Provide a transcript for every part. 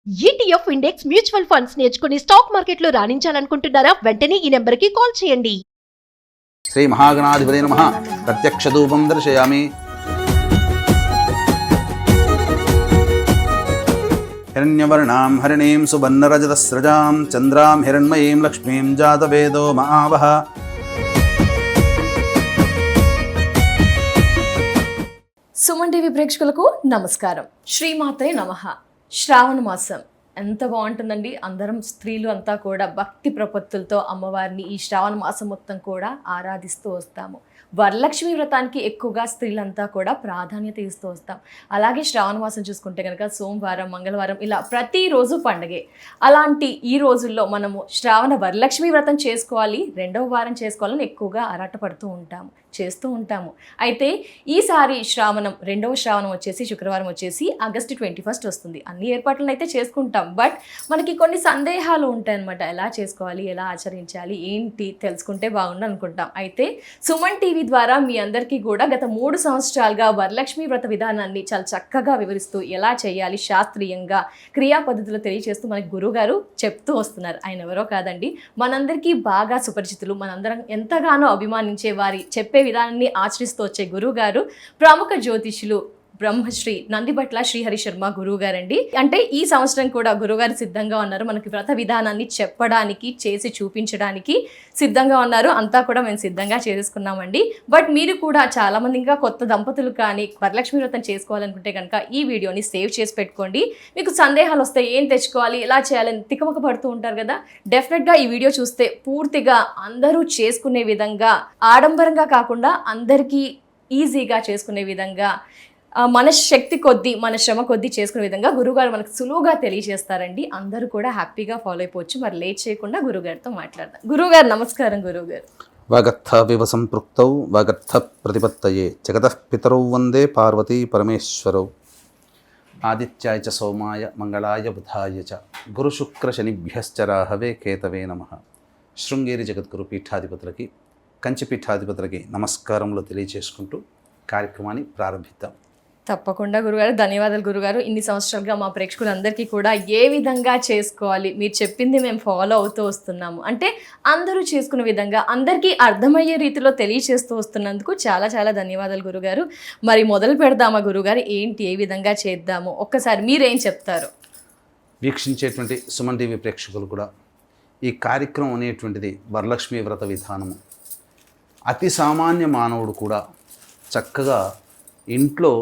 ETF index mutual funds నేర్చుకుని stock మార్కెట్లో రాణించాలనుకుంటున్నారా? వెంటనే ఈ నెంబర్కి కాల్ చేయండి. శ్రీ మహాగణాధిపతే నమః. ప్రత్యక్ష ధూపం దర్శయామి. హిరణ్యవర్ణాం హరిణీం సువర్ణరజతస్రజాం చంద్రాం హిరణ్మయీం లక్ష్మీం జాతవేదో మహావహ. సుమన్ టీవీ ప్రేక్షకులకు నమస్కారం. శ్రీమాత్రే నమః. శ్రావణ మాసం ఎంత బాగుంటుందండి. అందరం స్త్రీలు అంతా కూడా భక్తి ప్రపత్తులతో అమ్మవారిని ఈ శ్రావణ మాసం మొత్తం కూడా ఆరాధిస్తూ వస్తాము. వరలక్ష్మి వ్రతానికి ఎక్కువగా స్త్రీలంతా కూడా ప్రాధాన్యత ఇస్తూ వస్తాం. అలాగే శ్రావణ మాసం చూసుకుంటే కనుక సోమవారం, మంగళవారం ఇలా ప్రతిరోజు పండగే. అలాంటి ఈ రోజుల్లో మనము శ్రావణ వరలక్ష్మి వ్రతం చేసుకోవాలి, రెండవ వారం చేసుకోవాలని ఎక్కువగా ఆరాటపడుతూ ఉంటాము, చేస్తూ ఉంటాము. అయితే ఈసారి రెండవ శ్రావణం వచ్చేసి శుక్రవారం వచ్చేసి ఆగస్టు 21 వస్తుంది. అన్ని ఏర్పాట్లను అయితే చేసుకుంటాం, బట్ మనకి కొన్ని సందేహాలు ఉంటాయన్నమాట. ఎలా చేసుకోవాలి, ఎలా ఆచరించాలి, ఏంటి తెలుసుకుంటే బాగుండు అనుకుంటాం. అయితే సుమన్ టీవీ ద్వారా మీ అందరికీ కూడా గత 3 సంవత్సరాలుగా వరలక్ష్మి వ్రత విధానాన్ని చాలా చక్కగా వివరిస్తూ ఎలా చేయాలి శాస్త్రీయంగా క్రియా పద్ధతులు తెలియజేస్తూ మనకి గురువుగారు చెప్తూ వస్తున్నారు. ఆయన ఎవరో కాదండి, మనందరికీ బాగా సుపరిచితులు, మనందరం ఎంతగానో అభిమానించే వారి చెప్పే విధానాన్ని ఆచరిస్తూ వచ్చే గురువు గారు ప్రముఖ జ్యోతిష్యులు బ్రహ్మశ్రీ నందిబట్ల శ్రీహరి శర్మ గురువు గారండి. అంటే ఈ సంవత్సరం కూడా గురువుగారు సిద్ధంగా ఉన్నారు మనకి వ్రత విధానాన్ని చెప్పడానికి, చేసి చూపించడానికి సిద్ధంగా ఉన్నారు. అంతా కూడా మేము సిద్ధంగా చేసుకున్నామండి. బట్ మీరు కూడా చాలా మంది ఇంకా కొత్త దంపతులు కానీ వరలక్ష్మి వ్రతం చేసుకోవాలనుకుంటే కనుక ఈ వీడియోని సేవ్ చేసి పెట్టుకోండి. మీకు సందేహాలు వస్తే ఏం తెచ్చుకోవాలి, ఎలా చేయాలని తికమక పడుతూ ఉంటారు కదా, డెఫినెట్గా ఈ వీడియో చూస్తే పూర్తిగా అందరూ చేసుకునే విధంగా, ఆడంబరంగా కాకుండా అందరికీ ఈజీగా చేసుకునే విధంగా, మన శక్తి కొద్దీ, మన శ్రమ కొద్దీ చేసుకునే విధంగా గురువుగారు మనకు సులువుగా తెలియజేస్తారండి. అందరూ కూడా హ్యాపీగా ఫాలో అయిపోవచ్చు. మరి లేట్ చేయకుండా గురువుగారితో మాట్లాడదాం. గురువుగారు నమస్కారం. గురువుగారు, వాగర్థ వివ సంపృక్తౌ వాగర్థ ప్రతిపత్తయే జగతః పితరౌ వందే పార్వతీ పరమేశ్వరౌ. ఆదిత్యాయ చ సోమాయ మంగళాయ బుధాయ చ గురు శుక్ర శనిభ్యశ్చ రాహవే కేతవే నమః. శృంగేరి జగద్గురు పీఠాధిపతులకి, కంచి పీఠాధిపతులకి నమస్కారములు తెలియజేసుకుంటూ కార్యక్రమాన్ని ప్రారంభిద్దాం. తప్పకుండా గురుగారు. ధన్యవాదాలు గురుగారు. ఇన్ని సంవత్సరాలుగా మా ప్రేక్షకులందరికీ కూడా ఏ విధంగా చేసుకోవాలి మీరు చెప్పింది మేము ఫాలో అవుతూ వస్తున్నాము. అంటే అందరూ చేసుకునే విధంగా, అందరికీ అర్థమయ్యే రీతిలో తెలియచేస్తూ వస్తున్నందుకు చాలా చాలా ధన్యవాదాలు గురుగారు. మరి మొదలు పెడదామా గురుగారు? ఏంటి, ఏ విధంగా చేద్దాము, ఒక్కసారి మీరేం చెప్తారు? వీక్షించేటువంటి సుమన్ టీవీ ప్రేక్షకులు కూడా ఈ కార్యక్రమం అనేటువంటిది వరలక్ష్మి వ్రత విధానము అతి సామాన్య మానవుడు కూడా చక్కగా ఇంట్లో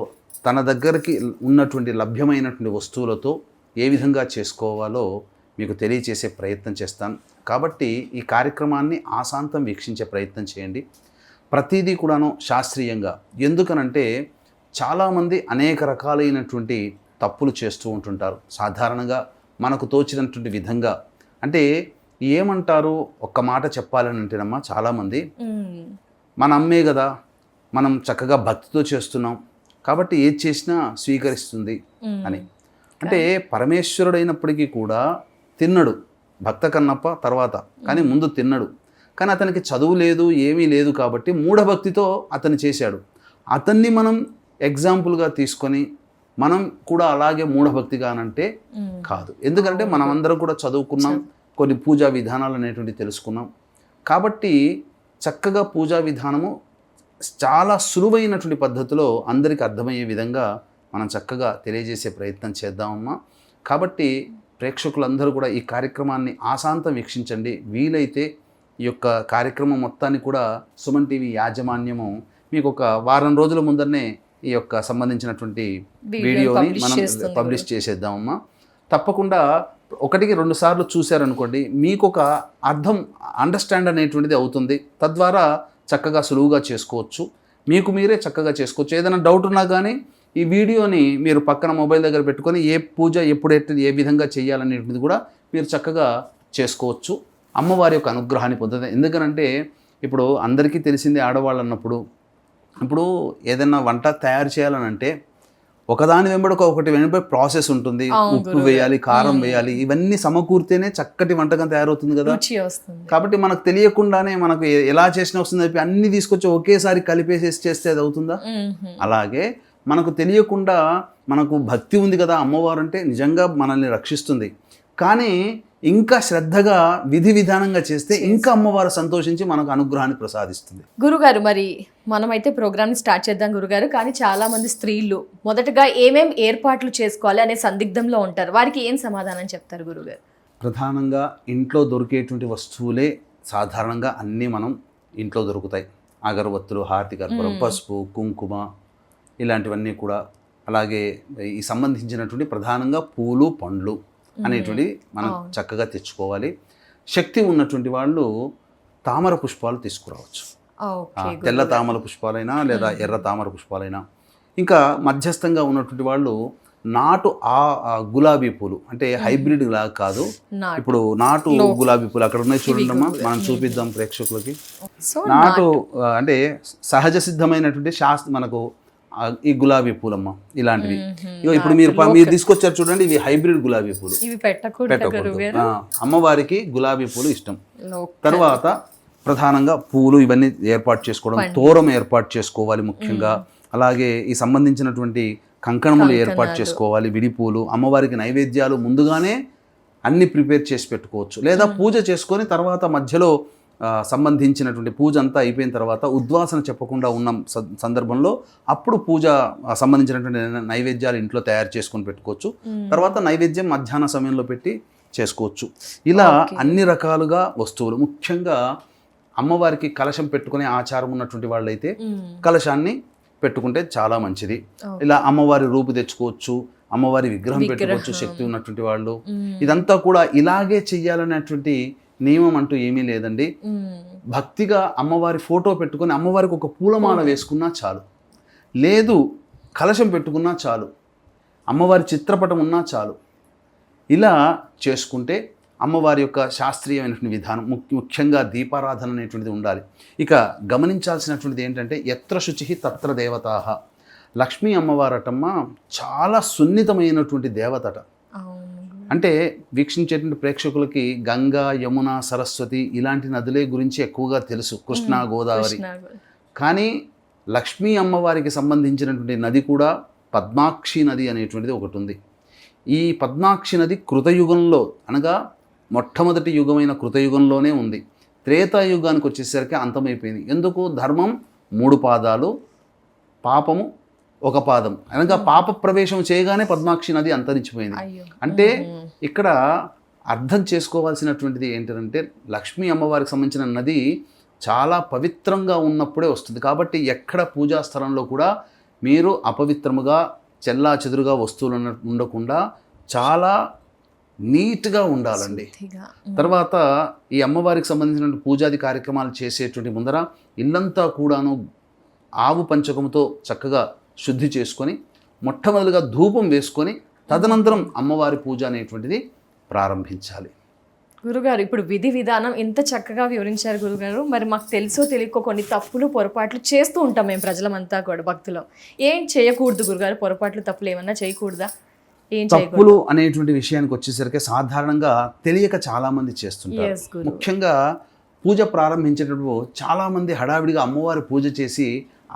తన దగ్గరికి ఉన్నటువంటి లభ్యమైనటువంటి వస్తువులతో ఏ విధంగా చేసుకోవాలో మీకు తెలియచేసే ప్రయత్నం చేస్తాను. కాబట్టి ఈ కార్యక్రమాన్ని ఆశాంతం వీక్షించే ప్రయత్నం చేయండి. ప్రతిదీ కూడాను శాస్త్రీయంగా. ఎందుకనంటే చాలామంది అనేక రకాలైనటువంటి తప్పులు చేస్తూ ఉంటుంటారు. సాధారణంగా మనకు తోచినటువంటి విధంగా, అంటే ఏమంటారు, ఒక్క మాట చెప్పాలని అంటేనమ్మా, చాలామంది మన అమ్మే కదా, మనం చక్కగా భక్తితో చేస్తున్నాం కాబట్టి ఏది చేసినా స్వీకరిస్తుంది అని. అంటే పరమేశ్వరుడైనప్పటికీ కూడా తిన్నడు, భక్త కన్నప్ప తర్వాత, కానీ ముందు తిన్నడు. కానీ అతనికి చదువు లేదు, ఏమీ లేదు కాబట్టి మూఢభక్తితో అతను చేశాడు. అతన్ని మనం ఎగ్జాంపుల్గా తీసుకొని మనం కూడా అలాగే మూఢభక్తిగా అనంటే కాదు. ఎందుకంటే మనం అందరం కూడా చదువుకున్నాం, కొన్ని పూజా విధానాలు అనేటువంటివి తెలుసుకున్నాం. కాబట్టి చక్కగా పూజా విధానము చాలా సులువైనటువంటి పద్ధతిలో అందరికీ అర్థమయ్యే విధంగా మనం చక్కగా తెలియజేసే ప్రయత్నం చేద్దామమ్మా. కాబట్టి ప్రేక్షకులందరూ కూడా ఈ కార్యక్రమాన్ని ఆశాంతం వీక్షించండి. వీలైతే ఈ యొక్క కార్యక్రమం మొత్తాన్ని కూడా సుమన్ టీవీ యాజమాన్యము మీకు ఒక వారం రోజుల ముందరనే ఈ యొక్క సంబంధించినటువంటి వీడియోని మనం పబ్లిష్ చేసేద్దామమ్మా. తప్పకుండా 1-2 సార్లు చూశారనుకోండి, మీకు ఒక అండర్స్టాండ్ అనేటువంటిది అవుతుంది. తద్వారా చక్కగా సులువుగా చేసుకోవచ్చు, మీకు మీరే చక్కగా చేసుకోవచ్చు. ఏదైనా డౌట్ ఉన్నా కానీ ఈ వీడియోని మీరు పక్కన మొబైల్ దగ్గర పెట్టుకొని ఏ పూజ ఎప్పుడు ఏ విధంగా చేయాలనేటువంటిది కూడా మీరు చక్కగా చేసుకోవచ్చు. అమ్మవారి యొక్క అనుగ్రహాన్ని పొందుతుంది. ఎందుకనంటే ఇప్పుడు అందరికీ తెలిసిందే, ఆడవాళ్ళు అన్నప్పుడు ఇప్పుడు ఏదైనా వంట తయారు చేయాలని అంటే ఒకదాని వెంబడి ఒకటి వెంబడి ప్రాసెస్ ఉంటుంది. ఉప్పు వేయాలి, కారం వేయాలి, ఇవన్నీ సమకూరితేనే చక్కటి వంటకం తయారవుతుంది కదా. కాబట్టి మనకు తెలియకుండానే మనకు ఎలా చేసినా వస్తుంది చెప్పి అన్ని తీసుకొచ్చి ఒకేసారి కలిపేసేసి చేస్తే అది అవుతుందా? అలాగే మనకు తెలియకుండా మనకు భక్తి ఉంది కదా అమ్మవారు అంటే నిజంగా మనల్ని రక్షిస్తుంది, కానీ ఇంకా శ్రద్ధగా విధి విధానంగా చేస్తే ఇంకా అమ్మవారు సంతోషించి మనకు అనుగ్రహాన్ని ప్రసాదిస్తుంది. గురుగారు, మరి మనమైతే ప్రోగ్రామ్ని స్టార్ట్ చేద్దాం గురుగారు. కానీ చాలా మంది స్త్రీలు మొదటగా ఏమేం ఏర్పాట్లు చేసుకోవాలి అనే సందిగ్ధంలో ఉంటారు. వారికి ఏం సమాధానం చెప్తారు గురుగారు? ప్రధానంగా ఇంట్లో దొరికేటువంటి వస్తువులే సాధారణంగా అన్నీ మనం ఇంట్లో దొరుకుతాయి. అగరవత్తులు, హారతి కర్పూరం, పసుపు, కుంకుమ ఇలాంటివన్నీ కూడా, అలాగే ఈ సంబంధించినటువంటి ప్రధానంగా పూలు, పండ్లు అనేటువంటి మనం చక్కగా తెచ్చుకోవాలి. శక్తి ఉన్నటువంటి వాళ్ళు తామర పుష్పాలు తీసుకురావచ్చు. తెల్ల తామర పుష్పాలైనా లేదా ఎర్ర తామర పుష్పాలైనా. ఇంకా మధ్యస్థంగా ఉన్నటువంటి వాళ్ళు నాటు గులాబీ పూలు, అంటే హైబ్రిడ్ లాగా కాదు, ఇప్పుడు నాటు గులాబీ పూలు అక్కడ ఉన్నాయి చూడండమ్మా, మనం చూపిద్దాం ప్రేక్షకులకి. నాటు అంటే సహజ సిద్ధమైనటువంటి మనకు ఈ గులాబీ పూలమ్మ ఇలాంటివి. ఇప్పుడు మీరు తీసుకొచ్చారు చూడండి, ఇవి హైబ్రిడ్ గులాబీ పూలు, పెట్టకూడదు. అమ్మవారికి గులాబీ పూలు ఇష్టం. తర్వాత ప్రధానంగా పూలు ఇవన్నీ ఏర్పాటు చేసుకోవడం, తోరం ఏర్పాటు చేసుకోవాలి ముఖ్యంగా. అలాగే ఈ సంబంధించినటువంటి కంకణములు ఏర్పాటు చేసుకోవాలి, విడిపూలు. అమ్మవారికి నైవేద్యాలు ముందుగానే అన్ని ప్రిపేర్ చేసి పెట్టుకోవచ్చు, లేదా పూజ చేసుకొని తర్వాత మధ్యలో సంబంధించినటువంటి పూజ అంతా అయిపోయిన తర్వాత ఉద్వాసన చెప్పకుండా ఉన్న సందర్భంలో అప్పుడు పూజ సంబంధించినటువంటి నైవేద్యాలు ఇంట్లో తయారు చేసుకొని పెట్టుకోవచ్చు. తర్వాత నైవేద్యం మధ్యాహ్న సమయంలో పెట్టి చేసుకోవచ్చు. ఇలా అన్ని రకాలుగా వస్తువులు, ముఖ్యంగా అమ్మవారికి కలశం పెట్టుకునే ఆచారం ఉన్నటువంటి వాళ్ళైతే కలశాన్ని పెట్టుకుంటే చాలా మంచిది. ఇలా అమ్మవారి రూపు తెచ్చుకోవచ్చు, అమ్మవారి విగ్రహం పెట్టుకోవచ్చు శక్తి ఉన్నటువంటి వాళ్ళు. ఇదంతా కూడా ఇలాగే చెయ్యాలనేటువంటి నియమం అంటూ ఏమీ లేదండి. భక్తిగా అమ్మవారి ఫోటో పెట్టుకొని అమ్మవారికి ఒక పూలమాల వేసుకున్నా చాలు, లేదు కలశం పెట్టుకున్నా చాలు, అమ్మవారి చిత్రపటం ఉన్నా చాలు. ఇలా చేసుకుంటే అమ్మవారి యొక్క శాస్త్రీయమైనటువంటి విధానం, ముఖ్యంగా దీపారాధన అనేటువంటిది ఉండాలి. ఇక గమనించాల్సినటువంటిది ఏంటంటే ఎత్ర శుచి తత్ర దేవతాః. లక్ష్మీ అమ్మవారటమ్మ చాలా సున్నితమైనటువంటి దేవతట. అంటే వీక్షించేటువంటి ప్రేక్షకులకి గంగా, యమున, సరస్వతి ఇలాంటి నదులే గురించి ఎక్కువగా తెలుసు, కృష్ణా, గోదావరి. కానీ లక్ష్మీ అమ్మవారికి సంబంధించినటువంటి నది కూడా పద్మాక్షి నది అనేటువంటిది ఒకటి ఉంది. ఈ పద్మాక్షి నది కృతయుగంలో, అనగా మొట్టమొదటి యుగమైన కృతయుగంలోనే ఉంది. త్రేతాయుగానికి వచ్చేసరికి అంతమైపోయింది. ఎందుకు? ధర్మం 3 పాదాలు, పాపము 1 పాదం, అనగా పాప ప్రవేశం చేయగానే పద్మాక్షి నది అంతరించిపోయింది. అంటే ఇక్కడ అర్థం చేసుకోవాల్సినటువంటిది ఏంటంటే లక్ష్మీ అమ్మవారికి సంబంధించిన నది చాలా పవిత్రంగా ఉన్నప్పుడే వస్తుంది. కాబట్టి ఎక్కడ పూజా స్థలంలో కూడా మీరు అపవిత్రముగా చెల్లా చెదురుగా వస్తువులు ఉండకుండా చాలా నీట్గా ఉండాలండి. తర్వాత ఈ అమ్మవారికి సంబంధించిన పూజాది కార్యక్రమాలు చేసేటువంటి ముందర ఇల్లంతా కూడాను ఆవు పంచకముతో చక్కగా శుద్ధి చేసుకొని మొట్టమొదటిగా ధూపం వేసుకొని తదనంతరం అమ్మవారి పూజ అనేటువంటిది ప్రారంభించాలి. గురుగారు, ఇప్పుడు విధి విధానం ఎంత చక్కగా వివరించారు గురుగారు. మరి మాకు తెలుసో తెలియకో కొన్ని తప్పులు పొరపాట్లు చేస్తూ ఉంటాం మేము ప్రజలమంతా కూడా, భక్తులు. ఏం చేయకూడదు గురుగారు? పొరపాట్లు తప్పులు ఏమన్నా చేయకూడదా? తప్పులు అనేటువంటి విషయానికి వచ్చేసరికి సాధారణంగా తెలియక చాలామంది చేస్తుంటారు. ముఖ్యంగా పూజ ప్రారంభించేటప్పుడు చాలామంది హడావిడిగా అమ్మవారి పూజ చేసి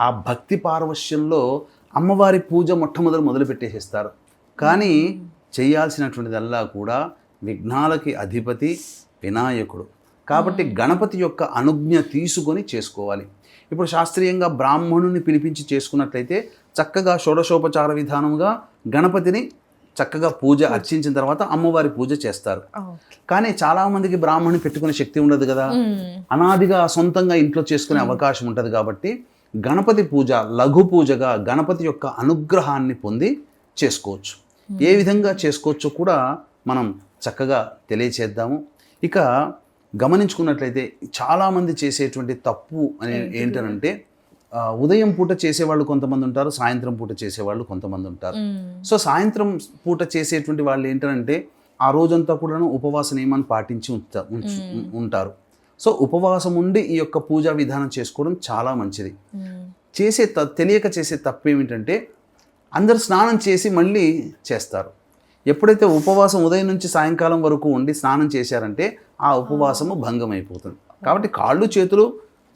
ఆ భక్తి పారవశ్యంలో అమ్మవారి పూజ మొదలు పెట్టేసేస్తారు. కానీ చేయాల్సినటువంటిదల్లా కూడా విఘ్నాలకి అధిపతి వినాయకుడు కాబట్టి గణపతి యొక్క అనుజ్ఞ తీసుకొని చేసుకోవాలి. ఇప్పుడు శాస్త్రీయంగా బ్రాహ్మణుని పిలిపించి చేసుకున్నట్లయితే చక్కగా షోడశోపచార విధానంగా గణపతిని చక్కగా పూజ అర్చించిన తర్వాత అమ్మవారి పూజ చేస్తారు. కానీ చాలామందికి బ్రాహ్మణుని పెట్టుకునే శక్తి ఉండదు కదా, అనాదిగా సొంతంగా ఇంట్లో చేసుకునే అవకాశం ఉంటుంది. కాబట్టి గణపతి పూజ లఘు పూజగా గణపతి యొక్క అనుగ్రహాన్ని పొంది చేసుకోవచ్చు. ఏ విధంగా చేసుకోవచ్చో కూడా మనం చక్కగా తెలియచేద్దాము. ఇక గమనించుకున్నట్లయితే చాలామంది చేసేటువంటి తప్పు అనే ఏంటనంటే ఉదయం పూట చేసేవాళ్ళు కొంతమంది ఉంటారు, సాయంత్రం పూట చేసేవాళ్ళు కొంతమంది ఉంటారు. సో సాయంత్రం పూట చేసేటువంటి వాళ్ళు ఏంటంటే ఆ రోజంతా కూడా ఉపవాస నియమాన్ని పాటించి ఉంటారు. సో ఉపవాసం ఉండి ఈ యొక్క పూజా విధానం చేసుకోవడం చాలా మంచిది. తెలియక చేసే తప్పు ఏమిటంటే అందరు స్నానం చేసి మళ్ళీ చేస్తారు. ఎప్పుడైతే ఉపవాసం ఉదయం నుంచి సాయంకాలం వరకు ఉండి స్నానం చేశారంటే ఆ ఉపవాసము భంగం అయిపోతుంది. కాబట్టి కాళ్ళు చేతులు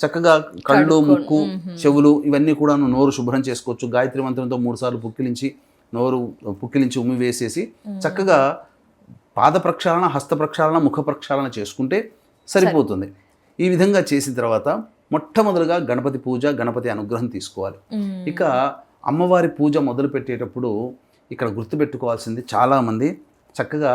చక్కగా కళ్ళు, ముక్కు, చెవులు ఇవన్నీ కూడా నోరు శుభ్రం చేసుకోవచ్చు. గాయత్రి మంత్రంతో 3 సార్లు పుక్కిలించి ఉమ్మి వేసేసి చక్కగా పాద ప్రక్షాళన, హస్త ప్రక్షాళన, ముఖ ప్రక్షాళన చేసుకుంటే సరిపోతుంది. ఈ విధంగా చేసిన తర్వాత మొట్టమొదలుగా గణపతి పూజ, గణపతి అనుగ్రహం తీసుకోవాలి. ఇక అమ్మవారి పూజ మొదలు పెట్టేటప్పుడు ఇక్కడ గుర్తుపెట్టుకోవాల్సింది, చాలామంది చక్కగా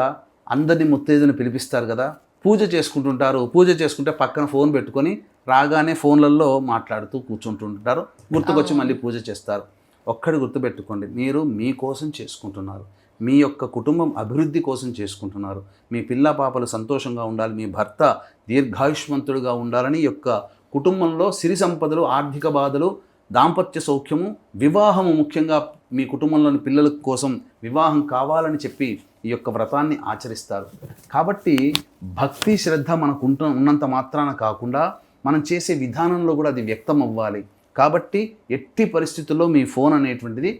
అందరినీ ముత్తైదుని పిలిపిస్తారు కదా, పూజ చేసుకుంటుంటారు. పూజ చేసుకుంటే పక్కన ఫోన్ పెట్టుకొని రాగానే ఫోన్లలో మాట్లాడుతూ కూర్చుంటుంటారు, గుర్తుకొచ్చి మళ్ళీ పూజ చేస్తారు. ఒక్కటి గుర్తుపెట్టుకోండి, మీరు మీకోసం చేసుకుంటున్నారు, మీ యొక్క కుటుంబం అభివృద్ధి కోసం చేసుకుంటున్నారు, మీ పిల్ల పాపలు సంతోషంగా ఉండాలి, మీ భర్త దీర్ఘాయుష్మంతుడుగా ఉండాలని యొక్క కుటుంబంలో సిరి సంపదలు, ఆర్థిక బాధలు, దాంపత్య సౌఖ్యము, వివాహము, ముఖ్యంగా మీ కుటుంబంలోని పిల్లల కోసం వివాహం కావాలని చెప్పి ఈ యొక్క వ్రతాన్ని ఆచరిస్తారు. కాబట్టి భక్తి శ్రద్ధ మనకు ఉన్నంత మాత్రాన కాకుండా మనం చేసే విధానంలో కూడా అది వ్యక్తం అవ్వాలి. కాబట్టి ఎట్టి పరిస్థితుల్లో మీ ఫోన్ అనేటువంటిది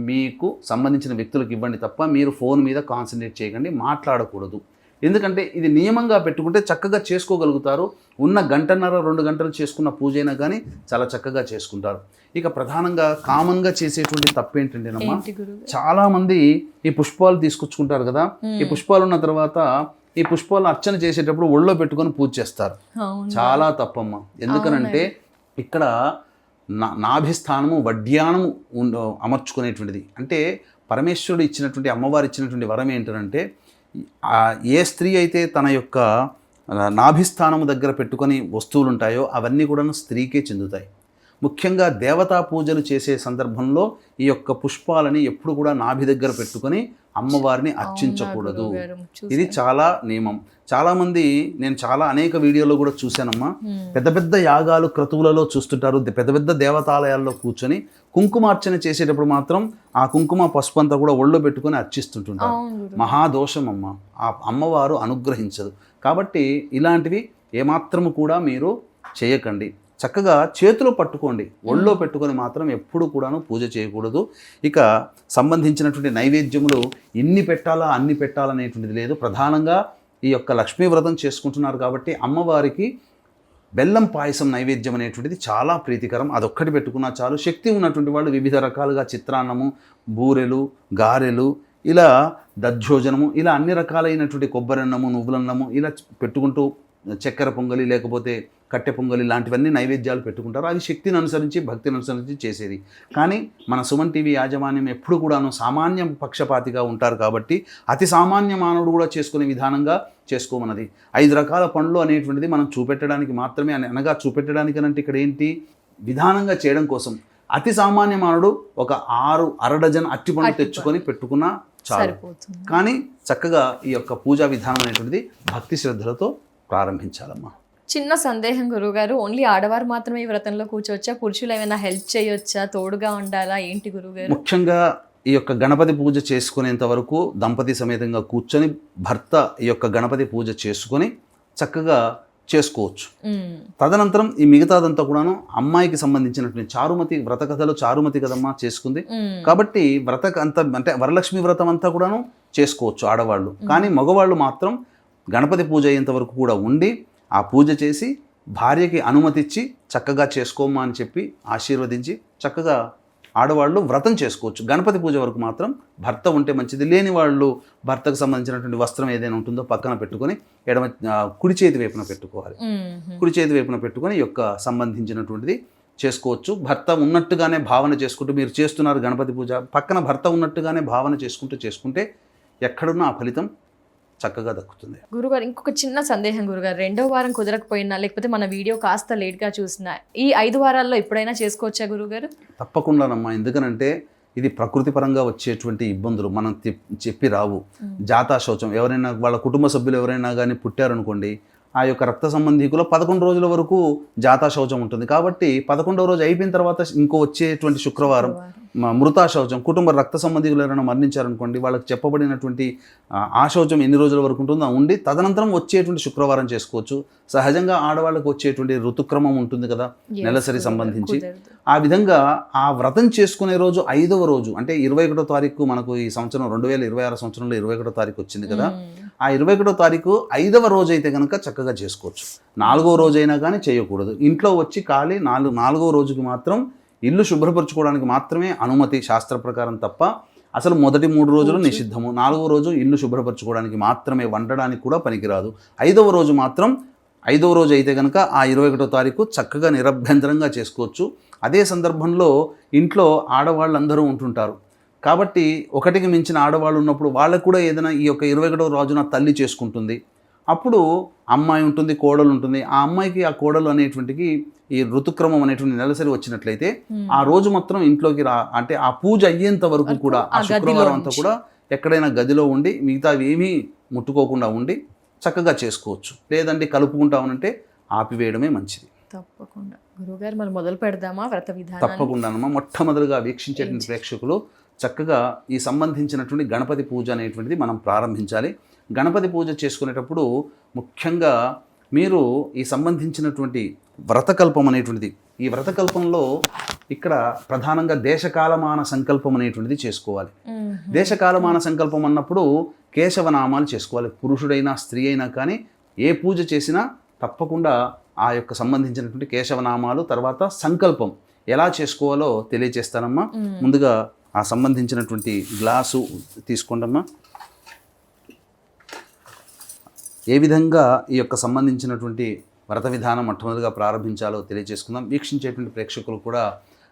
మీకు సంబంధించిన వ్యక్తులకు ఇవ్వండి తప్ప మీరు ఫోన్ మీద కాన్సన్ట్రేట్ చేయకండి, మాట్లాడకూడదు. ఎందుకంటే ఇది నియమంగా పెట్టుకుంటే చక్కగా చేసుకోగలుగుతారు. ఉన్న 1.5-2 గంటలు చేసుకున్న పూజ అయినా కానీ చాలా చక్కగా చేసుకుంటారు. ఇక ప్రధానంగా కామన్గా చేసేటువంటి తప్పేంటంటేనమ్మా, చాలామంది ఈ పుష్పాలు తీసుకొచ్చుకుంటారు కదా, ఈ పుష్పాలు ఉన్న తర్వాత ఈ పుష్పాలను అర్చన చేసేటప్పుడు ఒళ్ళో పెట్టుకొని పూజ చేస్తారు. చాలా తప్పమ్మా. ఎందుకనంటే ఇక్కడ నాభిస్థానము, వడ్డ్యానము అమర్చుకునేటువంటిది. అంటే పరమేశ్వరుడు ఇచ్చినటువంటి, అమ్మవారు ఇచ్చినటువంటి వరం ఏంటంటే, ఏ స్త్రీ అయితే తన యొక్క నాభిస్థానము దగ్గర పెట్టుకొని వస్తువులు ఉంటాయో అవన్నీ కూడా స్త్రీకే చెందుతాయి. ముఖ్యంగా దేవతా పూజలు చేసే సందర్భంలో ఈ యొక్క పుష్పాలని ఎప్పుడు కూడా నాభి దగ్గర పెట్టుకొని అమ్మవారిని అర్చించకూడదు. ఇది చాలా నియమం. చాలామంది, నేను అనేక వీడియోలో కూడా చూశానమ్మా, పెద్ద పెద్ద యాగాలు, క్రతువులలో చూస్తుంటారు, పెద్ద పెద్ద దేవతాలయాల్లో కూర్చొని కుంకుమార్చన చేసేటప్పుడు మాత్రం ఆ కుంకుమ పసుపు అంతా కూడా ఒళ్ళో పెట్టుకొని అర్చిస్తుంటుంటారు. మహాదోషం అమ్మ, ఆ అమ్మవారు అనుగ్రహించదు. కాబట్టి ఇలాంటివి ఏమాత్రము కూడా మీరు చేయకండి. చక్కగా చేతిలో పట్టుకోండి, ఒళ్ళో పెట్టుకొని మాత్రం ఎప్పుడు కూడాను పూజ చేయకూడదు. ఇక సంబంధించినటువంటి నైవేద్యములు ఇన్ని పెట్టాలా అన్ని పెట్టాలనేటువంటిది లేదు. ప్రధానంగా ఈ యొక్క లక్ష్మీ వ్రతం చేసుకుంటున్నారు కాబట్టి అమ్మవారికి బెల్లం పాయసం నైవేద్యం అనేటువంటిది చాలా ప్రీతికరం. అదొక్కటి పెట్టుకున్నా చాలు. శక్తి ఉన్నటువంటి వాళ్ళు వివిధ రకాలుగా చిత్రాన్నము, బూరెలు, గారెలు, ఇలా దధ్యోజనము, ఇలా అన్ని రకాలైనటువంటి కొబ్బరన్నము, నువ్వులన్నము ఇలా పెట్టుకుంటూ, చక్కెర పొంగలి లేకపోతే కట్టె పొంగలి లాంటివన్నీ నైవేద్యాలు పెట్టుకుంటారు. అది శక్తిని అనుసరించి, భక్తిని అనుసరించి చేసేది. కానీ మన సుమన్ టీవీ యాజమాన్యం ఎప్పుడు కూడాను సామాన్య పక్షపాతిగా ఉంటారు కాబట్టి అతి సామాన్య మానవుడు కూడా చేసుకునే విధానంగా చేసుకోమన్నది. 5 రకాల పండ్లు అనేటువంటిది మనం చూపెట్టడానికి మాత్రమే, అనగా చూపెట్టడానికి అంటే ఇక్కడ ఏంటి, విధానంగా చేయడం కోసం. అతి సామాన్య మానవుడు ఒక 6 అరడజన్ అట్టి పండ్లు తెచ్చుకొని పెట్టుకున్నా చాలు. కానీ చక్కగా ఈ యొక్క పూజా విధానం అనేటువంటిది భక్తి శ్రద్ధలతో ప్రారంభించాలమ్మా. చిన్న సందేహం గురువుగారు, ఓన్లీ ఆడవారు మాత్రమే ఈ వ్రతంలో కూర్చోవచ్చా? పురుషులు ఏమైనా హెల్ప్ చేయొచ్చా? తోడుగా ఉండాలా? ఏంటి గురువుగారు? ముఖ్యంగా ఈ యొక్క గణపతి పూజ చేసుకునేంత వరకు దంపతి సమేతంగా కూర్చొని భర్త ఈ యొక్క గణపతి పూజ చేసుకొని చక్కగా చేసుకోవచ్చు. తదనంతరం ఈ మిగతాదంతా కూడాను అమ్మాయికి సంబంధించినటువంటి చారుమతి వ్రత కథలు, చారుమతి కదమ్మా చేసుకుంది కాబట్టి అంటే వరలక్ష్మి వ్రతం అంతా కూడాను చేసుకోవచ్చు ఆడవాళ్ళు. కానీ మగవాళ్ళు మాత్రం గణపతి పూజ అయ్యేంత వరకు కూడా ఉండి ఆ పూజ చేసి భార్యకి అనుమతిచ్చి చక్కగా చేసుకోమా అని చెప్పి ఆశీర్వదించి చక్కగా ఆడవాళ్ళు వ్రతం చేసుకోవచ్చు. గణపతి పూజ వరకు మాత్రం భర్త ఉంటే మంచిది. లేని వాళ్ళు భర్తకు సంబంధించినటువంటి వస్త్రం ఏదైనా ఉంటుందో పక్కన పెట్టుకొని కుడి చేతి వైపున పెట్టుకోవాలి. కుడి చేతి వైపున పెట్టుకొని ఈ యొక్క సంబంధించినటువంటిది చేసుకోవచ్చు. భర్త ఉన్నట్టుగానే భావన చేసుకుంటూ, మీరు చేస్తున్నారు గణపతి పూజ, పక్కన భర్త ఉన్నట్టుగానే భావన చేసుకుంటే ఎక్కడున్నా ఆ ఫలితం చక్కగా దక్కుతుంది. గురుగారు, ఇంకొక చిన్న సందేహం గురుగారు, 2వ వారం కుదరకపోయినా లేకపోతే మన వీడియో కాస్త లేట్గా చూసినా ఈ 5 వారాల్లో ఎప్పుడైనా చేసుకోవచ్చా గురుగారు? తప్పకుండానమ్మా. ఎందుకనంటే ఇది ప్రకృతి పరంగా వచ్చేటువంటి ఇబ్బందులు మనం చెప్పి రావు. జాతా శౌచం, ఎవరైనా వాళ్ళ కుటుంబ సభ్యులు ఎవరైనా కానీ పుట్టారనుకోండి, ఆ యొక్క రక్త సంబంధికులో 11 రోజుల వరకు జాతా శౌచం ఉంటుంది. కాబట్టి 11వ రోజు అయిపోయిన తర్వాత ఇంకో వచ్చేటువంటి శుక్రవారం మృతా శౌచం, కుటుంబ రక్త సంబంధికులు ఎవరైనా మరణించారనుకోండి, వాళ్ళకి చెప్పబడినటువంటి ఆ శౌచం ఎన్ని రోజుల వరకు ఉంటుందో ఉండి తదనంతరం వచ్చేటువంటి శుక్రవారం చేసుకోవచ్చు. సహజంగా ఆడవాళ్ళకు వచ్చేటువంటి ఋతుక్రమం ఉంటుంది కదా, నెలసరి సంబంధించి. ఆ విధంగా ఆ వ్రతం చేసుకునే రోజు 5వ రోజు అంటే 21వ తారీఖు, మనకు ఈ సంవత్సరం 2026 సంవత్సరంలో 21వ తారీఖు వచ్చింది కదా, ఆ 21వ తారీఖు 5వ రోజు అయితే కనుక చక్కగా చేసుకోవచ్చు. 4వ రోజైనా కానీ చేయకూడదు. ఇంట్లో వచ్చి ఖాళీ 4వ రోజుకి మాత్రం ఇల్లు శుభ్రపరచుకోవడానికి మాత్రమే అనుమతి శాస్త్ర ప్రకారం తప్ప అసలు మొదటి 3 రోజులు నిషిద్ధము. 4వ రోజు ఇల్లు శుభ్రపరచుకోవడానికి మాత్రమే, వండడానికి కూడా పనికిరాదు. 5వ రోజు మాత్రం 5వ రోజు అయితే కనుక ఆ 21వ తారీఖు చక్కగా నిరభ్యంతరంగా చేసుకోవచ్చు. అదే సందర్భంలో ఇంట్లో ఆడవాళ్ళందరూ ఉంటుంటారు కాబట్టి ఒకటికి మించిన ఆడవాళ్ళు ఉన్నప్పుడు వాళ్ళకు కూడా ఏదైనా ఈ యొక్క 21వ రోజున తల్లి చేసుకుంటుంది. అప్పుడు అమ్మాయి ఉంటుంది, కోడలు ఉంటుంది. ఆ అమ్మాయికి ఆ కోడలు అనేటువంటికి ఈ ఋతుక్రమం అనేటువంటి నెలసరి వచ్చినట్లయితే ఆ రోజు మాత్రం ఇంట్లోకి అంటే ఆ పూజ అయ్యేంత వరకు కూడా ఆ శుక్రవారం అంతా కూడా ఎక్కడైనా గదిలో ఉండి మిగతావి ఏమీ ముట్టుకోకుండా ఉండి చక్కగా చేసుకోవచ్చు. లేదంటే కలుపుకుంటామనంటే ఆపివేయడమే మంచిది. తప్పకుండా గురువుగారు మనం మొదలు పెడదామా వ్రత విధానం? తప్పకుండానమ్మా. మొట్టమొదటిగా వీక్షించేటువంటి ప్రేక్షకులు చక్కగా ఈ సంబంధించినటువంటి గణపతి పూజ అనేటువంటిది మనం ప్రారంభించాలి. గణపతి పూజ చేసుకునేటప్పుడు ముఖ్యంగా మీరు ఈ సంబంధించినటువంటి వ్రతకల్పం అనేటువంటిది, ఈ వ్రతకల్పంలో ఇక్కడ ప్రధానంగా దేశకాలమాన సంకల్పం అనేటువంటిది చేసుకోవాలి. దేశకాలమాన సంకల్పం అన్నప్పుడు కేశవనామాలు చేసుకోవాలి. పురుషుడైనా స్త్రీ అయినా కానీ ఏ పూజ చేసినా తప్పకుండా ఆ యొక్క సంబంధించినటువంటి కేశవనామాలు, తర్వాత సంకల్పం ఎలా చేసుకోవాలో తెలియజేస్తానమ్మా. ముందుగా ఆ సంబంధించినటువంటి గ్లాసు తీసుకోండమ్మా. ఏ విధంగా ఈ యొక్క సంబంధించినటువంటి వ్రత విధానం మొట్టమొదటిగా ప్రారంభించాలో తెలియజేసుకుందాం. వీక్షించేటువంటి ప్రేక్షకులు కూడా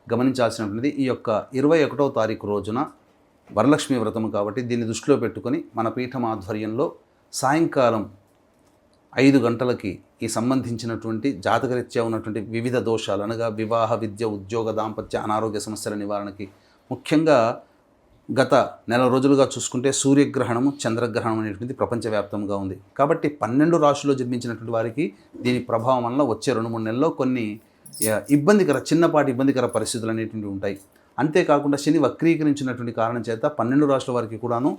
గమనించాల్సినటువంటిది, ఈ యొక్క 21వ తారీఖు రోజున వరలక్ష్మి వ్రతము కాబట్టి దీన్ని దృష్టిలో పెట్టుకొని మన పీఠం ఆధ్వర్యంలో సాయంకాలం 5 గంటలకి ఈ సంబంధించినటువంటి జాతకరీత్యా ఉన్నటువంటి వివిధ దోషాలు అనగా వివాహ, విద్య, ఉద్యోగ, దాంపత్య, అనారోగ్య సమస్యల నివారణకి, ముఖ్యంగా గత నెల రోజులుగా చూసుకుంటే సూర్యగ్రహణము, చంద్రగ్రహణం అనేటువంటిది ప్రపంచవ్యాప్తంగా ఉంది. కాబట్టి 12 రాశుల్లో జన్మించినటువంటి వారికి దీని ప్రభావం వల్ల వచ్చే 2-3 నెలల్లో కొన్ని చిన్నపాటి ఇబ్బందికర పరిస్థితులు అనేటువంటివి ఉంటాయి. అంతేకాకుండా శని వక్రీకరించినటువంటి కారణం చేత 12 రాశుల వారికి కూడాను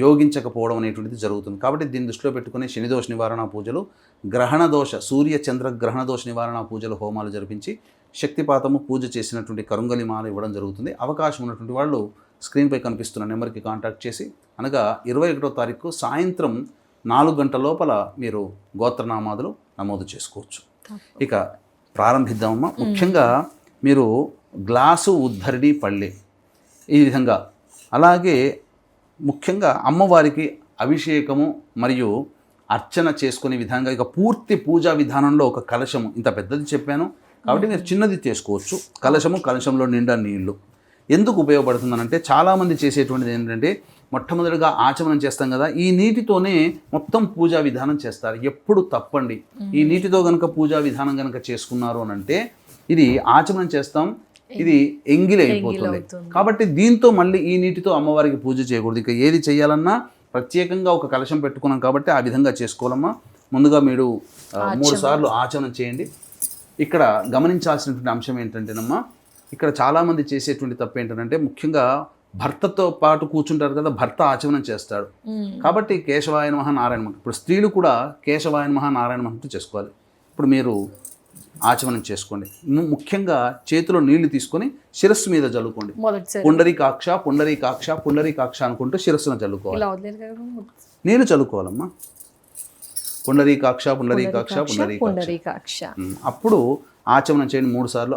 యోగించకపోవడం అనేటువంటిది జరుగుతుంది. కాబట్టి దీన్ని దృష్టిలో పెట్టుకుని శనిదోష నివారణ పూజలు, గ్రహణ దోష సూర్య చంద్ర గ్రహణ దోష నివారణ పూజలు, హోమాలు జరిపించి శక్తిపాతము పూజ చేసినటువంటి కరుంగలి మాల ఇవ్వడం జరుగుతుంది. అవకాశం ఉన్నటువంటి వాళ్ళు స్క్రీన్పై కనిపిస్తున్న నెంబర్కి కాంటాక్ట్ చేసి అనగా 21వ తారీఖు సాయంత్రం 4 గంటల లోపల మీరు గోత్రనామాదులు నమోదు చేసుకోవచ్చు. ఇక ప్రారంభిద్దామమ్మా. ముఖ్యంగా మీరు గ్లాసు, ఉద్ధరిడి, పళ్ళె ఈ విధంగా, అలాగే ముఖ్యంగా అమ్మవారికి అభిషేకము మరియు అర్చన చేసుకునే విధంగా ఇక పూర్తి పూజా విధానంలో ఒక కలశము, ఇంత పెద్దది చెప్పాను కాబట్టి మీరు చిన్నది చేసుకోవచ్చు. కలశంలో నిండా నీళ్లు ఎందుకు ఉపయోగపడుతుందనంటే చాలామంది చేసేటువంటిది ఏంటంటే మొట్టమొదటిగా ఆచమనం చేస్తాం కదా, ఈ నీటితోనే మొత్తం పూజా విధానం చేస్తారు. ఎప్పుడు తప్పండి. ఈ నీటితో కనుక పూజా విధానం కనుక చేసుకున్నారు అని అంటే ఇది ఆచమనం చేస్తాం, ఇది ఎంగిలి అయిపోతుంది. కాబట్టి దీంతో మళ్ళీ ఈ నీటితో అమ్మవారికి పూజ చేయకూడదు. ఇక ఏది చేయాలన్నా ప్రత్యేకంగా ఒక కలశం పెట్టుకున్నాం కాబట్టి ఆ విధంగా చేసుకోవాలమ్మా. ముందుగా మీరు 3 సార్లు ఆచమనం చేయండి. ఇక్కడ గమనించాల్సినటువంటి అంశం ఏంటంటేనమ్మా, ఇక్కడ చాలామంది చేసేటువంటి తప్పు ఏంటంటే ముఖ్యంగా భర్తతో పాటు కూర్చుంటారు కదా, భర్త ఆచమనం చేస్తాడు కాబట్టి కేశవాయ నమః నారాయణ నమః. ఇప్పుడు స్త్రీలు కూడా కేశవాయ నమః నారాయణ నమః చేసుకోవాలి. ఇప్పుడు మీరు ఆచమనం చేసుకోండి. ముఖ్యంగా చేతిలో నీళ్లు తీసుకొని శిరస్సు మీద చల్లుకోండి. పుండరీకాక్ష పుండరీకాక్ష పుండరీకాక్ష అనుకుంటూ శిరస్సును చల్లుకోవాలి. నీళ్లు చల్లుకోవాలమ్మా. పుండరీకాక్ష పుండరీకాక్ష పుండరీకాక్ష. అప్పుడు ఆచమనం చేయండి 3 సార్లు.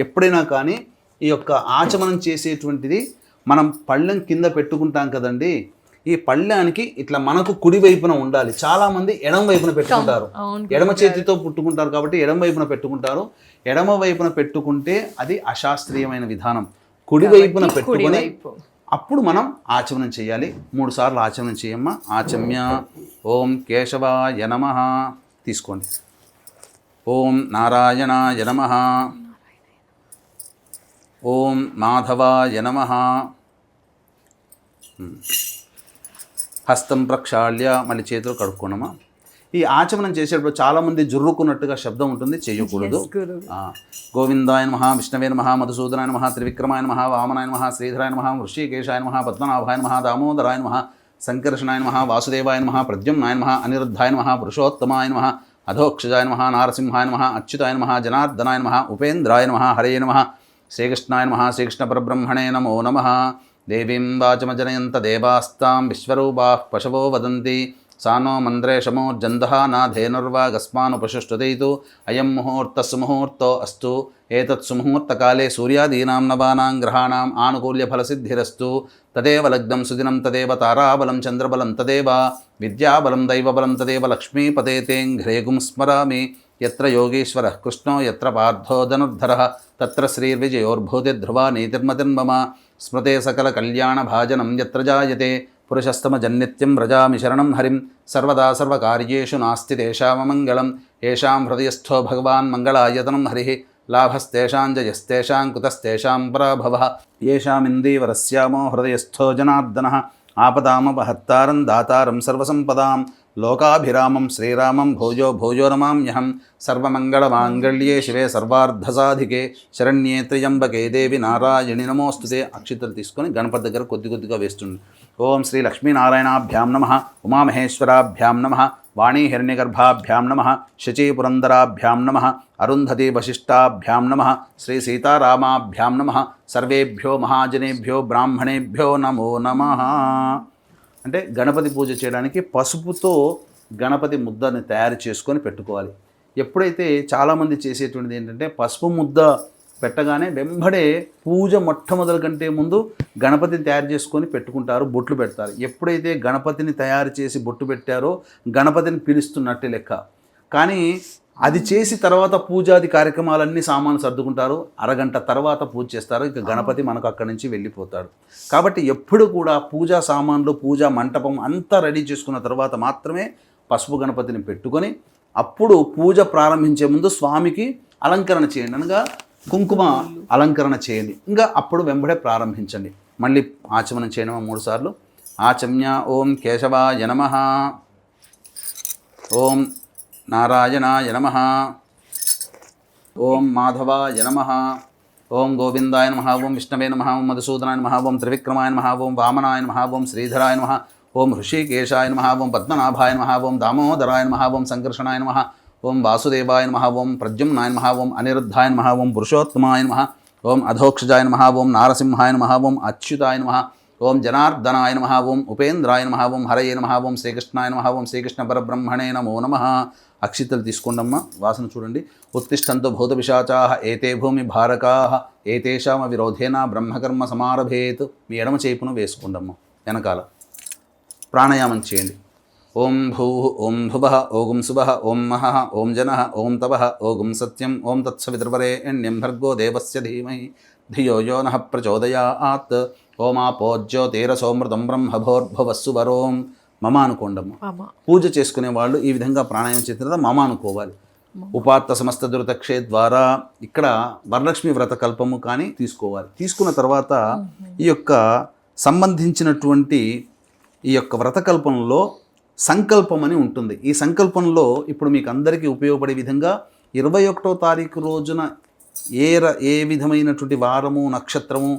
ఎప్పుడైనా కానీ ఈ యొక్క ఆచమనం చేసేటువంటిది మనం పళ్ళెం కింద పెట్టుకుంటాం కదండి, ఈ పళ్ళానికి ఇట్లా మనకు కుడి వైపున ఉండాలి. చాలా మంది ఎడమ వైపున పెట్టుకుంటారు, ఎడమ చేతితో పుట్టుకుంటారు కాబట్టి ఎడమ వైపున పెట్టుకుంటారు. ఎడమ వైపున పెట్టుకుంటే అది అశాస్త్రీయమైన విధానం. కుడి వైపున పెట్టుకొని అప్పుడు మనం ఆచమనం చేయాలి. 3 సార్లు ఆచమనం చేయమ్మా. ఆచమ్య ఓం కేశవాయ నమః తీసుకోండి. ఓం నారాయణాయ నమః. ఓం మాధవాయ నమః. హస్తం ప్రక్షాళ్య మళ్ళీ చేతులు కడుక్కోనమ్మా. ఈ ఆచమనం చేసేటప్పుడు చాలామంది జుర్రుకున్నట్టుగా శబ్దం ఉంటుంది, చేయకూడదు. గోవిందాయ నమః, విష్ణవే నమః, మధుసూదనాయ నమః, త్రివిక్రమాయ నమః, వామనాయ నమః, శ్రీధరాయ నమః, వృషికేశాయ నమః, పద్మనాభాయ నమః, దామోదరాయ నమః, సంకర్షణాయ నమః, వాసుదేవాయ నమః, ప్రద్యుమ్నాయ నమః, అనిరుద్ధాయ నమః, పురుషోత్తమాయ నమః, అధోక్షజాయ నమః, నారసింహాయ నమః, అచ్యుతాయ నమః, జనార్దనాయ నమః, ఉపేంద్రాయ నమః, హరయే నమః, శ్రీకృష్ణాయ నమః, శ్రీకృష్ణ పరబ్రహ్మణే నమో నమః, దేవీం వాచమజనయంత దేవాస్తాం విశ్వరూపాః పశవో వదంతి సానో మంద్రే శమోర్జందః నాధేనుర్వాగస్మానుపశుష్టుదైతు అయం ముహూర్తః సుముహూర్తో అస్తు ఏతత్ సుముహూర్తకాలే సూర్యాదీనాం నవానాం గ్రహాణాం ఆనుకూల్యఫలసిద్ధిరస్తు తదేవ లగ్నం సుదినం తదేవ తారాబలం చంద్రబలం తదేవ విద్యాబలం దైవబలం తదేవ లక్ష్మీపతే తేంఘ్రేగుం స్మరామి యత్ర యోగీశ్వరః కృష్ణో యత్ర పార్థో ధనుర్ధరః తత్ర శ్రీర్విజయోర్భూతిర్ధ్రువా నీతిర్మతిర్మమ స్మృతే సకల కళ్యాణభాజనం యత్ర జాయతే పురుషస్తమజన్నిత్యం వ్రజామి శరణం హరిం సర్వదా సర్వకార్యేషు నాస్తి తేషామమంగళం ఏషాం హృదయస్థో భగవాన్ మంగళాయతనం హరిః లాభస్తేషాం జయస్తేషాం కుతస్తేషాం పరాభవః యేషామిందీవరస్యామో హృదయస్థో జనార్దనః ఆపదామపహర్తారం దాతారం సర్వసంపదాం లోకాభిరామం శ్రీరామం భోజో భోజో నమామ్యహం సర్వమంగళమాంగళ్యే శివే సర్వార్ధసాధికే శరణ్యే త్ర్యంబకే దేవి నారాయణి నమోస్తుతే. అక్షితలు తీసుకొని గణపతి దగ్గర కొద్దిగా వేస్తుంది. ఓం శ్రీ లక్ష్మీనారాయణాభ్యాం నమః, ఉమామహేశ్వరాభ్యాం నమః, వాణీ హిరణ్యగర్భాభ్యాం నమః, శచీపురందరాభ్యాం నమః, అరుంధతి వశిష్టాభ్యాం నమః, శ్రీ సీతారామాభ్యాం నమః. సర్వేభ్యో మహాజనేభ్యో బ్రాహ్మణేభ్యో నమో నమః. అంటే గణపతి పూజ చేయడానికి పసుపుతో గణపతి ముద్దని తయారు చేసుకొని పెట్టుకోవాలి. ఎప్పుడైతే చాలామంది చేసేటువంటిది ఏంటంటే పసుపు ముద్ద పెట్టగానే వెంబడే పూజ మొట్టమొదటి కంటే ముందు గణపతిని తయారు చేసుకొని పెట్టుకుంటారు, బొట్లు పెడతారు. ఎప్పుడైతే గణపతిని తయారు చేసి బొట్టు పెట్టారో గణపతిని పిలుస్తున్నట్టే లెక్క. కానీ అది చేసి తర్వాత పూజాది కార్యక్రమాలన్నీ సామాను సర్దుకుంటారు, అరగంట తర్వాత పూజ చేస్తారు, ఇక గణపతి మనకు అక్కడి నుంచి వెళ్ళిపోతాడు. కాబట్టి ఎప్పుడు కూడా పూజా సామాన్లు, పూజా మంటపం అంతా రెడీ చేసుకున్న తర్వాత మాత్రమే పసుపు గణపతిని పెట్టుకొని అప్పుడు పూజ ప్రారంభించే ముందు స్వామికి అలంకరణ చేయండి, అనగా కుంకుమ అలంకరణ చేయండి. ఇంకా అప్పుడు వెంబడే ప్రారంభించండి. మళ్ళీ ఆచమనం చేయడం 3 సార్లు. ఆచమ్య ఓం కేశవాయ నమః, ఓం నారాయణాయ నమః, ఓం మాధవాయ నమః, ఓం గోవిందాయ నమః, ఓం విష్ణవే నమః, ఓం మధుసూదనాయ నమః, ఓం త్రివిక్రమాయ నమః, ఓం వామనాయ నమః, ఓం శ్రీధరాయ నమః, ఓం హృషికేశాయ నమః, ఓం పద్మనాభాయ నమః, ఓం దామోదరాయ నమః, ఓం సంకర్షణాయ నమః, ఓం వాసుదేవాయ నమః, ఓం ప్రద్యుమ్నాయ నమః, ఓం అనిరుద్ధాయ నమః, ఓం పురుషోత్తమాయ నమః, ఓం అధోక్షజాయ నమః, ఓం నారసింహాయ నమః, ఓం అచ్యుతాయ నమః, ఓం జనార్దనాయ నమః, ఓం ఉపేంద్రాయ నమః, ఓం హరయే నమః, ఓం శ్రీకృష్ణాయ నమః, ఓం శ్రీకృష్ణ పరబ్రహ్మణే నమో నమః. అక్షితలు తీసుకోండమ్మా, వాసన చూడండి. ఉత్తిష్టంతో భూత పిశాచాః ఏతే భూమి భారకాః ఏతేషామ విరోధేన బ్రహ్మకర్మ సమారభేత్. మీ ఎడమ చేపును వేసుకోండమ్మా వెనకాల. ప్రాణాయామం చేయండి. ఓం భూః, ఓం భువః, ఓం శుభః, ఓం మహః, ఓం జనః, ఓం తపః, ఓం సత్యం, ఓం తత్సవితుర్వరేణ్యం భర్గో దేవస్య ధీమహి ధియో యో నః ప్రచోదయాత్. ఓమాపోజ్యోతిరసోమృతం బ్రహ్మభోర్భువస్సు వరోం. మమ అనుకోండమ్మ. పూజ చేసుకునే వాళ్ళు ఈ విధంగా ప్రాణాయామం చేసిన తర్వాత మమ అనుకోవాలి. ఉపాత్త సమస్త దురితక్షే ద్వారా ఇక్కడ వరలక్ష్మి వ్రత కల్పము కానీ తీసుకోవాలి. తీసుకున్న తర్వాత ఈ యొక్క సంబంధించినటువంటి ఈ యొక్క వ్రతకల్పంలో సంకల్పం అని ఉంటుంది. ఈ సంకల్పంలో ఇప్పుడు మీకు అందరికీ ఉపయోగపడే విధంగా 21వ తారీఖు రోజున ఏ విధమైనటువంటి వారము, నక్షత్రము,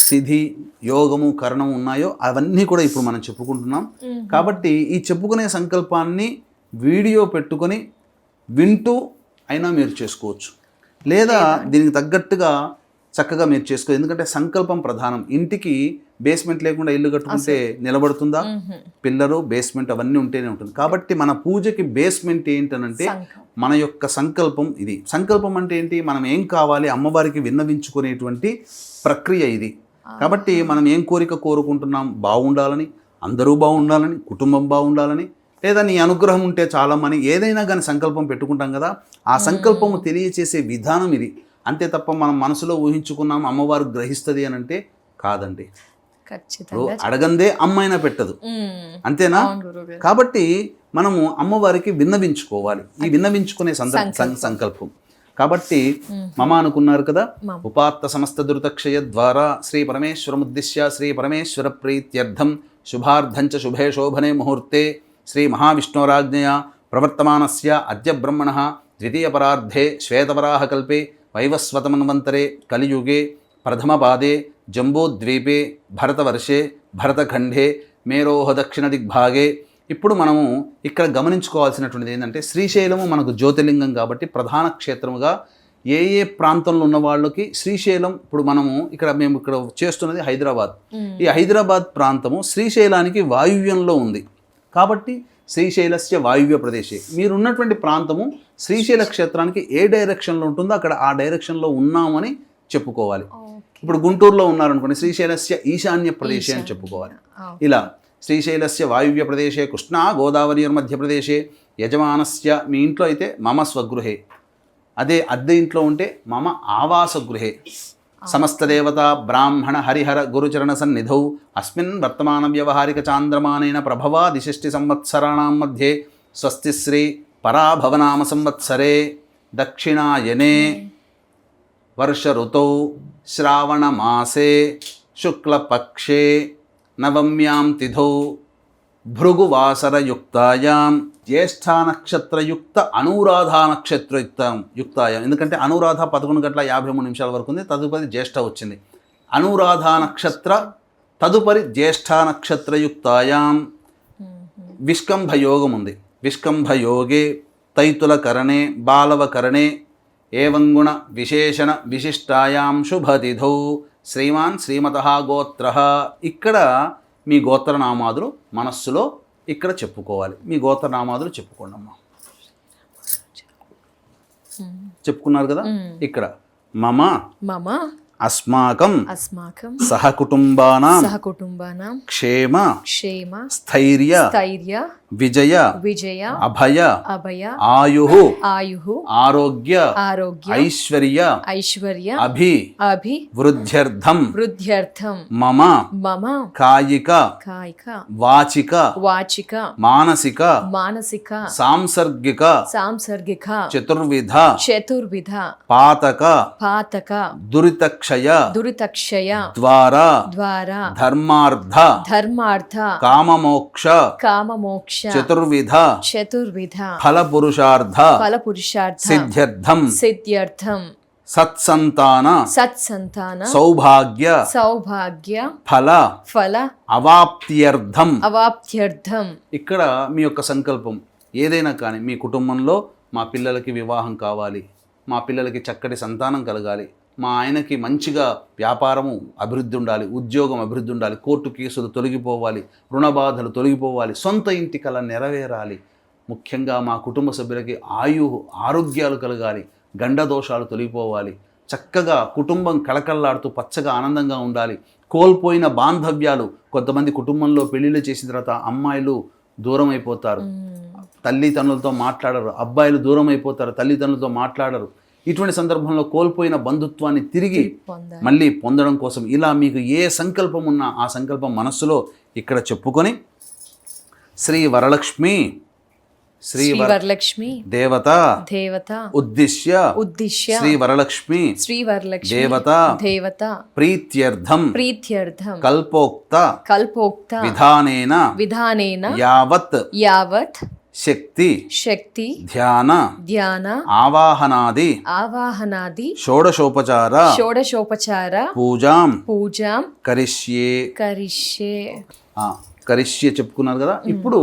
తిథి, యోగము, కరణము ఉన్నాయో అవన్నీ కూడా ఇప్పుడు మనం చెప్పుకుంటున్నాం. కాబట్టి ఈ చెప్పుకునే సంకల్పాన్ని వీడియో పెట్టుకొని వింటూ అయినా మీరు చేసుకోవచ్చు, లేదా దీనికి తగ్గట్టుగా చక్కగా మీరు చేసుకో. ఎందుకంటే సంకల్పం ప్రధానం. ఇంటికి బేస్మెంట్ లేకుండా ఇల్లు కట్టుకుంటే నిలబడుతుందా? పిల్లరు, బేస్మెంట్ అవన్నీ ఉంటేనే ఉంటుంది. కాబట్టి మన పూజకి బేస్మెంట్ ఏంటనంటే మన యొక్క సంకల్పం. ఇది సంకల్పం అంటే ఏంటి? మనం ఏం కావాలి అమ్మవారికి విన్నవించుకునేటువంటి ప్రక్రియ ఇది. కాబట్టి మనం ఏం కోరిక కోరుకుంటున్నాం? బాగుండాలని, అందరూ బాగుండాలని, కుటుంబం బాగుండాలని, లేదా నీ అనుగ్రహం ఉంటే చాలమని ఏదైనా కానీ సంకల్పం పెట్టుకుంటాం కదా. ఆ సంకల్పము తెలియచేసే విధానం ఇది. అంతే తప్ప మనం మనసులో ఊహించుకున్నాం అమ్మవారు గ్రహిస్తుంది అని అంటే కాదండి. అడగందే అమ్మైనా పెట్టదు, అంతేనా? కాబట్టి మనము అమ్మవారికి విన్నవించుకోవాలి. ఈ విన్నవించుకునే సంకల్పం. కాబట్టి మమ అనుకున్నారు కదా. ఉపాత్త సమస్త దురితక్షయ ద్వారా శ్రీ పరమేశ్వరముద్దిశ్య శ్రీ పరమేశ్వర ప్రీత్యర్థం శుభార్థంచ శుభే శోభనే ముహూర్తే శ్రీ మహావిష్ణోరాజ్ఞయా ప్రవర్తమానస్య అద్య బ్రహ్మణః ద్వితీయపరార్ధే శ్వేతవరాహకల్పే వైవస్వతమన్వంతరే కలియుగే ప్రథమపాదే జంబూద్వీపే భరతవర్షే భరతఖండే మేరోహ దక్షిణ దిగ్భాగే. ఇప్పుడు మనము ఇక్కడ గమనించుకోవాల్సినటువంటిది ఏంటంటే శ్రీశైలము మనకు జ్యోతిర్లింగం కాబట్టి ప్రధాన క్షేత్రముగా ఏ ఏ ప్రాంతంలో ఉన్న వాళ్ళకి శ్రీశైలం, ఇప్పుడు మేము ఇక్కడ చేస్తున్నది హైదరాబాద్. ఈ హైదరాబాద్ ప్రాంతము శ్రీశైలానికి వాయువ్యంలో ఉంది కాబట్టి శ్రీశైలస్య వాయువ్య ప్రదేశే. మీరున్నటువంటి ప్రాంతము శ్రీశైల క్షేత్రానికి ఏ డైరెక్షన్లో ఉంటుందో అక్కడ ఆ డైరెక్షన్లో ఉన్నామని చెప్పుకోవాలి. ఇప్పుడు గుంటూరులో ఉన్నారనుకోండి, శ్రీశైలస్య ఈశాన్య ప్రదేశే అని చెప్పుకోవాలి. ఇలా శ్రీశైలస్య వాయువ్య ప్రదేశే కృష్ణా గోదావరి మధ్యప్రదేశే యజమానస్య, మీ ఇంట్లో అయితే మమ స్వగృహే, అదే అద్దె ఇంట్లో ఉంటే మమ ఆవాస గృహే, సమస్త దేవత బ్రాహ్మణ హరిహర గురుచరణ సన్నిధౌ అస్మిన్ వర్తమాన వ్యవహారిక చాంద్రమానేన ప్రభవా దిశష్టి సంవత్సరాణం మధ్యే స్వస్తి శ్రీ పరాభవనామ సంవత్సరే దక్షిణాయనే వర్ష ఋతౌ శ్రావణ మాసే శుక్లపక్షే నవమ్యాం తిథౌ భృగువాసరయుక్తాయాం జ్యేష్ఠానక్షత్రయుక్త అనురాధానక్షత్రయుక్తాయాం. ఎందుకంటే అనురాధ 11:53 వరకు ఉంది, తదుపరి జ్యేష్ఠ వచ్చింది. అనురాధా నక్షత్ర తదుపరి జ్యేష్ఠానక్షత్రయుక్తాయాం విష్కంభయోగం ఉంది. విష్కంభయోగే తైతులకరణే బాలవకరణే ఏవంగుణ విశేషణ విశిష్టాయాం శుభతిథౌ శ్రీమాన్ శ్రీమతః గోత్రః. ఇక్కడ మీ గోత్రనామాదులు మనస్సులో ఇక్కడ చెప్పుకోవాలి. మీ గోత్రనామాదులు చెప్పుకోండి అమ్మా. చెప్పుకున్నారు కదా. ఇక్కడ మమ అస్మాకం సహకుటుంబానాం క్షేమ స్థైర్య విజయ అభయ ఆయుః ఆరోగ్య ఐశ్వర్య వృద్ధ్యర్థం మమ కాయిక వాచిక మానసిక సాంసర్గిక చతుర్విధ పాతక దురితక్షయ ద్వారా ధర్మార్థ కామమోక్ష చతుర్విధ ఫలపురుషార్థ సిద్ధ్యర్థం సత్సంతాన సౌభాగ్య ఫల అవాప్త్యర్థం. ఇక్కడ మీ యొక్క సంకల్పం ఏదైనా కానీ, మీ కుటుంబంలో మా పిల్లలకి వివాహం కావాలి, మా పిల్లలకి చక్కటి సంతానం కలగాలి, మా ఆయనకి మంచిగా వ్యాపారము అభివృద్ధి ఉండాలి, ఉద్యోగం అభివృద్ధి ఉండాలి, కోర్టు కేసులు తొలగిపోవాలి, రుణబాధలు తొలగిపోవాలి, సొంత ఇంటి కల నెరవేరాలి, ముఖ్యంగా మా కుటుంబ సభ్యులకి ఆరోగ్యాలు కలగాలి, గండదోషాలు తొలగిపోవాలి, చక్కగా కుటుంబం కళకళలాడుతూ పచ్చగా ఆనందంగా ఉండాలి, కోల్పోయిన బాంధవ్యాలు, కొంతమంది కుటుంబంలో పెళ్లిళ్ళు చేసిన తర్వాత అమ్మాయిలు దూరం అయిపోతారు, తల్లిదండ్రులతో మాట్లాడరు, అబ్బాయిలు దూరం అయిపోతారు, తల్లిదండ్రులతో మాట్లాడరు. ఇటువంటి సందర్భంలో కోల్పోయిన బంధుత్వాన్ని తిరిగి మళ్ళీ పొందడం కోసం ఇలా మీకు ఏ సంకల్పం ఉన్నా ఆ సంకల్పం మనస్సులో ఇక్కడ చెప్పుకొని శ్రీ వరలక్ష్మి దేవత ఉద్దిశ్య శ్రీ వరలక్ష్మి దేవత ప్రీత్యర్థం కల్పోక్త విధానేన యావత్ శక్తి ధ్యాన ఆవాహనాది షోడశోపచార పూజాం కరిష్యే చెప్పుకున్నారు కదా. ఇప్పుడు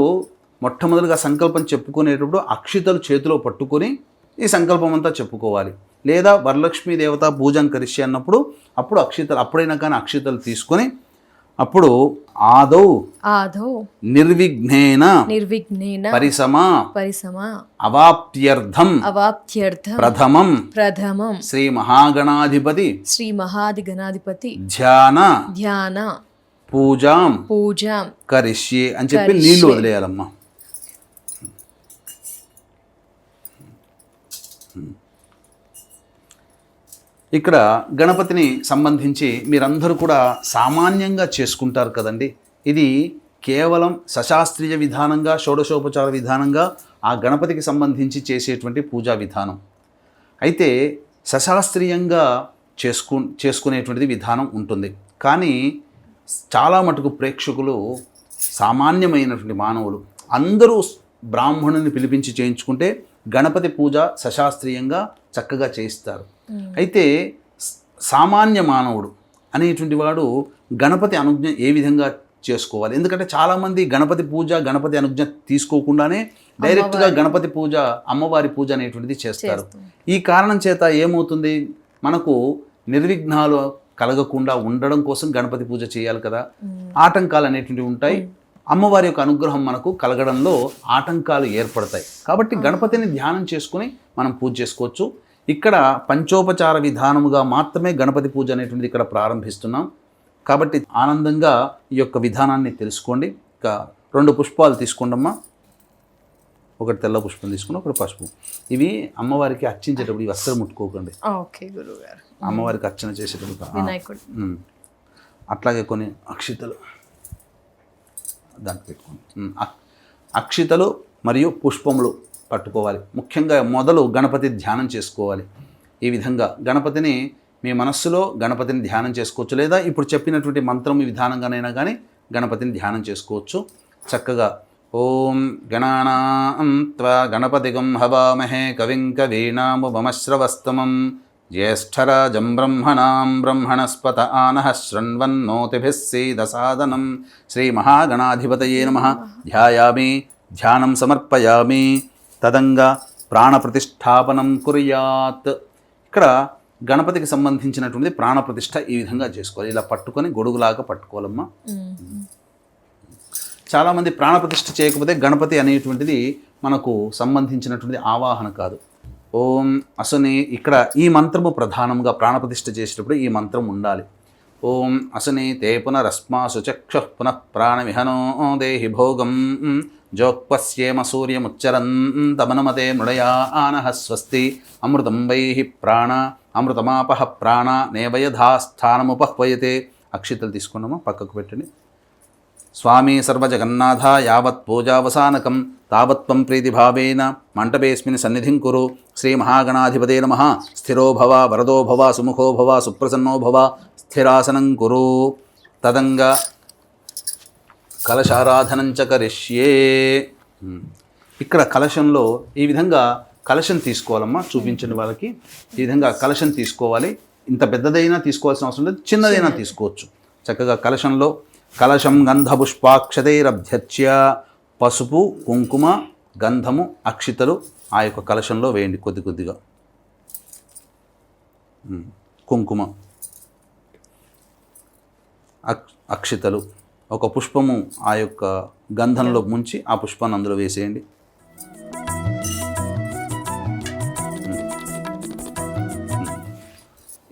మొట్టమొదటిగా సంకల్పం చెప్పుకునేటప్పుడు అక్షితలు చేతిలో పట్టుకొని ఈ సంకల్పం అంతా చెప్పుకోవాలి. లేదా వరలక్ష్మీ దేవత పూజం కరిష్యే అన్నప్పుడు అప్పుడు అక్షితలు, అప్పుడైనా కానీ అక్షితలు తీసుకొని అప్పుడు ఆదౌ నిర్విఘ్నేన పరిసమా అవాప్త్యర్థం ప్రథమం శ్రీ మహాగణాధిపతి ధ్యాన పూజాం కరిష్యే అని చెప్పి నీళ్లు వదిలేయాలమ్మా. ఇక్కడ గణపతిని సంబంధించి మీరందరూ కూడా సామాన్యంగా చేసుకుంటారు కదండి. ఇది కేవలం సశాస్త్రీయ విధానంగా, షోడశోపచార విధానంగా ఆ గణపతికి సంబంధించి చేసేటువంటి పూజా విధానం. అయితే సశాస్త్రీయంగా చేసుకునేటువంటిది విధానం ఉంటుంది. కానీ చాలా మటుకు ప్రేక్షకులు సామాన్యమైనటువంటి మానవులు అందరూ బ్రాహ్మణుని పిలిపించి చేయించుకుంటే గణపతి పూజ సశాస్త్రీయంగా చక్కగా చేయిస్తారు. అయితే సామాన్య మానవుడు అనేటువంటి వాడు గణపతి అనుజ్ఞ ఏ విధంగా చేసుకోవాలి. ఎందుకంటే చాలామంది గణపతి పూజ, గణపతి అనుజ్ఞ తీసుకోకుండానే డైరెక్ట్గా గణపతి పూజ, అమ్మవారి పూజ అనేటువంటిది చేస్తారు. ఈ కారణం చేత ఏమవుతుంది, మనకు నిర్విఘ్నాలు కలగకుండా ఉండడం కోసం గణపతి పూజ చేయాలి కదా, ఆటంకాలు అనేటువంటివి ఉంటాయి. అమ్మవారి యొక్క అనుగ్రహం మనకు కలగడంలో ఆటంకాలు ఏర్పడతాయి. కాబట్టి గణపతిని ధ్యానం చేసుకుని మనం పూజ చేసుకోవచ్చు. ఇక్కడ పంచోపచార విధానముగా మాత్రమే గణపతి పూజ అనేటువంటిది ఇక్కడ ప్రారంభిస్తున్నాం. కాబట్టి ఆనందంగా ఈ యొక్క విధానాన్ని తెలుసుకోండి. ఇక 2 పుష్పాలు తీసుకోండమ్మా. ఒకటి తెల్ల పుష్పం తీసుకుని, ఒకటి పసుపు. ఇవి అమ్మవారికి అర్చించేటప్పుడు ఈ వస్త్రం ముట్టుకోకండి. ఓకే గురుగారు. అమ్మవారికి అర్చన చేసేటప్పుడు వినాయకుడు. అట్లాగే కొన్ని అక్షితలు దాంట్లో పెట్టుకోండి. అక్షితలు మరియు పుష్పములు పట్టుకోవాలి. ముఖ్యంగా మొదలు గణపతి ధ్యానం చేసుకోవాలి. ఈ విధంగా గణపతిని మీ మనస్సులో గణపతిని ధ్యానం చేసుకోవచ్చు, లేదా ఇప్పుడు చెప్పినటువంటి మంత్రం విధానంగానైనా కానీ గణపతిని ధ్యానం చేసుకోవచ్చు. చక్కగా ఓం గణానాం త్వా గణపతిగం హవామహే కవిం కవీనాముపమశ్రవస్తమం జ్యేష్ఠరాజం బ్రహ్మణాం బ్రహ్మణస్పత ఆనః శృణ్వన్నోతిభిः సీదసాదనం. శ్రీమహాగణాధిపతయే నమః. ధ్యాయామి, ధ్యానం సమర్పయామి. తదంగా ప్రాణప్రతిష్ఠాపనం కుర్యాత్. ఇక్కడ గణపతికి సంబంధించినటువంటి ప్రాణప్రతిష్ఠ ఈ విధంగా చేసుకోవాలి. ఇలా పట్టుకొని గొడుగులాగా పట్టుకోవాలమ్మా. చాలామంది ప్రాణప్రతిష్ఠ చేయకపోతే గణపతి అనేటువంటిది మనకు సంబంధించినటువంటి ఆవాహన కాదు. ఓం అసుని, ఇక్కడ ఈ మంత్రము ప్రధానంగా ప్రాణప్రతిష్ఠ చేసేటప్పుడు ఈ మంత్రం ఉండాలి. ఓం అసుని తే పునరస్మాసు చక్షుః పునః ప్రాణమిహనో దేహి భోగం జోక్పశ్యేమ సూర్యముచ్చరంతమనుమతే మృడయా ఆనః స్వస్తి అమృతం వైహి ప్రాణ అమృతమాపహ ప్రాణ నేవయధాస్థానముపహ్వయతే. అక్షితలు తీసుకున్నామా, పక్కకు పెట్టండి. స్వామి సర్వజగన్నాథ యావత్ పూజావసానకం తావత్వం ప్రీతిభావేన మంటపేస్మిన్ సన్నిధిం కురు. శ్రీ మహాగణాధిపతే నమః. స్థిరో భవ, వరదో భవ, సుముఖో భవ, సుప్రసన్నో భవ. స్థిరాసనం కురు. తదంగా కలశారాధనం చ కరిష్యే. ఇక్కడ కలశంలో ఈ విధంగా కలశం తీసుకోవాలమ్మా. చూపించండి వాళ్ళకి. ఈ విధంగా కలశం తీసుకోవాలి. ఇంత పెద్దదైనా తీసుకోవాల్సిన అవసరం లేదు, చిన్నదైనా తీసుకోవచ్చు. చక్కగా కలశంలో కలశం గంధపుష్పాక్షతైరభ్యర్చ్య, పసుపు, కుంకుమ, గంధము, అక్షితలు ఆ యొక్క కలశంలో వేయండి. కొద్ది కొద్దిగా కుంకుమ, అక్షితలు, ఒక పుష్పము ఆ యొక్క గంధంలో ముంచి ఆ పుష్పాన్ని అందులో వేసేయండి.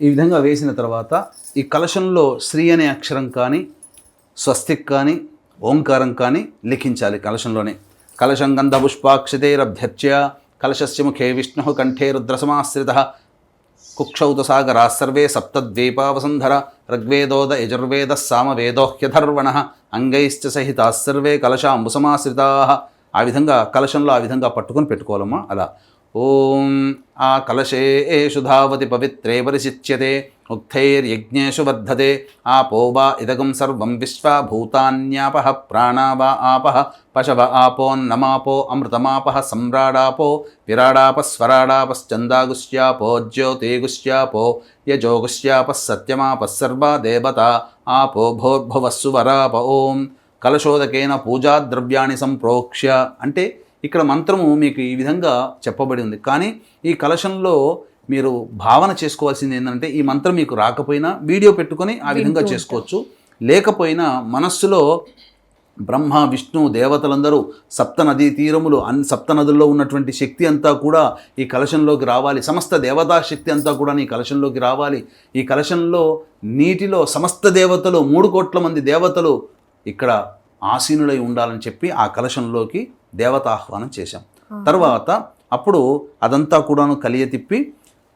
ఈ విధంగా వేసిన తర్వాత ఈ కలశంలో శ్రీ అనే అక్షరం కానీ, స్వస్తిక్ కానీ, ఓంకారం కానీ లిఖించాలి కలశంలోనే. కలశం గంధపుష్పాక్షతైరభ్యర్చ్య, కలశస్య ముఖే విష్ణుః కంఠే రుద్రసమాశ్రితః, కుక్షౌత సాగరా సర్వే సప్తద్వీపావసుంధర, ఋగ్వేదోద యజుర్వేద సామవేదోహ్యధర్వణః, అంగైశ్చ సహితా సర్వే కలశాంబుసమాశ్రితాః. ఆ విధంగా కలశంలో ఆ విధంగా పట్టుకొని పెట్టుకోవాలమ్మా. అలా ఓం ఆ కలశేషు ధావతి పవిత్రే పరిశిచ్యతే, ఉక్తైర్యజ్ఞేషు వర్ధతే, ఆపో వా ఇదగం సర్వం విశ్వా భూతాన్యాపః ప్రాణా వా ఆపః పశవ ఆపోన్నమాపో అమృతమాపః సమ్రాడాపో విరాడాపస్వరాడాపశ్చందాగుశ్యాపో జ్యోతిగుశ్యాపో యజోగుశ్యాపः సత్యమాపः సర్వా దేవతా ఆపో భోర్భువస్సు వరాప. ఓం కలశోదకేన పూజాద్రవ్యాన్ని సంప్రోక్ష్య అంటే ఇక్కడ మంత్రము మీకు ఈ విధంగా చెప్పబడి ఉంది. కానీ ఈ కలశంలో మీరు భావన చేసుకోవాల్సింది ఏంటంటే, ఈ మంత్రం మీకు రాకపోయినా వీడియో పెట్టుకొని ఆ విధంగా చేసుకోవచ్చు. లేకపోయినా మనస్సులో బ్రహ్మ, విష్ణు, దేవతలందరూ, సప్త నదీ తీరములు, సప్త నదుల్లో ఉన్నటువంటి శక్తి అంతా కూడా ఈ కలశంలోకి రావాలి. సమస్త దేవతా శక్తి అంతా కూడా ఈ కలశంలోకి రావాలి. ఈ కలశంలో నీటిలో సమస్త దేవతలు, 3 కోట్ల మంది దేవతలు ఇక్కడ ఆసీనులై ఉండాలని చెప్పి ఆ కలశంలోకి దేవతాహ్వానం చేశాం. తర్వాత అప్పుడు అదంతా కూడాను కలియ తిప్పి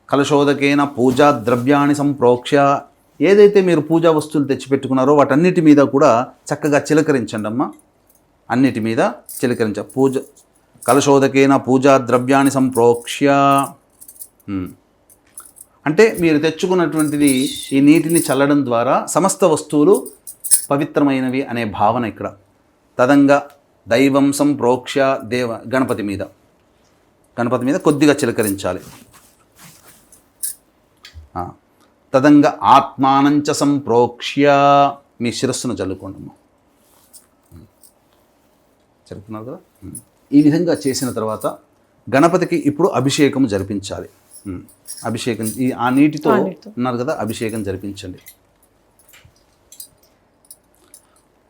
కలశోదకేన పూజా ద్రవ్యాన్ని సంప్రోక్ష్య, ఏదైతే మీరు పూజా వస్తువులు తెచ్చిపెట్టుకున్నారో వాటన్నిటి మీద కూడా చక్కగా చిలకరించండి అమ్మ. అన్నిటి మీద చిలకరించ. కలశోదకేన పూజా ద్రవ్యాన్ని సంప్రోక్ష్య అంటే మీరు తెచ్చుకున్నటువంటిది ఈ నీటిని చల్లడం ద్వారా సమస్త వస్తువులు పవిత్రమైనవి అనే భావన ఇక్కడ. తదంగా దైవం సంప్రోక్ష్య గణపతి మీద కొద్దిగా చిలకరించాలి. తదంగా ఆత్మానంచ సంప్రోక్ష్య మీ శిరస్సును చల్లుకోండి. జరుపుతున్నారు కదా. ఈ విధంగా చేసిన తర్వాత గణపతికి ఇప్పుడు అభిషేకం జరిపించాలి. అభిషేకం ఆ నీటితో ఉన్నారు కదా, అభిషేకం జరిపించండి.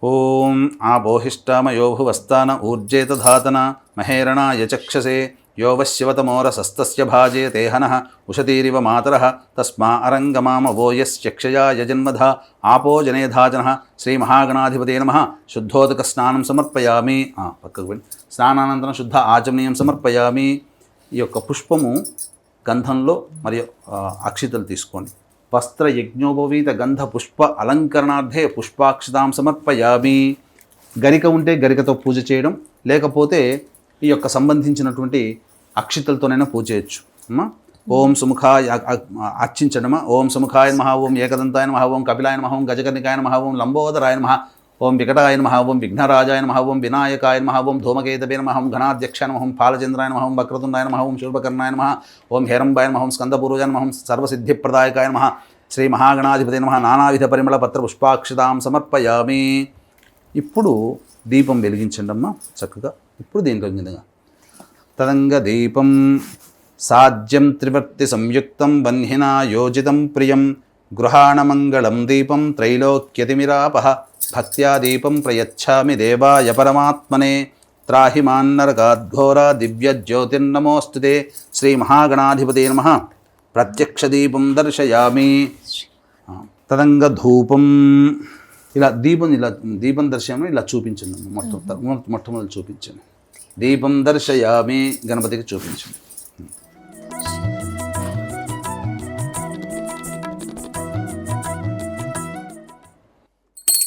ఓం ఆబోహిష్టామయోభువస్తాన ఊర్జేతధాతన మహేరణాయ చక్షసే యోవశివతమోరసస్తస్య భాజే తేహనః ఉషతీరివ మాతరః తస్మా అరంగమామవోయశ్చక్షయాయ జన్మధ ఆపో జనేధాజనః శ్రీమహాగణాధిపతే నమః. శుద్ధోదక స్నానం సమర్పయామి. పక్కకు వెళ్ళి స్నానానంతరం శుద్ధ ఆచమనీయం సమర్పయామి. ఈ యొక్క పుష్పము గంధంలో మరియు అక్షితలు తీసుకోండి. వస్త్ర యజ్ఞోపవీత గంధ పుష్ప అలంకరణార్థే పుష్పాక్షితాం సమర్పయామి. గరిక ఉంటే గరికతో పూజ చేయడం, లేకపోతే ఈ యొక్క సంబంధించినటువంటి అక్షితలతోనైనా పూజ చేయొచ్చు. ఓం సుముఖాయ అర్చించడమా. ఓం సుముఖాయ నమః, ఓం ఏకదంతాయ నమః, ఓం కపిలాయ నమః, ఓం గజకర్ణికాయ నమః, ఓం లంబోదరాయ నమః, ఓం వికటాయ నమః, ఓం విఘ్నరాజాయ నమః, ఓం వినాయకాయ నమః, ఓం ధూమకేతవే నమః, ఓం ఘనాధ్యక్షాయ నమః, ఓం ఫాలచంద్రాయ నమః, ఓం వక్రతుండాయ నమః, ఓం శూర్పకర్ణాయ నమః, ఓం హేరంబాయ నమః, ఓం స్కందపూర్వజాయ నమః, ఓం సర్వసిద్ధిప్రదాయకాయ నమః, శ్రీ మహాగణాధిపతే నమః. నానావిధ పరిమళ పత్ర పుష్పాక్షితాం సమర్పయామి. ఇప్పుడు దీపం వెలిగించండి అమ్మా చక్కగా. ఇప్పుడు దీంట్లో విధంగా తదంగ దీపం సాధ్యం త్రివర్తి సంయుక్తం వన్హినా యోజితం ప్రియం గృహాణమంగళం దీపం త్రైలోక్యతిమిరాపహ భక్త్యా దీపం ప్రయచ్ఛామి దేవాయ పరమాత్మనే త్రాహి మాన్నరకాద్ఘోర దివ్య జ్యోతిర్నమోస్తుతే. శ్రీ మహాగణాధిపతే నమః. ప్రత్యక్ష దీపం దర్శయామి. తదంగ ధూపం ఇలా దీపం దర్శయామి. ఇలా చూపించండి మొట్టమొదటి చూపించండి. దీపం దర్శయామి గణపతికి చూపించండి.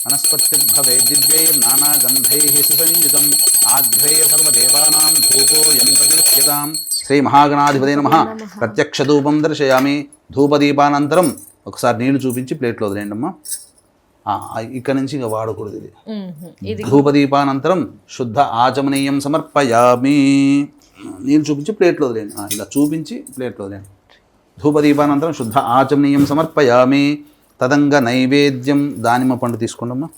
వనస్పతిర్భవే దివ్యైర్నానాగంధైః సుసంయుతం ఆఘ్రేయ సర్వదేవానాం ధూపోయం ప్రతిగృహ్యతాం. శ్రీ మహాగణాధిపతే నమః. ప్రత్యక్ష ధూపం దర్శయామి. ధూపదీపానంతరం ఒకసారి నీళ్లు చూపించి ప్లేట్లో వదిలేండి అమ్మా. ఇక్కడ నుంచి ఇంకా వాడకూడదు ఇది. ధూపదీపానంతరం శుద్ధ ఆచమనీయం సమర్పయామి. నీళ్ళు చూపించి ప్లేట్లో వదిలేండి. ఇలా చూపించి ప్లేట్లో వదిలేండి. ధూపదీపానంతరం శుద్ధ ఆచమనీయం సమర్పయామి. తదంగ నైవేద్యం దానిమ్మ పండు తీసుకోండి అమ్మా.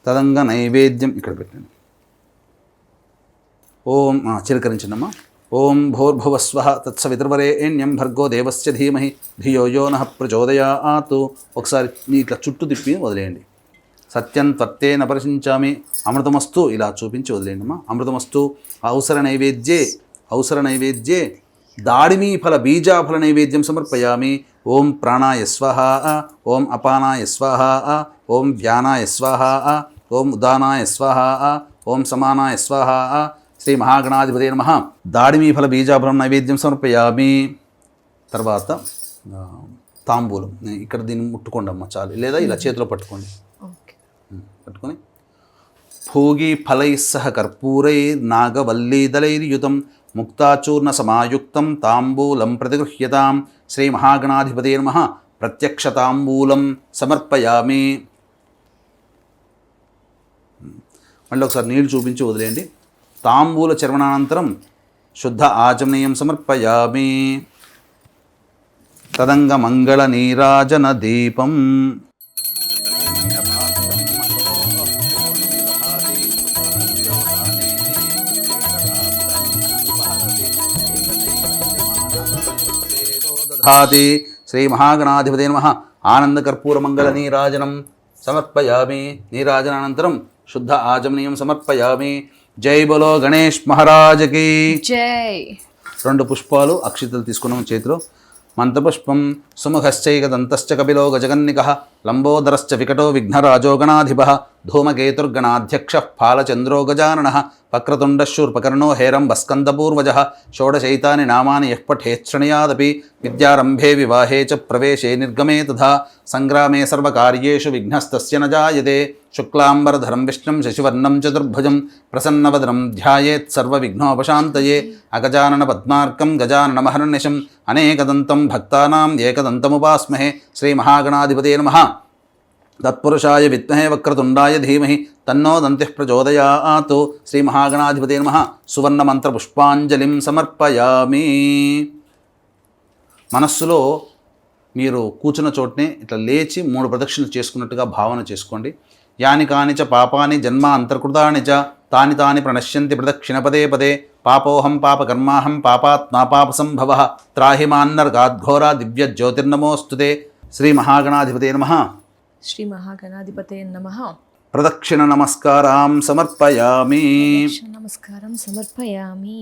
తదంగ నైవేద్యం ఇక్కడ పెట్టండి. ఓం చిలకరించండి అమ్మా. ఓం భూర్భువస్వః తత్సవితుర్వరేణ్యం భర్గో దేవస్య ధీమహి ధియో యో నః ప్రచోదయాత్. ఒకసారి ఇట్లా చుట్టూ తిప్పి వదిలేయండి. సత్యం త్వత్తేన పరిశించామి. అమృతమస్తు ఇలా చూపించి వదిలేయండి అమ్మా. అమృతమస్తు. ఔసర నైవేద్యే దాడిమీ ఫల బీజాఫల నైవేద్యం సమర్పయామి. ఓం ప్రాణాయ స్వాహ, ఓం అపానాయ స్వాహ, ఓం వ్యానాయ స్వాహ, ఓం ఉదానాయ స్వాహ, ఓం సమానాయ స్వాహ. శ్రీ మహాగణాధిపతే నమః. దాడిమీ ఫల బీజాఫలం నైవేద్యం సమర్పయామి. తర్వాత తాంబూలం. ఇక్కడ దీన్ని ముట్టుకోండి అమ్మ చాలు, లేదా ఇలా చేతిలో పట్టుకోండి. పట్టుకొని భోగి ఫలైస్సహ కర్పూరైర్నాగవల్లీదళైర్యుతం ముక్తాచూర్ణ సమాయుక్తం తాంబూలం ప్రతిగృహ్యతాం. శ్రీ మహాగణాధిపతే నమః. ప్రత్యక్ష తాంబూలం సమర్పయామి. మళ్ళీ ఒకసారి నీళ్ళు చూపించి వదిలేయండి. తాంబూల చర్వణానంతరం శుద్ధ ఆచమనీయం సమర్పయామి. తదంగ మంగళ నీరాజన దీపం. శ్రీ మహాగణాధిపతే నమః. ఆనంద కర్పూర మంగళ నీరాజనం సమర్పయామి. నీరాజనానంతరం శుద్ధ ఆచమనీయం సమర్పయామి. జై బలో గణేష్ మహారాజకి జై. 2 పుష్పాలు అక్షితలు తీసుకున్నాం చేతిలో. మంత్రపుష్పం సుముఖశ్చైకదంతశ్చ కపిలో గజగన్నికః లంబోదరశ్చ వికటో విఘ్నరాజో గణాధిపః ధూమకేతుర్గణాధ్యక్షః ఫాలచంద్రో గజాననః వక్రతుండశూర్పకర్ణో హేరంబస్కందపూర్వజः షోడశైతాని నామాని యః పఠేచ్చృణయాదపి విద్యారంభే వివాహే చ ప్రవేశే నిర్గమే తథా సంగ్రామే సర్వకార్యేషు విఘ్నస్తస్య న జాయతే. శుక్లాంబరధరం విష్ణుం శశివర్ణం చతుర్భుజం ప్రసన్నవదనం ధ్యాయేత్ సర్వవిఘ్నోపశాంతయే. అగజానన పద్మార్కం గజాననమహర్నిశం అనేకదంతం భక్తానాం ఏకదంతముపాస్మహే. శ్రీ మహాగణాధిపతే నమః. తత్పురుషాయ విద్మహే వక్రతుండాయ ధీమహి తన్నో దంతిః ప్రచోదయాత్. శ్రీ మహాగణాధిపతే నమః. సువర్ణమంత్ర పుష్పాంజలిం సమర్పయామి. మనస్సులో మీరు కూర్చున్న చోటనే ఇట్లా లేచి 3 ప్రదక్షిణలు చేసుకున్నట్టుగా భావన చేసుకోండి. యాని కాని చ పాపాని జన్మ అంతర్కృతాని చ తాని తాని ప్రణశ్యంతి ప్రదక్షిణ పదే పదే పాపోహం పాపకర్మాహం పాపాత్మా పాప సంభవ త్రాహి మాన్నర్గాద్ఘోరా దివ్య జ్యోతిర్నమోస్తుతే. శ్రీ మహాగణాధిపతే నమః. శ్రీ మహాగణాధిపతే నమః. ప్రదక్షిణ నమస్కారం సమర్పయామి. నమస్కారం సమర్పయామి.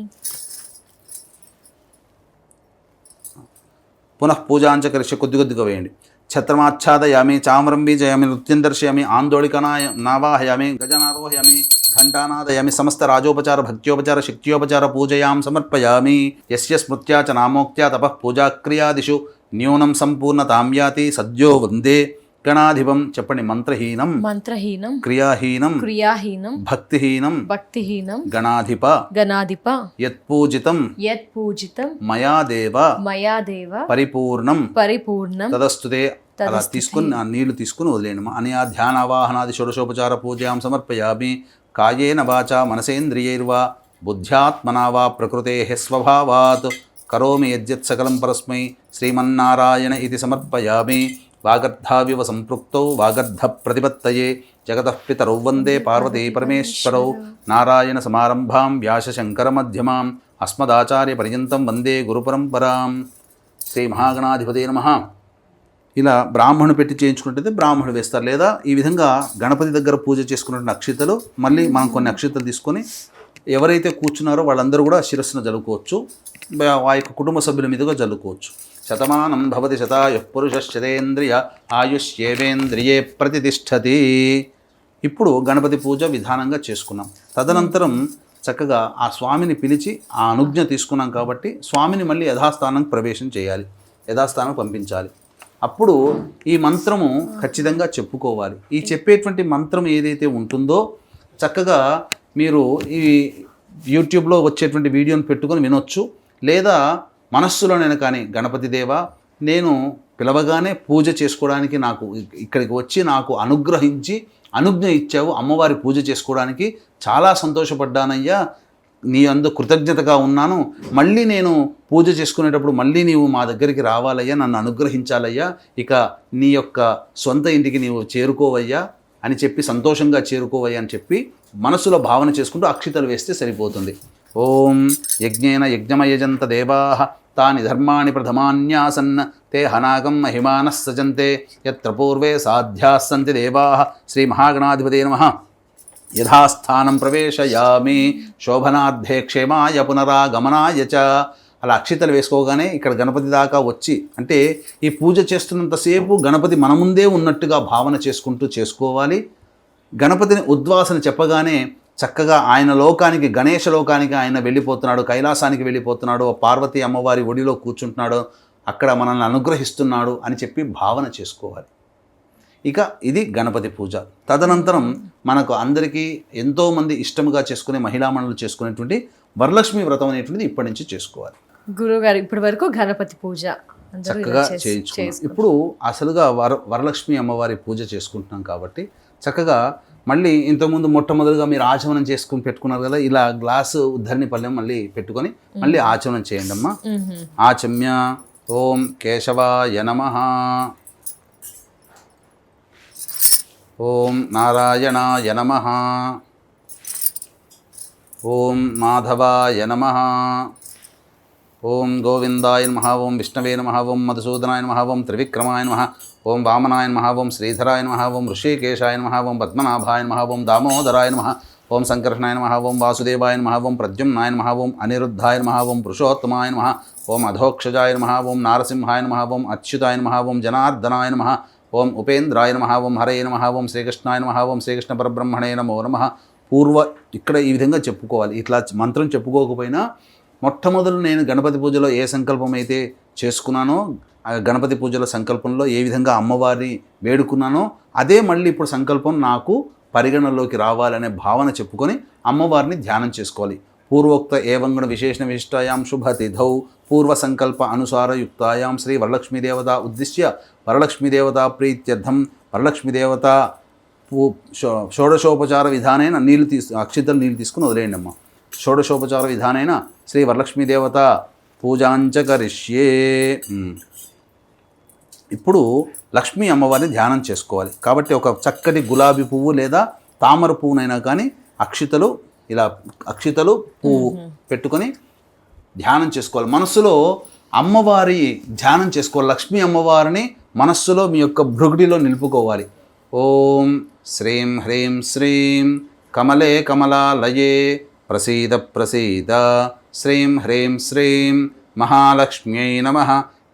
పునః పూజాంచ కరిష్య కొద్దిగా వేయండి. ఛత్రమాచ్ఛాదయామి, చామరం బీజయామి, నృత్యం దర్శయామి, ఆందోళికనాయ నావాహయామి, గజనారోహయామి, ఘంటానాదయామి, సమస్త రాజోపచార భక్త్యోపచార శక్త్యోపచార పూజయాం సమర్పయామి. యస్య స్మృత్యా చ నామోక్త్యా తపః పూజాక్రియాదిషు న్యూనం సంపూర్ణతాం యాతి సద్యో వందే గణాధిపం. చెప్పండి. మంత్రహీనం మంత్రహీనం క్రియాహీనం క్రియాహీనం భక్తిహీనం భక్తిహీనం గణాధిప గణాధిప యత్పూజితం యత్పూజితం మయా దేవ మయా దేవ పరిపూర్ణం పరిపూర్ణం తదస్తుతే. అలా తీసుకుని ఆ నీళ్లు తీసుకుని వదిలేయడమా. అని ఆ ధ్యానావాహనాది షోడశోపచార పూజాం సమర్పయామి. కాయేన వాచా మనసేంద్రియైర్వా బుద్ధ్యాత్మనా వా ప్రకృతేః స్వభావాత్ కరోమి యద్యత్ సకలం పరస్మై శ్రీమన్నారాయణ ఇది సమర్పయామి. వాగర్ధావివ సంపృక్తౌ వాగర్ధ ప్రతిపత్తయే జగతః పితరౌ వందే పార్వతీ పరమేశ్వరౌ. నారాయణ సమారంభాం వ్యాసశంకర మధ్యమాం అస్మదాచార్య పర్యంతం వందే గురుపరంపరాం. శ్రీ మహాగణాధిపతే నమః. ఇలా బ్రాహ్మణు పెట్టి చేయించుకుంటే బ్రాహ్మణుడు వేస్తారు. లేదా ఈ విధంగా గణపతి దగ్గర పూజ చేసుకున్న అక్షితలు మళ్ళీ మనం కొన్ని అక్షితలు తీసుకొని ఎవరైతే కూర్చున్నారో వాళ్ళందరూ కూడా శిరస్సును జల్లుకోవచ్చు. ఆ యొక్క కుటుంబ సభ్యుల మీదుగా జల్లుకోవచ్చు. శతమానం భవతి శతాయుః పురుషశ్చతేంద్రియ ఆయుష్యేవేంద్రియే ప్రతిష్టతి. ఇప్పుడు గణపతి పూజ విధానంగా చేసుకున్నాం. తదనంతరం చక్కగా ఆ స్వామిని పిలిచి ఆ అనుజ్ఞ తీసుకున్నాం కాబట్టి స్వామిని మళ్ళీ యథాస్థానం ప్రవేశం చేయాలి, యథాస్థానం పంపించాలి. అప్పుడు ఈ మంత్రము ఖచ్చితంగా చెప్పుకోవాలి. ఈ చెప్పేటువంటి మంత్రం ఏదైతే ఉంటుందో చక్కగా మీరు ఈ యూట్యూబ్లో వచ్చేటువంటి వీడియోని పెట్టుకొని వినొచ్చు. లేదా మనస్సులోనైనా కానీ గణపతి దేవా, నేను పిలవగానే పూజ చేసుకోవడానికి నాకు ఇక్కడికి వచ్చి నాకు అనుగ్రహించి అనుజ్ఞ ఇచ్చావు, అమ్మవారి పూజ చేసుకోవడానికి చాలా సంతోషపడ్డానయ్యా, నీ అందు కృతజ్ఞతగా ఉన్నాను. మళ్ళీ నేను పూజ చేసుకునేటప్పుడు మళ్ళీ నీవు మా దగ్గరికి రావాలయ్యా, నన్ను అనుగ్రహించాలయ్యా, ఇక నీ యొక్క సొంత ఇంటికి నీవు చేరుకోవయ్యా అని చెప్పి సంతోషంగా చేరుకోవయ్యా అని చెప్పి మనసులో భావన చేసుకుంటూ అక్షితలు వేస్తే సరిపోతుంది. ఓం యజ్ఞేన యజ్ఞమయజంత దేవాః తాని ధర్మాణి ప్రథమాన్యాసన్ తే హనాగం మహిమానః సజంతే యత్ర పూర్వే సాధ్యాः సంతి దేవాః. శ్రీ మహాగణాధిపతే నమః. యథాస్థానం ప్రవేశయామి శోభనార్థే క్షేమాయ పునరాగమనాయ చ. అలా అక్షితలు వేసుకోగానే ఇక్కడ గణపతి దాకా వచ్చి, అంటే ఈ పూజ చేస్తున్నంతసేపు గణపతి మన ముందే ఉన్నట్టుగా భావన చేసుకుంటూ చేసుకోవాలి. గణపతిని ఉద్వాసన చెప్పగానే చక్కగా ఆయన లోకానికి, గణేష లోకానికి ఆయన వెళ్ళిపోతున్నాడు, కైలాసానికి వెళ్ళిపోతున్నాడు, పార్వతీ అమ్మవారి ఒడిలో కూర్చుంటున్నాడు, అక్కడ మనల్ని అనుగ్రహిస్తున్నాడు అని చెప్పి భావన చేసుకోవాలి. ఇక ఇది గణపతి పూజ. తదనంతరం మనకు అందరికీ ఎంతోమంది ఇష్టముగా చేసుకునే మహిళామణులు చేసుకునేటువంటి వరలక్ష్మి వ్రతం అనేటువంటిది ఇప్పటి నుంచి చేసుకోవాలి. గురువుగారు ఇప్పటి వరకు గణపతి పూజ చక్కగా చేయించుకున్నాం. ఇప్పుడు అసలుగా వరలక్ష్మి అమ్మవారి పూజ చేసుకుంటున్నాం కాబట్టి చక్కగా మళ్ళీ ఇంతకుముందు మొట్టమొదటిగా మీరు ఆచమనం చేసుకుని పెట్టుకున్నారు కదా, ఇలా గ్లాసు ఉద్ధరణి పళ్ళెం మళ్ళీ పెట్టుకొని మళ్ళీ ఆచమనం చేయండి అమ్మా. ఆచమ్య. ఓం కేశవాయ నమః. ఓం నారాయణాయ నమః. ఓం మాధవాయ నమః. ఓం గోవిందాయ నమః. ఓం విష్ణవే నమః. ఓం మధుసూదనాయ నమః. ఓం త్రివిక్రమాయ నమః. ఓం వామనాయ నమః. ఓం శ్రీధరాయ నమః. ఓం ఋషికేశాయ నమః. ఓం పద్మనాభాయ నమః. ఓం దామోదరాయ నమః. ఓం సంకర్షణాయ నమః. ఓం వాసుదేవాయ నమః. ఓం ప్రద్యుమ్నాయ నమః. ఓం అనిరుద్ధాయ నమః. ఓం పురుషోత్తమాయ నమః. ఓం అధోక్షజాయ నమః. ఓం నారసింహాయ నమః. ఓం అచ్యుతాయ నమః. ఓం జనార్దనాయ నమః. ఓం ఉపేంద్రాయ నమః. ఓం హరయ నమః. ఓం శ్రీకృష్ణాయ నమః. ఓం శ్రీకృష్ణ పరబ్రహ్మణే నమో నమః. ఇక్కడ ఈ విధంగా చెప్పుకోవాలి. ఇట్లా మంత్రం చెప్పుకోకపోయినా మొట్టమొదలు నేను గణపతి పూజలో ఏ సంకల్పం అయితే చేసుకున్నానో, ఆ గణపతి పూజల సంకల్పంలో ఏ విధంగా అమ్మవారిని వేడుకున్నానో అదే మళ్ళీ ఇప్పుడు సంకల్పం నాకు పరిగణలోకి రావాలనే భావన చెప్పుకొని అమ్మవారిని ధ్యానం చేసుకోవాలి. పూర్వోక్త ఏవంగుణ విశేషణ విశిష్టాయాం శుభతిథౌ పూర్వ సంకల్ప అనుసారయుక్తాయాం శ్రీ వరలక్ష్మీదేవత ఉద్దిశ్య వరలక్ష్మీదేవత ప్రీత్యర్థం వరలక్ష్మీదేవత షోడశోపచార విధానైన అక్షితలు నీళ్ళు తీసుకుని వదిలేయండి అమ్మ. షోడశోపచార విధానైన శ్రీ వరలక్ష్మీదేవత పూజాంచ కరిష్యే. ఇప్పుడు లక్ష్మీ అమ్మవారిని ధ్యానం చేసుకోవాలి. కాబట్టి ఒక చక్కటి గులాబీ పువ్వు లేదా తామర పువ్వునైనా కానీ అక్షితలు పువ్వు పెట్టుకొని ధ్యానం చేసుకోవాలి. మనస్సులో అమ్మవారి ధ్యానం చేసుకోవాలి. లక్ష్మీ అమ్మవారిని మనస్సులో మీ యొక్క భృగుడిలో నిలుపుకోవాలి. ఓం శ్రీం హ్రీం శ్రీం కమలే కమలాలయే ప్రసీద ప్రసీద శ్రీం హ్రీం శ్రీం మహాలక్ష్మ్యై నమః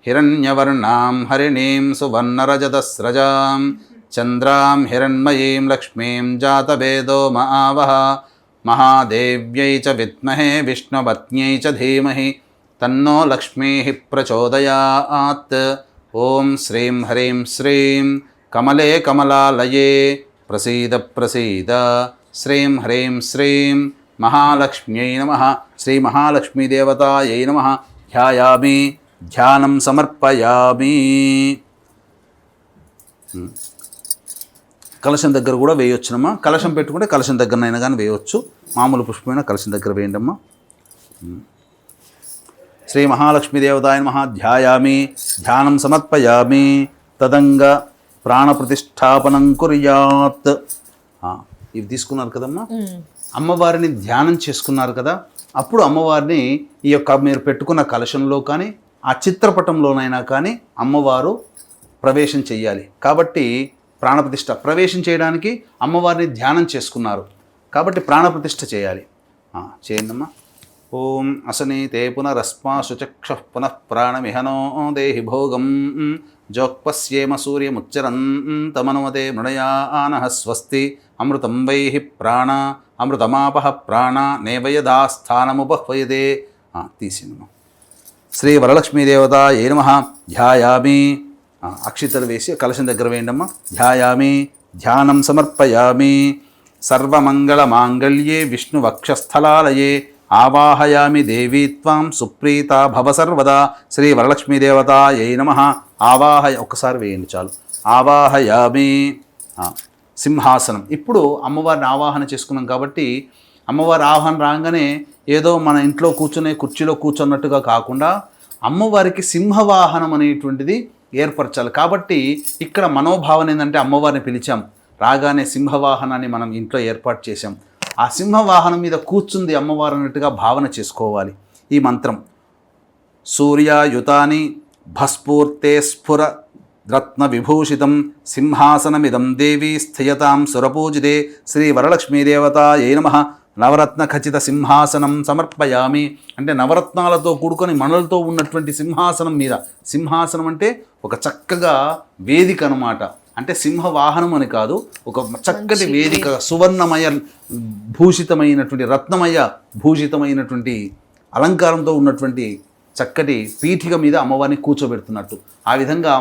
హిరణ్యవర్ణాం హరిణీం సువర్ణరజతస్రజాం చంద్రాం హిరణ్మయీం లక్ష్మీం జాతవేదో మహావహ మహాదేవ్యై చ విద్మహే విష్ణుపత్న్యై చ ధీమహి తన్నో లక్ష్మీః ప్రచోదయాత్. ఓం శ్రీం హ్రీం శ్రీం కమలే కమలాలయే ప్రసీద ప్రసీద శ్రీం హ్రీం శ్రీం మహాలక్ష్మ్యై నమః శ్రీ మహాలక్ష్మీదేవతాయై నమః ధ్యాయామి ధ్యానం సమర్పయామి. కలశం దగ్గర కూడా వేయొచ్చునమ్మా. కలశం పెట్టుకుంటే కలశం దగ్గరనైనా కానీ వేయవచ్చు. మామూలు పుష్పమైన కలశం దగ్గర వేయండమ్మా. శ్రీ మహాలక్ష్మీదేవతాయ నమః ధ్యాయామి ధ్యానం సమర్పయామి. తదంగ ప్రాణప్రతిష్టాపనం కుర్యాత్. ఇవి తీసుకున్నారు కదమ్మా. అమ్మవారిని ధ్యానం చేసుకున్నారు కదా. అప్పుడు అమ్మవారిని ఈ యొక్క మీరు పెట్టుకున్న కలశంలో కానీ ఆ చిత్రపటంలోనైనా కానీ అమ్మవారు ప్రవేశం చెయ్యాలి. కాబట్టి ప్రాణప్రతిష్ఠ ప్రవేశం చేయడానికి అమ్మవారిని ధ్యానం చేసుకున్నారు కాబట్టి ప్రాణప్రతిష్ఠ చేయాలి. చేయండమ్మా. ఓం అసనీతే పునరస్మా శుచక్ష పునః ప్రాణమిహనో దేహి భోగం జోక్పస్యేమ సూర్యముచ్చరంతమనుమతే మృణయానః స్వస్తి అమృతం వైహి ప్రాణ అమృతమాపః ప్రాణ నేవయదాస్థానముపహ్వయతే. తీసిందమ్మా. శ్రీ వరలక్ష్మీదేవతాయై నమః ధ్యాయామి. అక్షితలు వేసి కలశం దగ్గర వేయండమ్మా. ధ్యాయామి ధ్యానం సమర్పయామి. సర్వమంగళమాంగళ్యే విష్ణువక్షస్థలాలయే ఆవాహయామి దేవీ త్వాం సుప్రీత భవ సర్వదా. శ్రీ వరలక్ష్మీదేవతాయై నమః ఒక్కసారి వేయండి చాలు. ఆవాహయామి. సింహాసనం. ఇప్పుడు అమ్మవారిని ఆవాహన చేసుకున్నాం కాబట్టి అమ్మవారి ఆవాహన రాగానే ఏదో మన ఇంట్లో కూర్చునే కుర్చీలో కూర్చున్నట్టుగా కాకుండా అమ్మవారికి సింహవాహనం అనేటువంటిది ఏర్పరచాలి. కాబట్టి ఇక్కడ మనోభావన ఏంటంటే అమ్మవారిని పిలిచాం, రాగానే సింహవాహనాన్ని మనం ఇంట్లో ఏర్పాటు చేశాం. ఆ సింహవాహనం మీద కూర్చుంది అమ్మవారు అన్నట్టుగా భావన చేసుకోవాలి. ఈ మంత్రం సూర్యాయుతాని భస్ఫూర్తే స్ఫుర రత్న విభూషితం సింహాసనమిదం దేవీ స్థియతాం సురపూజితే. శ్రీ వరలక్ష్మీదేవతాయై నమః నవరత్న ఖచ్చిత సింహాసనం సమర్పయామి. అంటే నవరత్నాలతో కూడుకొని మణులతో ఉన్నటువంటి సింహాసనం మీద, సింహాసనం అంటే ఒక చక్కగా వేదిక అన్నమాట. అంటే సింహవాహనం అని కాదు, ఒక చక్కటి వేదిక, సువర్ణమయ భూషితమైనటువంటి రత్నమయ భూషితమైనటువంటి అలంకారంతో ఉన్నటువంటి చక్కటి పీఠిక మీద అమ్మవారిని కూర్చోబెడుతున్నట్టు. ఆ విధంగా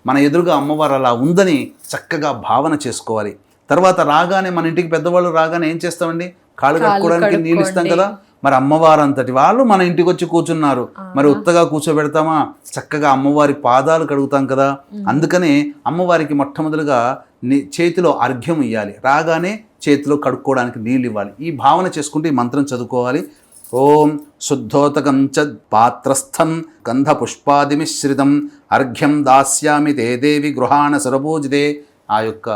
మన ఎదురుగా అమ్మవారు అలా ఉందని చక్కగా భావన చేసుకోవాలి. తర్వాత రాగానే మన ఇంటికి పెద్దవాళ్ళు రాగానే ఏం చేస్తామండి? కాళ్ళు కట్టుకోవడానికి నీళ్ళు ఇస్తాం కదా. మరి అమ్మవారు అంతటి వాళ్ళు మన ఇంటికి వచ్చి కూర్చున్నారు, మరి ఉత్తగా కూర్చోబెడతామా? చక్కగా అమ్మవారి పాదాలు కడుగుతాం కదా. అందుకనే అమ్మవారికి మొట్టమొదటిగా చేతిలో అర్ఘ్యం ఇవ్వాలి, రాగానే చేతిలో కడుక్కోవడానికి నీళ్ళు ఇవ్వాలి. ఈ భావన చేసుకుంటే ఈ మంత్రం చదువుకోవాలి. ఓం శుద్ధోతకం చ పాత్రస్థం గంధపుష్పాదిమిశ్రితం అర్ఘ్యం దాస్యామి తే దేవి గృహాణ సురపూజితే. ఆ యొక్క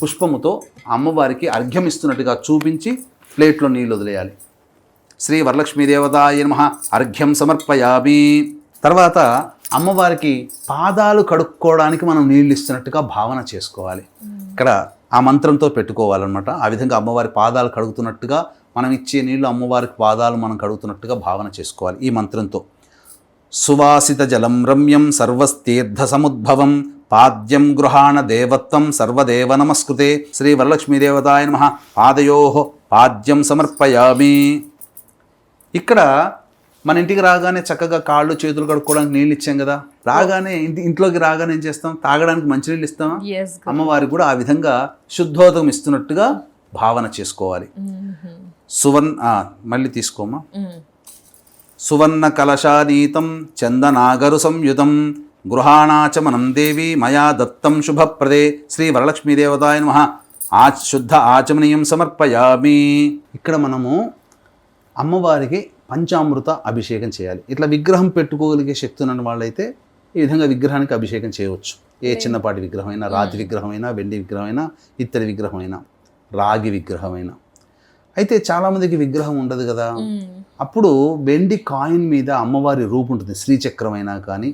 పుష్పముతో అమ్మవారికి అర్ఘ్యం ఇస్తున్నట్టుగా చూపించి ప్లేట్లో నీళ్ళు వదిలేయాలి. శ్రీ వరలక్ష్మీదేవతాయై నమః అర్ఘ్యం సమర్పయామి. తర్వాత అమ్మవారికి పాదాలు కడుక్కోవడానికి మనం నీళ్ళు ఇస్తున్నట్టుగా భావన చేసుకోవాలి. ఇక్కడ ఆ మంత్రంతో పెట్టుకోవాలన్నమాట. ఆ విధంగా అమ్మవారి పాదాలు కడుగుతున్నట్టుగా, మనం ఇచ్చే నీళ్ళు అమ్మవారికి పాదాలు మనం కడుగుతున్నట్టుగా భావన చేసుకోవాలి ఈ మంత్రంతో. సువాసిత జలం రమ్యం సర్వస్తీర్థ సముద్భవం పాద్యం గృహాణ దేవత్వం సర్వదేవ నమస్కృతే. శ్రీ వరలక్ష్మీదేవతాయ నమః పాదయోః పాద్యం సమర్పయామి. ఇక్కడ మన ఇంటికి రాగానే చక్కగా కాళ్ళు చేతులు కడుక్కోవడానికి నీళ్ళు ఇచ్చాం కదా. రాగానే ఇంట్లోకి రాగానే ఏం చేస్తాం? తాగడానికి మంచినీళ్ళు ఇస్తామా? అమ్మవారికి కూడా ఆ విధంగా శుద్ధోదకం ఇస్తున్నట్టుగా భావన చేసుకోవాలి. మళ్ళీ తీసుకోమా. సువర్ణ కలశానీతం చందనాగరు సంయుతం గృహాణాచమనం దేవి మయా దత్తం శుభప్రదే. శ్రీ వరలక్ష్మీదేవతాయ నమః శుద్ధ ఆచమనీయం సమర్పయామి. ఇక్కడ మనము అమ్మవారికి పంచామృత అభిషేకం చేయాలి. ఇట్లా విగ్రహం పెట్టుకోగలిగే శక్తి ఉన్న వాళ్ళైతే ఈ విధంగా విగ్రహానికి అభిషేకం చేయవచ్చు. ఏ చిన్నపాటి విగ్రహమైనా, రాతి విగ్రహమైనా, వెండి విగ్రహమైనా, ఇత్తడి విగ్రహమైనా, రాగి విగ్రహమైనా. అయితే చాలామందికి విగ్రహం ఉండదు కదా, అప్పుడు వెండి కాయిన్ మీద అమ్మవారి రూపు ఉంటుంది. శ్రీచక్రమైనా కానీ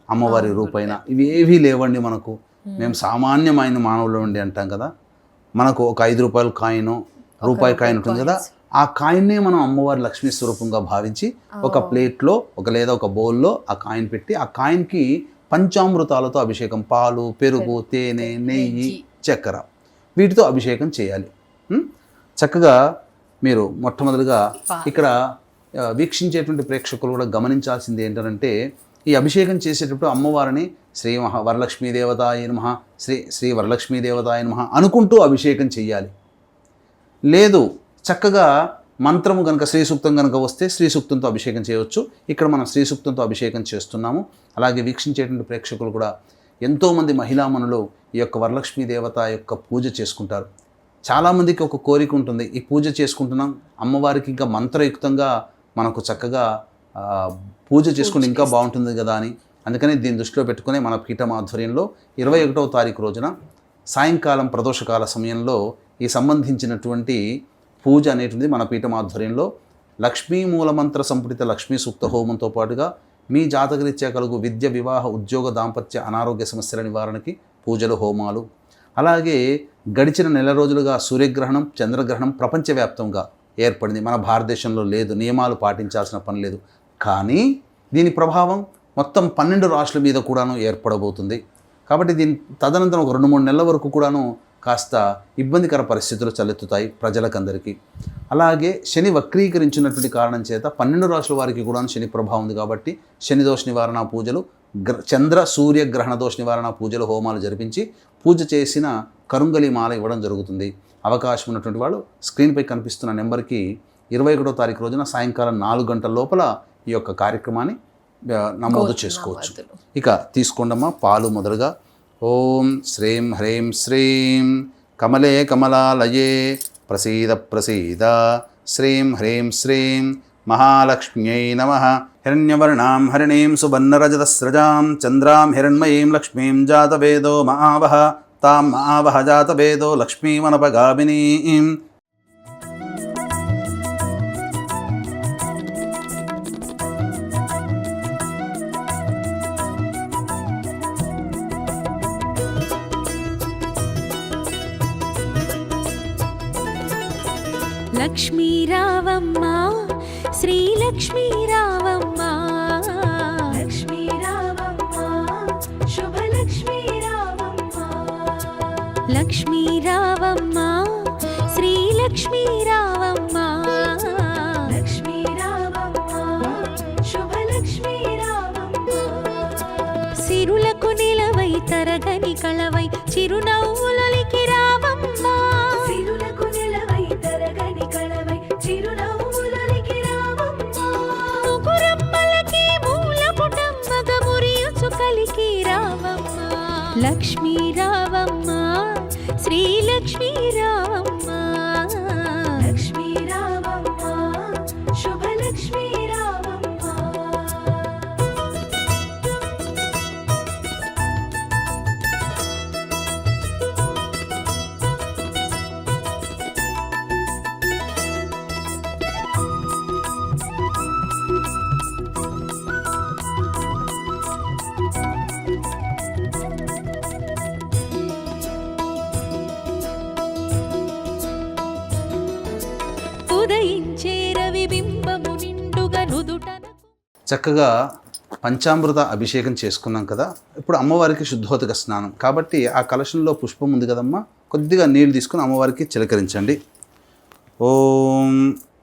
అమ్మవారి రూపైనా, ఇవి ఏవీ లేవండి మనకు. మేము సామాన్యమైన మానవులు ఉండి అంటాం కదా, మనకు ఒక 5 రూపాయల కాయిన్, రూపాయి కాయిన్ ఉంటుంది కదా, ఆ కాయిన్నే మనం అమ్మవారి లక్ష్మీ స్వరూపంగా భావించి ఒక ప్లేట్లో లేదా ఒక బౌల్లో ఆ కాయిన్ పెట్టి, ఆ కాయిన్కి పంచామృతాలతో అభిషేకం, పాలు, పెరుగు, తేనె, నెయ్యి, చక్కెర, వీటితో అభిషేకం చేయాలి. చక్కగా మీరు మొట్టమొదటిగా ఇక్కడ వీక్షించేటువంటి ప్రేక్షకులు కూడా గమనించాల్సింది ఏంటంటే, ఈ అభిషేకం చేసేటప్పుడు అమ్మవారిని శ్రీ వరలక్ష్మీదేవతాయ నమః, శ్రీ వరలక్ష్మీదేవతాయ నమః అనుకుంటూ అభిషేకం చెయ్యాలి. లేదు చక్కగా మంత్రము కనుక, శ్రీ సూక్తం కనుక వస్తే శ్రీ సూక్తంతో అభిషేకం చేయవచ్చు. ఇక్కడ మనం శ్రీ సూక్తంతో అభిషేకం చేస్తున్నాము. అలాగే వీక్షించేటువంటి ప్రేక్షకులు కూడా ఎంతోమంది మహిళామణులు ఈ యొక్క వరలక్ష్మీ దేవత యొక్క పూజ చేసుకుంటారు. చాలామందికి ఒక కోరిక ఉంటుంది, ఈ పూజ చేసుకుంటున్నాం అమ్మవారికి ఇంకా మంత్రయుక్తంగా మనకు చక్కగా పూజ చేసుకుంటే ఇంకా బాగుంటుంది కదా అని. అందుకని దీన్ని దృష్టిలో పెట్టుకుని మన పీఠం ఆధ్వర్యంలో 21వ తారీఖు రోజున సాయంకాలం ప్రదోషకాల సమయంలో ఈ సంబంధించినటువంటి పూజ అనేటువంటిది మన పీఠం ఆధ్వర్యంలో లక్ష్మీ మూలమంత్ర సంపుటిత లక్ష్మీ సూక్త హోమంతో పాటుగా మీ జాతకరీత్యా కలుగు విద్య, వివాహ, ఉద్యోగ, దాంపత్య, అనారోగ్య సమస్యల నివారణకి పూజలు, హోమాలు. అలాగే గడిచిన నెల రోజులుగా సూర్యగ్రహణం, చంద్రగ్రహణం ప్రపంచవ్యాప్తంగా ఏర్పడింది. మన భారతదేశంలో లేదు, నియమాలు పాటించాల్సిన పని లేదు. కానీ దీని ప్రభావం మొత్తం 12 రాష్ట్రాల మీద కూడాను ఏర్పడబోతుంది. కాబట్టి దీని తదనంతరం ఒక 2-3 నెలల వరకు కూడాను కాస్త ఇబ్బందికర పరిస్థితులు తలెత్తుతాయి ప్రజలకందరికీ. అలాగే శని వక్రీకరించినటువంటి కారణం చేత 12 రాశుల వారికి కూడా శని ప్రభావం ఉంది. కాబట్టి శని దోష నివారణ పూజలు, చంద్ర సూర్య గ్రహణ దోష నివారణ పూజలు, హోమాలు జరిపించి పూజ చేసిన కరుంగలి మాల ఇవ్వడం జరుగుతుంది. అవకాశం ఉన్నటువంటి వాళ్ళు స్క్రీన్పై కనిపిస్తున్న నెంబర్కి 21వ తారీఖు రోజున సాయంకాలం 4 గంటల లోపల ఈ యొక్క కార్యక్రమాన్ని నమోదు చేసుకోవచ్చు. ఇక తీసుకోండమ్మా పాలు. మొదలుగా ఓం శ్రీం హ్రీం శ్రీం కమలే కమలాలయే ప్రసీద ప్రసీద శ్రీం హ్రీం శ్రీం మహాలక్ష్మ్యై నమః. హిరణ్యవర్ణాం హరిణీం సువర్ణరజతస్రజాం చంద్రాం హిరణ్మయీం లక్ష్మీం జాతవేదో మహావహ తాం మహావహ జాతవేదో లక్ష్మీమనపగామినీం. లక్ష్మీ రావమ్మ, శ్రీ లక్ష్మీ రావమ్మ, లక్ష్మీ రావమ్మ, శుభ లక్ష్మీ రావమ్మ, లక్ష్మీ రావమ్మ, శ్రీ లక్ష్మీ రావమ్మ, లక్ష్మీ రావమ్మ, శుభ లక్ష్మీ రావమ్మ. సిరులకు నిలవై తరగని కళవై చిరునవ్వులొలికి రావమ్మ, సిరులకు నిలవై తరగని కళవై చిరునవ్వులొలికి రావమ్మ. ముగురమ్మలకి మూలపుటమ్మగ మురియుచు కలికి రావమ్మ, లక్ష్మీ రావమ్మ, శ్రీ లక్ష్మీ రావమ్మ, లక్ష్మీ రావమ్మ, శుభ లక్ష్మీ రావమ్మ. చక్కగా పంచామృత అభిషేకం చేసుకున్నాం కదా. ఇప్పుడు అమ్మవారికి శుద్ధోదక స్నానం కాబట్టి ఆ కలశంలో పుష్పం ఉంది కదమ్మా, కొద్దిగా నీళ్ళు తీసుకుని అమ్మవారికి చిలకరించండి. ఓం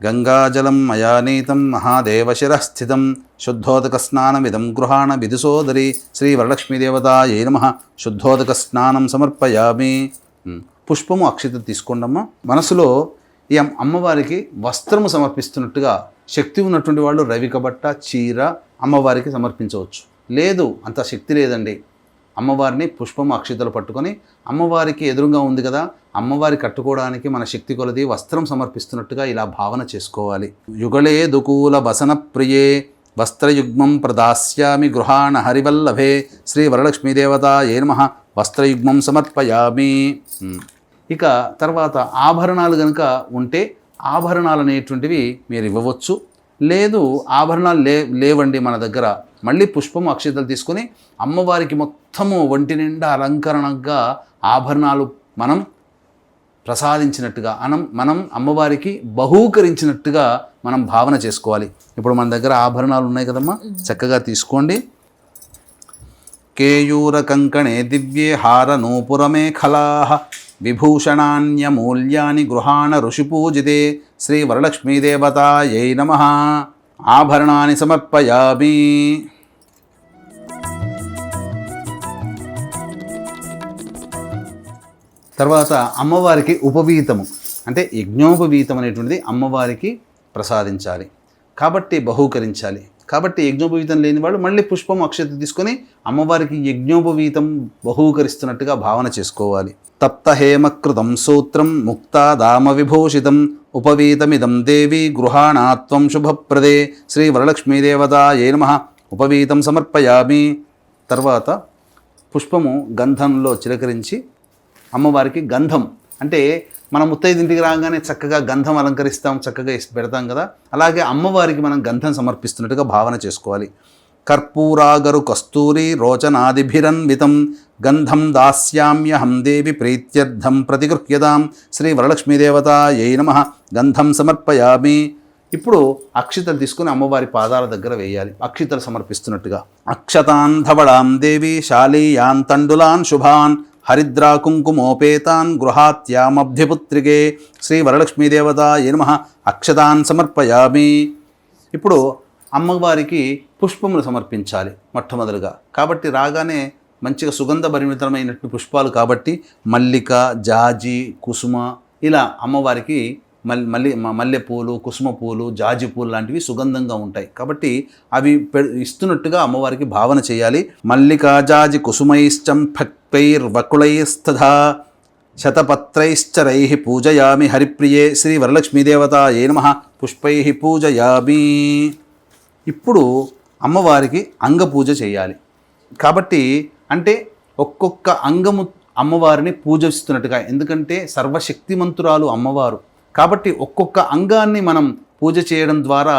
గంగాజలం మయానీతం మహాదేవశిరస్థితం శుద్ధోదక స్నానమిదం గృహాణ విదుసోదరి శ్రీ వరలక్ష్మీదేవతాయై నమః. శుద్ధోదక స్నానం సమర్పయామి. పుష్పము, అక్షత తీసుకోండమ్మా. మనసులో ఈ అమ్మవారికి వస్త్రము సమర్పిస్తున్నట్టుగా శక్తి ఉన్నటువంటి వాళ్ళు రవిక బట్ట, చీర అమ్మవారికి సమర్పించవచ్చు. లేదు అంత శక్తి లేదండి, అమ్మవారిని పుష్పము, అక్షతలు పట్టుకొని అమ్మవారికి ఎదురుగా ఉంది కదా, అమ్మవారి కట్టుకోవడానికి మన శక్తి కొలది వస్త్రం సమర్పిస్తున్నట్టుగా ఇలా భావన చేసుకోవాలి. యుగళే దుకూల వసన ప్రియే వస్త్రయుగ్మం ప్రదాస్యామి గృహాణ హరివల్లభే శ్రీ వరలక్ష్మీదేవతాయై నమః వస్త్రయుగ్మం సమర్పయామి. ఇక తర్వాత ఆభరణాలు కనుక ఉంటే ఆభరణాలు అనేటువంటివి మీరు ఇవ్వవచ్చు. లేదు ఆభరణాలు లేవండి మన దగ్గర, మళ్ళీ పుష్పము అక్షతలు తీసుకొని అమ్మవారికి మొత్తము ఒంటి నిండా అలంకరణగా ఆభరణాలు మనం ప్రసాదించినట్టుగా మనం అమ్మవారికి బహూకరించినట్టుగా మనం భావన చేసుకోవాలి. ఇప్పుడు మన దగ్గర ఆభరణాలు ఉన్నాయి కదమ్మా, చక్కగా తీసుకోండి. కేయూర కంకణే దివ్యే హార నూపురమేఖలాః విభూషణాన్యమూల్యాని గృహాణ ఋషిపూజితే శ్రీ వరలక్ష్మీదేవతాయై నమః ఆభరణాన్ని సమర్పయామి. తర్వాత అమ్మవారికి ఉపవీతము అంటే యజ్ఞోపవీతం అనేటువంటిది అమ్మవారికి ప్రసాదించాలి కాబట్టి బహూకరించాలి. కాబట్టి యజ్ఞోపవీతం లేని వాళ్ళు మళ్ళీ పుష్పం అక్షత తీసుకొని అమ్మవారికి యజ్ఞోపవీతం బహూకరిస్తున్నట్టుగా భావన చేసుకోవాలి. తప్త హేమకృతం సూత్రం ముక్తాదామ విభూషితం ఉపవీతమిదం దేవి గృహాణాత్వం శుభప్రదే శ్రీ వరలక్ష్మీదేవతాయై నమః ఉపవీతం సమర్పయామి. తర్వాత పుష్పము గంధంలో చిలకరించి అమ్మవారికి గంధం అంటే మనం ముత్తైదింటికి రాగానే చక్కగా గంధం అలంకరిస్తాం, చక్కగా పెడతాం కదా, అలాగే అమ్మవారికి మనం గంధం సమర్పిస్తున్నట్టుగా భావన చేసుకోవాలి. కర్పూరాగరు కస్తూరి రోచనాదిభిరన్వితం గంధం దాస్యామ్యహం దేవి ప్రీత్యర్థం ప్రతిగృహ్యతాం శ్రీ వరలక్ష్మీదేవతాయై నమః గంధం సమర్పయామి. ఇప్పుడు అక్షతలు తీసుకుని అమ్మవారి పాదాల దగ్గర వేయాలి, అక్షతలు సమర్పిస్తున్నట్టుగా. అక్షతాన్ ధవళాం దేవి శాలీయాన్ తండులాన్ శుభాన్ హరిద్రా కుంకుమోపేతాన్ గృహాత్యామభ్యపుత్రికే శ్రీ వరలక్ష్మీదేవతాయై నమః అక్షతాన్ సమర్పయామి. ఇప్పుడు అమ్మవారికి పుష్పములు సమర్పించాలి మొట్టమొదలుగా. కాబట్టి రాగానే మంచిగా సుగంధభరిమితమైనటువంటి పుష్పాలు కాబట్టి మల్లిక, జాజి, కుసుమ ఇలా అమ్మవారికి మల్లెపూలు, కుసుమ పూలు, జాజి పూలు లాంటివి సుగంధంగా ఉంటాయి కాబట్టి అవి ఇస్తున్నట్టుగా అమ్మవారికి భావన చేయాలి. మల్లికా జాజి కుసుమైశ్చం భక్తైర్వకుళైస్తథా శతపత్రైశ్చరైః పూజయామి హరిప్రియే శ్రీ వరలక్ష్మీదేవతాయై నమః పుష్పైః పూజయామి. ఇప్పుడు అమ్మవారికి అంగపూజ చేయాలి కాబట్టి అంటే ఒక్కొక్క అంగము అమ్మవారిని పూజిస్తున్నట్టుగా, ఎందుకంటే సర్వశక్తిమంతురాలు అమ్మవారు కాబట్టి ఒక్కొక్క అంగాన్ని మనం పూజ చేయడం ద్వారా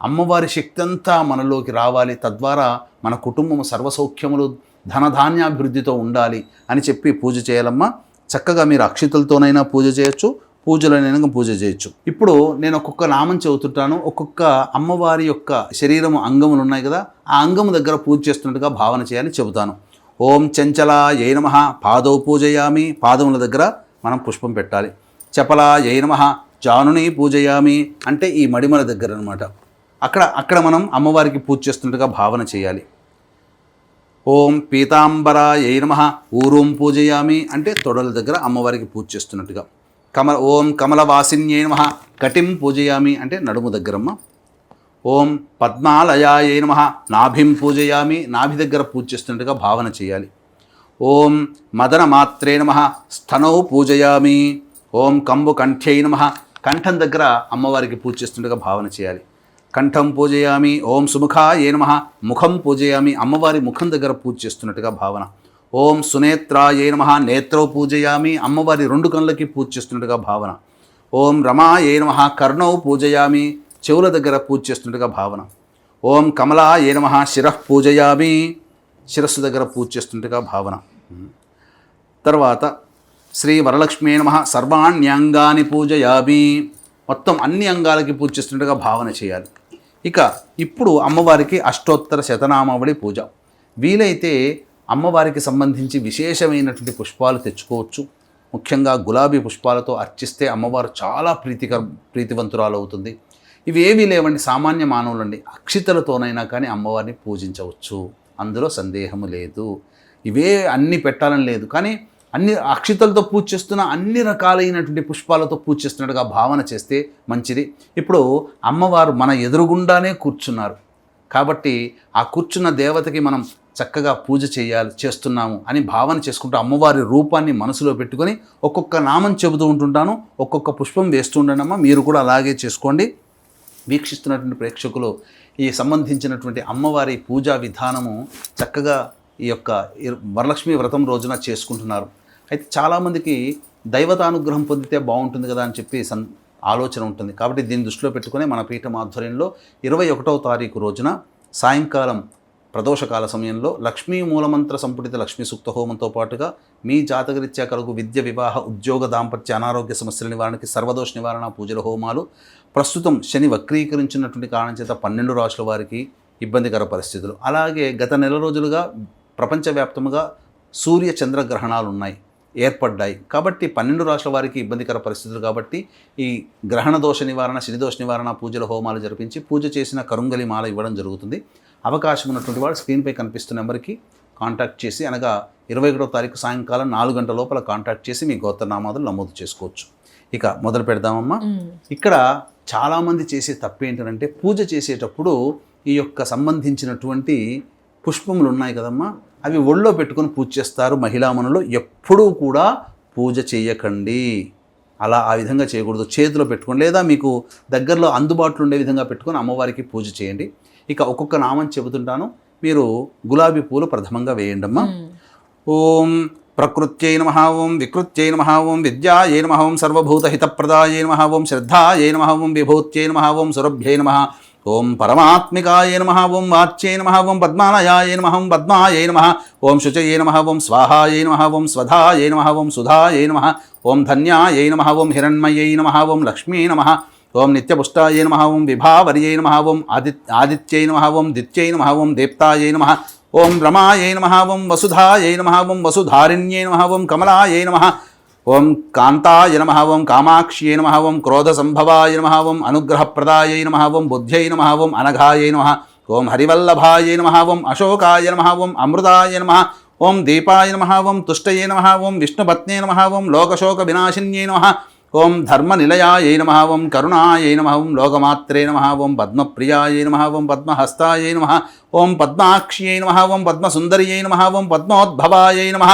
అమ్మవారి శక్తి అంతా మనలోకి రావాలి, తద్వారా మన కుటుంబం సర్వసౌఖ్యములు ధనధాన్యాభివృద్ధితో ఉండాలి అని చెప్పి పూజ చేయాలమ్మా. చక్కగా మీరు అక్షితలతోనైనా పూజ చేయొచ్చు, పూజలనైనా పూజ చేయొచ్చు. ఇప్పుడు నేను ఒక్కొక్క నామం చెబుతుంటాను, ఒక్కొక్క అమ్మవారి యొక్క శరీరము అంగములు ఉన్నాయి కదా, ఆ అంగము దగ్గర పూజ చేస్తున్నట్టుగా భావన చేయాలి చెబుతాను. ఓం చంచలాయై నమః పాదౌ పూజయామి, పాదముల దగ్గర మనం పుష్పం పెట్టాలి. చపలాయై నమః జానుని పూజయామి అంటే ఈ మడిమల దగ్గర అనమాట, అక్కడ మనం అమ్మవారికి పూజ చేస్తున్నట్టుగా భావన చేయాలి. ఓం పీతాంబరాయై నమః ఊరూం పూజయామి అంటే తొడల దగ్గర అమ్మవారికి పూజ చేస్తున్నట్టుగా. ఓం కమలవాసిన్యై నమః కటిం పూజయామి అంటే నడుము దగ్గరమ్మ. ఓం పద్మాలయాయై నమః నాభిం పూజయామి నాభి దగ్గర పూజ చేస్తున్నట్టుగా భావన చేయాలి. ఓం మదనమాత్రే నమః స్థనౌ పూజయామి. ఓం కంబుకంఠ్యై నమః కంఠం దగ్గర అమ్మవారికి పూజ చేస్తుండగా భావన చేయాలి. కంఠం పూజయామి. ఓం సుముఖాయై నమః ముఖం పూజయామి అమ్మవారి ముఖం దగ్గర పూజ చేస్తున్నట్టుగా భావన. ఓం సునేత్రాయై నమః నేత్రౌ పూజయామి అమ్మవారి రెండు కళ్ళకి పూజ చేస్తున్నట్టుగా భావన. ఓం రమాయై నమః కర్ణౌ పూజయామి చెవుల దగ్గర పూజ చేస్తున్నట్టుగా భావన. ఓం కమలాయై నమః శిరః పూజయామి శిరస్సు దగ్గర పూజ చేస్తున్నట్టుగా భావన. తర్వాత శ్రీ వరలక్ష్మీ నమః సర్వాణ్యంగాని పూజయామి మొత్తం అన్ని అంగాలకి పూజ చేస్తున్నట్టుగా భావన చేయాలి. ఇక ఇప్పుడు అమ్మవారికి అష్టోత్తర శతనామావళి పూజ. వీలైతే అమ్మవారికి సంబంధించి విశేషమైనటువంటి పుష్పాలు తెచ్చుకోవచ్చు. ముఖ్యంగా గులాబీ పుష్పాలతో అర్చిస్తే అమ్మవారు చాలా ప్రీతివంతురాలు అవుతుంది. ఇవేమీ లేవండి, సామాన్య మానవులండి, అక్షితలతోనైనా కానీ అమ్మవారిని పూజించవచ్చు, అందులో సందేహము లేదు. ఇవే అన్నీ పెట్టాలని లేదు, కానీ అన్ని అక్షితలతో పూజ చేస్తున్న అన్ని రకాలైనటువంటి పుష్పాలతో పూజ చేస్తున్నట్టుగా భావన చేస్తే మంచిది. ఇప్పుడు అమ్మవారు మన ఎదురుగుండానే కూర్చున్నారు కాబట్టి ఆ కూర్చున్న దేవతకి మనం చక్కగా పూజ చేస్తున్నాము అని భావన చేసుకుంటూ అమ్మవారి రూపాన్ని మనసులో పెట్టుకొని ఒక్కొక్క నామం చెబుతూ ఉంటుంటాను, ఒక్కొక్క పుష్పం వేస్తూ ఉండనమ్మా. మీరు కూడా అలాగే చేసుకోండి. వీక్షిస్తున్నటువంటి ప్రేక్షకులు ఈ సంబంధించినటువంటి అమ్మవారి పూజా విధానము చక్కగా ఈ యొక్క వరలక్ష్మి వ్రతం రోజున చేసుకుంటున్నారు. అయితే చాలామందికి దైవతానుగ్రహం పొందితే బాగుంటుంది కదా అని చెప్పి ఆలోచన ఉంటుంది. కాబట్టి దీన్ని దృష్టిలో పెట్టుకుని మన పీఠం ఆధ్వర్యంలో 21వ తారీఖు రోజున సాయంకాలం ప్రదోషకాల సమయంలో లక్ష్మీ మూలమంత్ర సంపుటిత లక్ష్మీ సూక్త హోమంతో పాటుగా మీ జాతకరీత్యా కలుగు విద్య, వివాహ, ఉద్యోగ, దాంపత్య, అనారోగ్య సమస్యల నివారణకి సర్వదోష నివారణ పూజల హోమాలు, ప్రస్తుతం శని వక్రీకరించినటువంటి కారణం చేత 12 రాశుల వారికి ఇబ్బందికర పరిస్థితులు, అలాగే గత నెల రోజులుగా ప్రపంచవ్యాప్తంగా సూర్య చంద్రగ్రహణాలు ఏర్పడ్డాయి. కాబట్టి 12 రాశుల వారికి ఇబ్బందికర పరిస్థితులు. కాబట్టి ఈ గ్రహణ దోష నివారణ, శని దోష నివారణ పూజల హోమాలు జరిపించి పూజ చేసిన కరుంగలి మాల ఇవ్వడం జరుగుతుంది. అవకాశం ఉన్నటువంటి వాళ్ళు స్క్రీన్పై కనిపిస్తున్న నెంబర్కి కాంటాక్ట్ చేసి, అనగా 21వ తారీఖు సాయంకాలం 4 గంటల లోపల కాంటాక్ట్ చేసి మీ గోత్రనామాదులు నమోదు చేసుకోవచ్చు. ఇక మొదలు పెడదామమ్మా. ఇక్కడ చాలామంది చేసే తప్పు ఏంటంటే పూజ చేసేటప్పుడు ఈ యొక్క సంబంధించినటువంటి పుష్పములు ఉన్నాయి కదమ్మా, అవి ఒళ్ళో పెట్టుకొని పూజ చేస్తారు మహిళామణులు. ఎప్పుడూ కూడా పూజ చేయకండి, ఆ విధంగా చేయకూడదు. చేతిలో పెట్టుకొని లేదా మీకు దగ్గరలో అందుబాటులో ఉండే విధంగా పెట్టుకొని అమ్మవారికి పూజ చేయండి. ఇక ఒక్కొక్క నామం చెబుతుంటాను, మీరు గులాబీ పూలు ప్రథమంగా వేయండి అమ్మా. ఓం ప్రకృత్యై నమః, ఓం వికృత్యై నమః, ఓం విద్యాయై నమః, ఓం సర్వభూతహితప్రదాయై నమః, ఓం శ్రద్ధాయై నమః, ఓం విభూత్యై నమః, ఓం సురభ్యై నమః, ఓం పరమాత్మికాయ నమః, ఓం వాచ్యై నమః, ఓం పద్మాలయాయ నమః, ఓం పద్మాయై నమః, ఓం శుచయై నమః, ఓం స్వాహాయై నమః, ఓం స్వధాయై నమః, ఓం సుధాయై నమః, ఓం ధన్యాయై నమః, ఓం హిరణ్మయై నమః, ఓం లక్ష్మీ నమః, ఓం నిత్యపుష్టాయై నమః, ఓం విభావర్యై నమః, ఓం ఆదిత్యై నమః, ఓం దిత్యై నమః, ఓం దేప్తాయై నమః, ఓం రమాయై నమః, ఓం వసుధాయై నమః, ఓం వసుధారిణ్యై నమః, ఓం కమలాయై నమః, ఓం కాంతాయ నమః, ఓం కామాక్ష్యై నమః, ఓం క్రోధసంభవాయ నమః, ఓం అనుగ్రహప్రదాయై నమః, ఓం బుద్ధ్యై నమః, ఓం అనఘాయై నమః, ఓం హరివల్లభాయై నమః, ఓం అశోకాయ నమః, ఓం అమృతాయ నమః, ఓం దీపాయ నమః, ఓం తుష్టయై నమః, ఓం విష్ణుపత్నే నమః, ఓం లోకశోక వినాశిన్యై నమః, ఓం ధర్మనిలయాయై నమః, ఓం కరుణాయై నమః, ఓం లోకమాత్రే నమః, ఓం పద్మప్రియాయై నమః, ఓం పద్మహస్తాయై నమః, ఓం పద్మాక్ష్యై నమః, ఓం పద్మసుందర్యై నమః, ఓం పద్మోద్భవాయై నమః,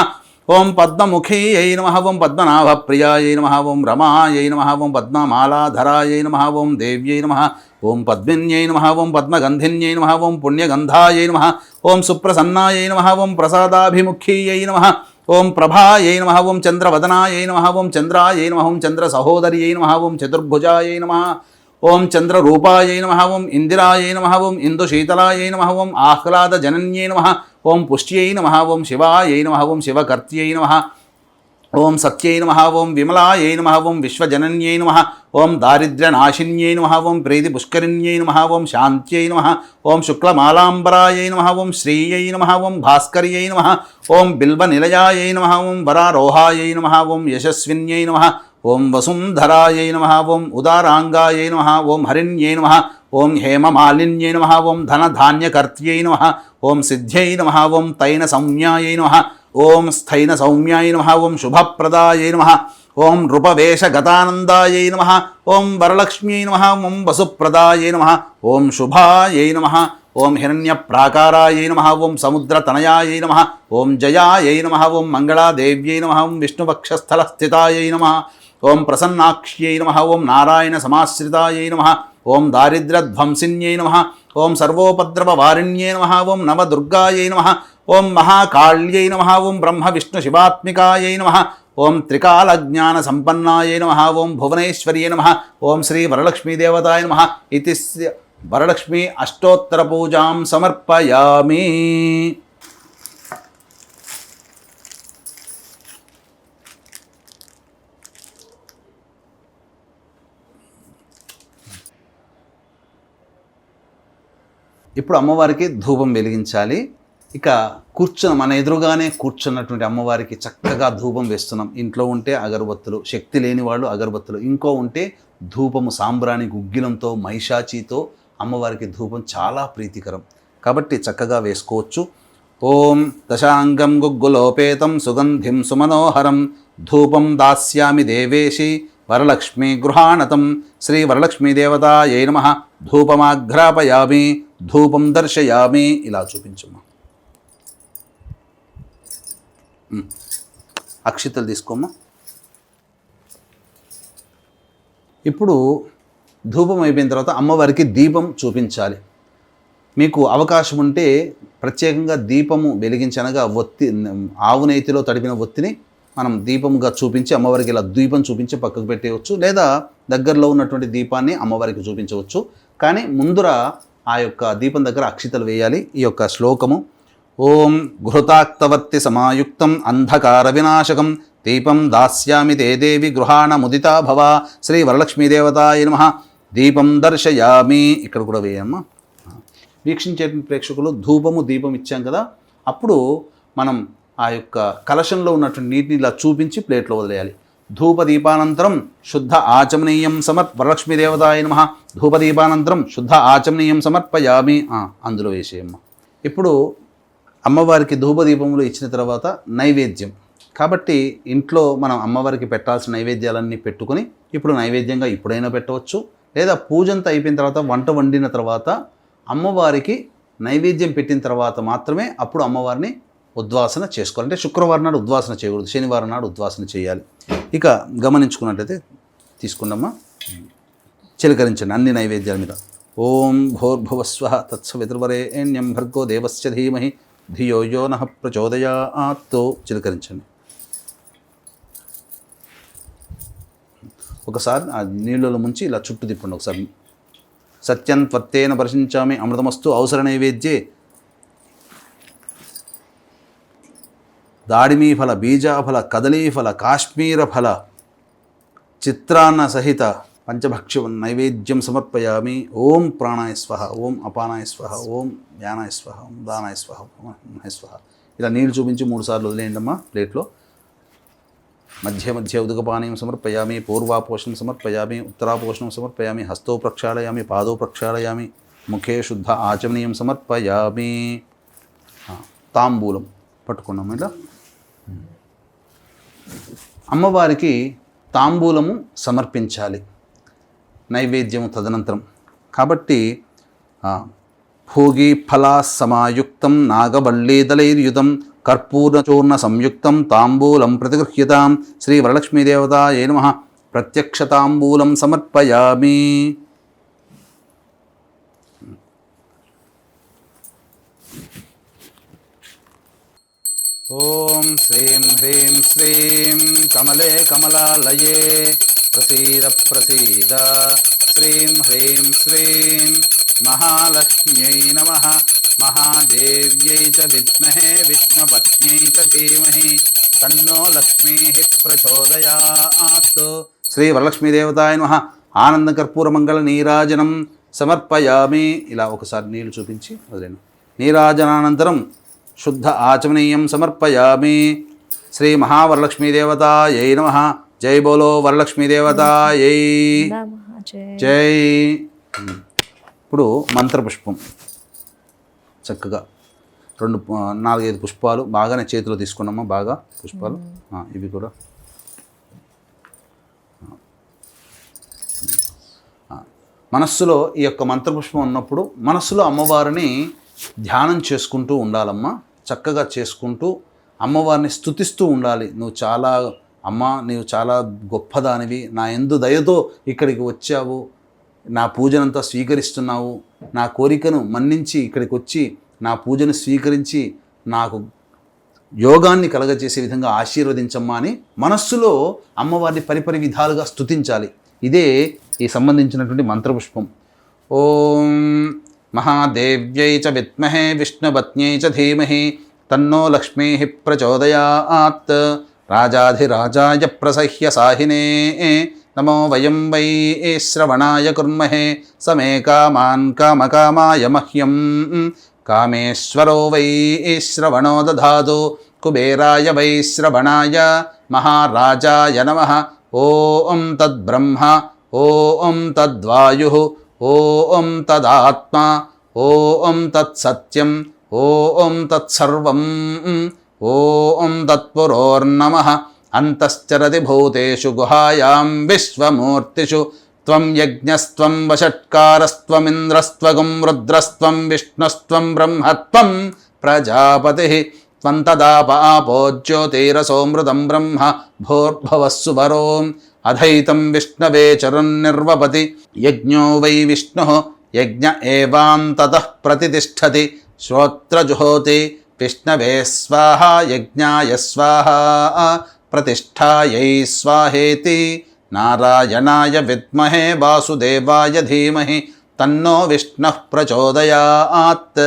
ఓం పద్మముఖీయై నమః, ఓం పద్మనాభప్రియాయై నమః, ఓం రమాయై నమః, ఓం పద్మమాలాధరాయై నమః, ఓం దేవ్యై నమః, ఓం పద్మిన్యై నమః, ఓం పద్మగంధిన్యై నమః, ఓం పుణ్యగంధాయై నమః, ఓం సుప్రసన్నాయై నమః, ఓం ప్రసాదాభిముఖీయై నమః, ఓం ప్రభాయై నమః, ఓం చంద్రవదనాయై నమః, ఓం చంద్రాయై నమః, ఓం చంద్రసహోదర్యై నమః, ఓం చతుర్భుజాయై నమః, ఓం చంద్రరూపాయై నమః, ఓం ఇందిరాయై నమః, ఓం ఇందుశీతలాయై నమః, ఓం ఆహ్లాదజనన్యై నమః, ఓం పుష్ట్యై నమః, ఓం శివాయై నమః, ఓం శివకర్త్యై నమః, ఓం సత్యై నమః, ఓం విమలాయై నమః, ఓం విశ్వజనన్యై నమః, ఓం దారిద్ర్యనాశిన్యై నమః, ఓం ప్రీతిపుష్కరిణ్యై నమః, ఓం శాంత్యై నమః, ఓం శుక్లమాలాంబరాయై నమః, ఓం శ్రీయై నమః, ఓం భాస్కర్యై నమః, ఓం బిల్వనిలయాయై నమః, ఓం వరారోహాయై నమః, ఓం యశస్విన్యై నమః, ఓం వసుంధరాయై నమః, ఓం ఉదారాంగాయై నమః, ఓం హరిణ్యై నమః, ఓం హేమమాలిన్యై నమః, ఓం ధనధాన్యకర్త్యై నమః, ఓం సిద్ధ్యై నమః, ఓం తైన సౌమ్యాయై నమః, ఓం స్థైన సౌమ్యాయ నమః, ఓం శుభప్రదాయై నమః, ఓం నృపవేషగతానందాయై నమః, ఓం వరలక్ష్మ్యై నమః, ఓం వసుప్రదాయై నమః, ఓం శుభాయై నమః, ఓం హిరణ్యప్రాకారాయై నమః, ఓం సముద్రతనయాయై నమః, ఓం జయాయై నమః, ఓం మంగళాదేవ్యై నమః, ఓం విష్ణువక్షస్థలస్థితాయై నమః, ఓం ప్రసన్నాక్ష్యై నమః, ఓం నారాయణ సమాశ్రితాయై నమః, ఓం దారిద్ర్యధ్వంసిన్యై నమః, ఓం సర్వోపద్రవవారిణ్యై నమః, ఓం నవదుర్గాయై నమః, ఓం మహాకాళ్యై నమః, ఓం బ్రహ్మ విష్ణు శివాత్మికాయై నమః, ఓం త్రికాలజ్ఞాన సంపన్నాయై నమః, ఓం భువనేశ్వర్యై నమః, ఓం శ్రీ వరలక్ష్మీదేవతాయ నమః ఇతి వరలక్ష్మీ అష్టోత్తర పూజాం సమర్పయామి. ఇప్పుడు అమ్మవారికి ధూపం వెలిగించాలి. ఇక మన ఎదురుగానే కూర్చున్నటువంటి అమ్మవారికి చక్కగా ధూపం వేస్తున్నాం. ఇంట్లో ఉంటే అగరబత్తులు, శక్తి లేని వాళ్ళు అగరబత్తులు, ఇంకో ఉంటే ధూపము సాంబ్రాణి గుగ్గిలంతో మైషాచితో అమ్మవారికి ధూపం చాలా ప్రీతికరం కాబట్టి చక్కగా వేసుకోవచ్చు. ఓం దశాంగం గుగ్గులోపేతం సుగంధిం సుమనోహరం ధూపం దాస్యామి దేవేశి వరలక్ష్మీ గృహాణతం శ్రీ వరలక్ష్మీదేవతాయై నమః ధూపమాఘ్రాపయామి ధూపం దర్శయామి. ఇలా చూపించమ్మా. అక్షితలు తీసుకోమ్మా. ఇప్పుడు ధూపం అయిపోయిన తర్వాత అమ్మవారికి దీపం చూపించాలి. మీకు అవకాశం ఉంటే ప్రత్యేకంగా దీపము వెలిగించనగా ఒత్తి, ఆవు నేతిలో తడిపిన ఒత్తిని మనం దీపంగా చూపించి అమ్మవారికి ఇలా దీపం చూపించి పక్కకు పెట్టేయవచ్చు, లేదా దగ్గరలో ఉన్నటువంటి దీపాన్ని అమ్మవారికి చూపించవచ్చు. కానీ ముందర ఆ యొక్క దీపం దగ్గర అక్షితలు వేయాలి. ఈ యొక్క శ్లోకము: ఓం ఘృతాక్తవర్తి సమాయుక్తం అంధకార వినాశకం దీపం దాస్యామి తే దేవి గృహాణ ముదితా భవ శ్రీ వరలక్ష్మీదేవతాయ నమః దీపం దర్శయామి. ఇక్కడ కూడా వేయమ్మా. వీక్షించే ప్రేక్షకులు ధూపము దీపం ఇచ్చాం కదా, అప్పుడు మనం ఆ యొక్క కలశంలో ఉన్నటువంటి నీటిని ఇలా చూపించి ప్లేట్లో వదిలేయాలి. ధూపదీపానంతరం శుద్ధ ఆచమనీయం వరలక్ష్మీదేవతాయ నమః ధూపదీపానంతరం శుద్ధ ఆచమనీయం సమర్పయామి. అందులో వేసేయమ్మ. ఇప్పుడు అమ్మవారికి ధూపదీపములు ఇచ్చిన తర్వాత నైవేద్యం కాబట్టి ఇంట్లో మనం అమ్మవారికి పెట్టాల్సిన నైవేద్యాలన్నీ పెట్టుకొని ఇప్పుడు నైవేద్యంగా ఇప్పుడైనా పెట్టవచ్చు, లేదా పూజంతా అయిపోయిన తర్వాత వంట వండిన తర్వాత అమ్మవారికి నైవేద్యం పెట్టిన తర్వాత మాత్రమే అప్పుడు అమ్మవారిని ఉద్వాసన చేసుకోవాలి. అంటే శుక్రవారం నాడు ఉద్వాసన చేయకూడదు, శనివారం నాడు ఉద్వాసన చేయాలి. ఇక గమనించుకున్నట్లయితే తీసుకుందామా, చిలకరించండి అన్ని నైవేద్యాల మీద. ఓం భోర్భువస్వః తత్సవితుర్వరేణ్యం భర్గో దేవస్య ధీమహి ధియో యో నః ప్రచోదయాత్. చిలకరించండి. ఒకసారి ఆ నీళ్ళలో ముంచి ఇలా చుట్టూ తిప్పండి ఒకసారి. సత్యం త్వర్తేన పరిశించామి అమృతమస్తు అవసర నైవేద్యే దాడిమీఫల బీజాఫల కదలీఫల కాశ్మీరఫల చిత్రాన్న సహిత పంచభక్ష్య నైవేద్యం సమర్పయామి. ఓం ప్రాణాయ స్వహ, ఓం అపానాయ స్వహ, ఓం వ్యానాయ స్వహ, ఓం దానాయ స్వహ, ఓం స్వహ. ఇలా నీళ్ళు చూపించి 3 సార్లు వదిలేయండమ్మా ప్లేట్లో. మధ్య మధ్య ఉదకపానీయం సమర్పయామి, పూర్వాపోషణం సమర్పయామి, ఉత్తరాపోషణం సమర్పయామి, హస్తో ప్రక్షాళయామి, పాదో ప్రక్షాళయామి, ముఖే శుద్ధ ఆచమనీయం సమర్పయామి. తాంబూలం పట్టుకున్నాం ఇలా. అమ్మవారికి తాంబూలము సమర్పించాలి నైవేద్యము తదనంతరం. కాబట్టి భోగి ఫలా సమాయుక్తం నాగవల్లీదళైర్యుతం కర్పూరచూర్ణ సంయుక్తం తాంబూలం ప్రతిగృహ్యతాం శ్రీ వరలక్ష్మీదేవతాయై నమః ప్రత్యక్ష తాంబూలం సమర్పయామి. ఓం శ్రీం హ్రీం శ్రీం కమలే కమలాలయే ప్రసీద ప్రసీద శ్రీం హ్రీం శ్రీం మహాలక్ష్మ్యై నమః మహాదేవ్యై చ విద్మహే విష్ణుపత్న్యై చ ధీమహి తన్నో లక్ష్మీః ప్రచోదయాత్. శ్రీ వరలక్ష్మీదేవతాయ నమః ఆనంద కర్పూర మంగళ నీరాజనం సమర్పయామి. ఇలా ఒకసారి నీళ్ళు చూపించి వదిలేను. నీరాజనానంతరం శుద్ధ ఆచమనీయం సమర్పయామి. శ్రీ మహావరలక్ష్మీదేవతాయై నమః. జై బోలో వరలక్ష్మీదేవతాయై జై. ఇప్పుడు మంత్రపుష్పం చక్కగా 4-5 పుష్పాలు బాగానే చేతిలో తీసుకున్నామా, బాగా పుష్పాలు ఇవి కూడా. మనస్సులో ఈ యొక్క మంత్రపుష్పం ఉన్నప్పుడు మనస్సులో అమ్మవారిని ధ్యానం చేసుకుంటూ ఉండాలమ్మా. చక్కగా చేసుకుంటూ అమ్మవారిని స్తుతిస్తూ ఉండాలి. నీవు చాలా గొప్పదానివి, నా యందు దయతో ఇక్కడికి వచ్చావు, నా పూజనంతా స్వీకరిస్తున్నావు, నా కోరికను మన్నించి ఇక్కడికి వచ్చి నా పూజను స్వీకరించి నాకు యోగాన్ని కలగజేసే విధంగా ఆశీర్వదించమ్మా అని మనస్సులో అమ్మవారిని పరిపరి విధాలుగా స్తుతించాలి. ఇదే ఈ సంబంధించినటువంటి మంత్రపుష్పం. ఓం మహాదేవ్యై చ విద్మహే విష్ణుపత్న్యై చ ధీమహి తన్నో లక్ష్మీః ప్రచోదయాత్. రాజాధిరాజాయ ప్రసహ్య సాహినే నమో వయం వై శ్రవణాయ కుర్మహే సమే కామాన్ కామకామాయ మహ్యం కామేశ్వరో వై శ్రవణో దధాతు కుబేరాయ వై శ్రవణాయ మహారాజాయ నమః. ఓం తద్బ్రహ్మ ఓం తద్వాయుః ఓం తదాత్మా ఓం తత్సత్యం ఓం తత్సర్వం ఓం తత్పురోర్నమః. అంతశ్చరతి భూతేషు గుహాయాం విశ్వమూర్తిషు త్వం యజ్ఞస్త్వం వషట్కారస్త్వమింద్రస్త్వగం రుద్రస్త్వం విష్ణుస్త్వం బ్రహ్మత్వం ప్రజాపతిః త్వం తదాప ఆపో జ్యోతిరసోమృతం బ్రహ్మ భూర్భువస్సు వరో అధైతం విష్ణవే చరున్నిర్వపతి యజ్ఞో వై విష్ణు యజ్ఞ ఏవాంతతః ప్రతిష్టతి శ్రోత్రజుహోతి విష్ణవే స్వాహ యజ్ఞాయ స్వాహ ప్రతిష్ఠాయై స్వాహేతి నారాయణాయ విద్మహే వాసుదేవాయ ధీమహి తన్నో విష్ణుః ప్రచోదయాత్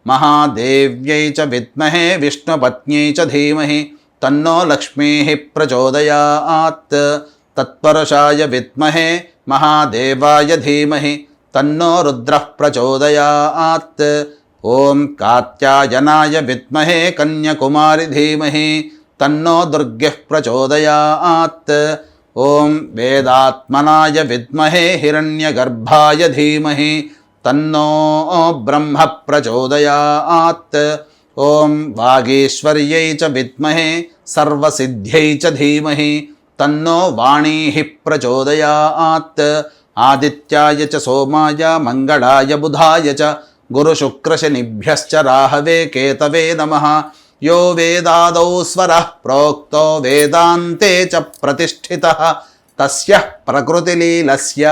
మహాదేవ్యై చ విద్మహే విష్ణుపత్న్యై చ ధీమహి తన్నో లక్ష్మీః ప్రచోదయాత్ తత్పరుషాయ విద్మహే మహాదేవాయ ధీమహి తన్నో రుద్రః ప్రచోదయాత్ ఓం కాత్యాయనాయ విద్మహే కన్యాకుమారి ధీమహి తన్నో దుర్గః ప్రచోదయాత్ ఓం వేదాత్మనాయ విద్మహే హిరణ్యగర్భాయ ధీమహి తన్నో బ్రహ్మ ప్రచోదయాత్ ఓం వాగీశ్వర్యై చ విద్మహే సర్వసిద్ధ్యై చ ధీమహి తన్నో వాణీః ప్రచోదయాత్ ఆదిత్యాయ చ సోమాయ మంగళాయ బుధాయ చ గురుశుక్రశనిభ్యశ్చ రాహవే కేతవే నమః యో వేదాదౌ స్వరః ప్రోక్తో వేదాంతే చ ప్రతిష్ఠితః తస్య ప్రకృతిలీలస్య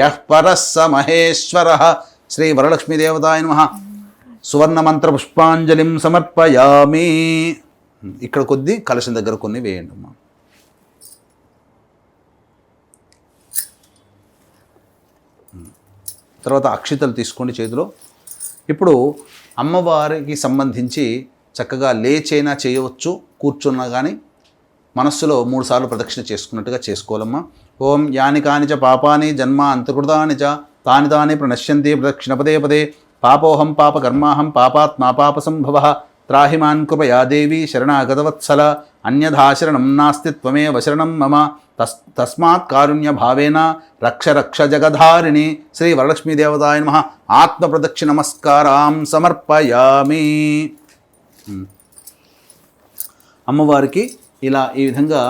యః పరః స మహేశ్వరః. శ్రీ వరలక్ష్మీదేవతాయ నమః. సువర్ణమంత్ర పుష్పాంజలిం సమర్పయామి. ఇక్కడ కొద్ది కలశం దగ్గర కొన్ని వేయండి అమ్మా. తర్వాత అక్షితలు తీసుకోండి చేతిలో. ఇప్పుడు అమ్మవారికి సంబంధించి చక్కగా లేచైనా చేయవచ్చు, కూర్చున్నా కానీ మనస్సులో 3 సార్లు ప్రదక్షిణ చేసుకున్నట్టుగా చేసుకోవాలమ్మా. ఓం యాని కాని చ పాపాని జన్మ అంతర్కృతాని చ తాని తాని ప్రణశ్యంతి ప్రదక్షిణ పదే పదే పాపోహం పాపకర్మాహం పాపాత్మా పాపసంభవః త్రాహిమాన్ కృపయా దేవి శరణాగతవత్సల అన్యథా శరణం నాస్తి త్వమేవ శరణం మమ తస్మాత్ కారుణ్య భావేన రక్ష రక్ష జగధారిణి. శ్రీ వరలక్ష్మీదేవతాయ నమః. ఆత్మ ప్రదక్షిణ నమస్కారం సమర్పయామి. అమ్మవారికి ఇలా ఈ విధంగా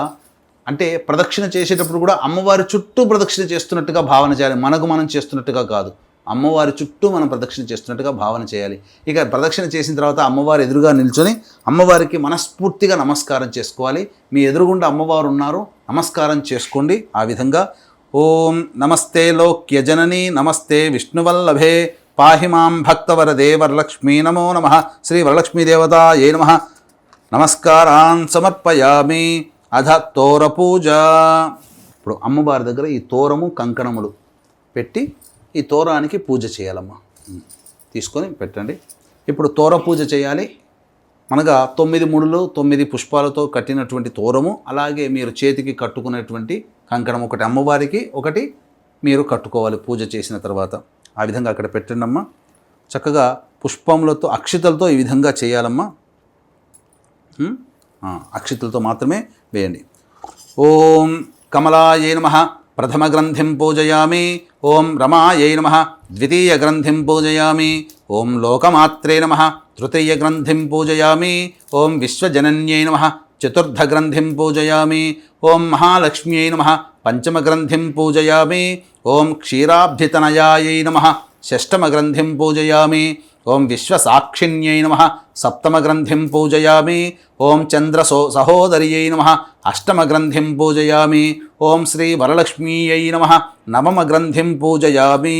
అంటే ప్రదక్షిణ చేసేటప్పుడు కూడా అమ్మవారి చుట్టూ ప్రదక్షిణ చేస్తున్నట్టుగా భావన చేయాలి, మనకు మనం చేస్తున్నట్టుగా కాదు. అమ్మవారి చుట్టూ మనం ప్రదక్షిణ చేస్తున్నట్టుగా భావన చేయాలి. ఇక ప్రదక్షిణ చేసిన తర్వాత అమ్మవారి ఎదురుగా నిల్చొని అమ్మవారికి మనస్ఫూర్తిగా నమస్కారం చేసుకోవాలి. మీ ఎదురుగుండా అమ్మవారు ఉన్నారు, నమస్కారం చేసుకోండి. ఆ విధంగా ఓం నమస్తే లోక్యజనని నమస్తే విష్ణువల్లభే పాహి మాం భక్తవరదే వరలక్ష్మీ నమో నమః. శ్రీ వరలక్ష్మీదేవతాయై నమః. నమస్కారాన్ సమర్పయామి. అధ తోర పూజ. ఇప్పుడు అమ్మవారి దగ్గర ఈ తోరము కంకణములు పెట్టి ఈ తోరానికి పూజ చేయాలమ్మా. తీసుకొని పెట్టండి. ఇప్పుడు తోర పూజ చేయాలి. మనగా 9 ముడులు 9 పుష్పాలతో కట్టినటువంటి తోరము, అలాగే మీరు చేతికి కట్టుకునేటువంటి కంకణం ఒకటి అమ్మవారికి, ఒకటి మీరు కట్టుకోవాలి పూజ చేసిన తర్వాత. ఆ విధంగా అక్కడ పెట్టండి అమ్మా. చక్కగా పుష్పములతో అక్షితలతో ఈ విధంగా చేయాలమ్మా. అక్షితలతో మాత్రమే వేయండి. ఓం కమలాయై నమః. ప్రథమ గ్రంథిం పూజయామి. ఓం రమాయై నమః. ద్వితీయ గ్రంథిం పూజయామి. ఓం లోకమాత్రే నమః. తృతీయ గ్రంథిం పూజయామి. ఓం విశ్వజనన్యై నమః. చతుర్థ గ్రంథిం పూజయామి. ఓం మహాలక్ష్మ్యై నమః. పంచమ గ్రంథిం పూజయామి. ఓం క్షీరాబ్ధితనయాయై నమః. షష్టమ గ్రంథిం పూజయామి. ఓం విశ్వసాక్షిణ్యై నమః. సప్తమ గ్రంథిం పూజయామి. ఓం చంద్ర సహోదర్యై నమః. అష్టమ గ్రంథిం పూజయామి. ఓం శ్రీ వరలక్ష్మీయై నమః. నవమ గ్రంథిం పూజయామి.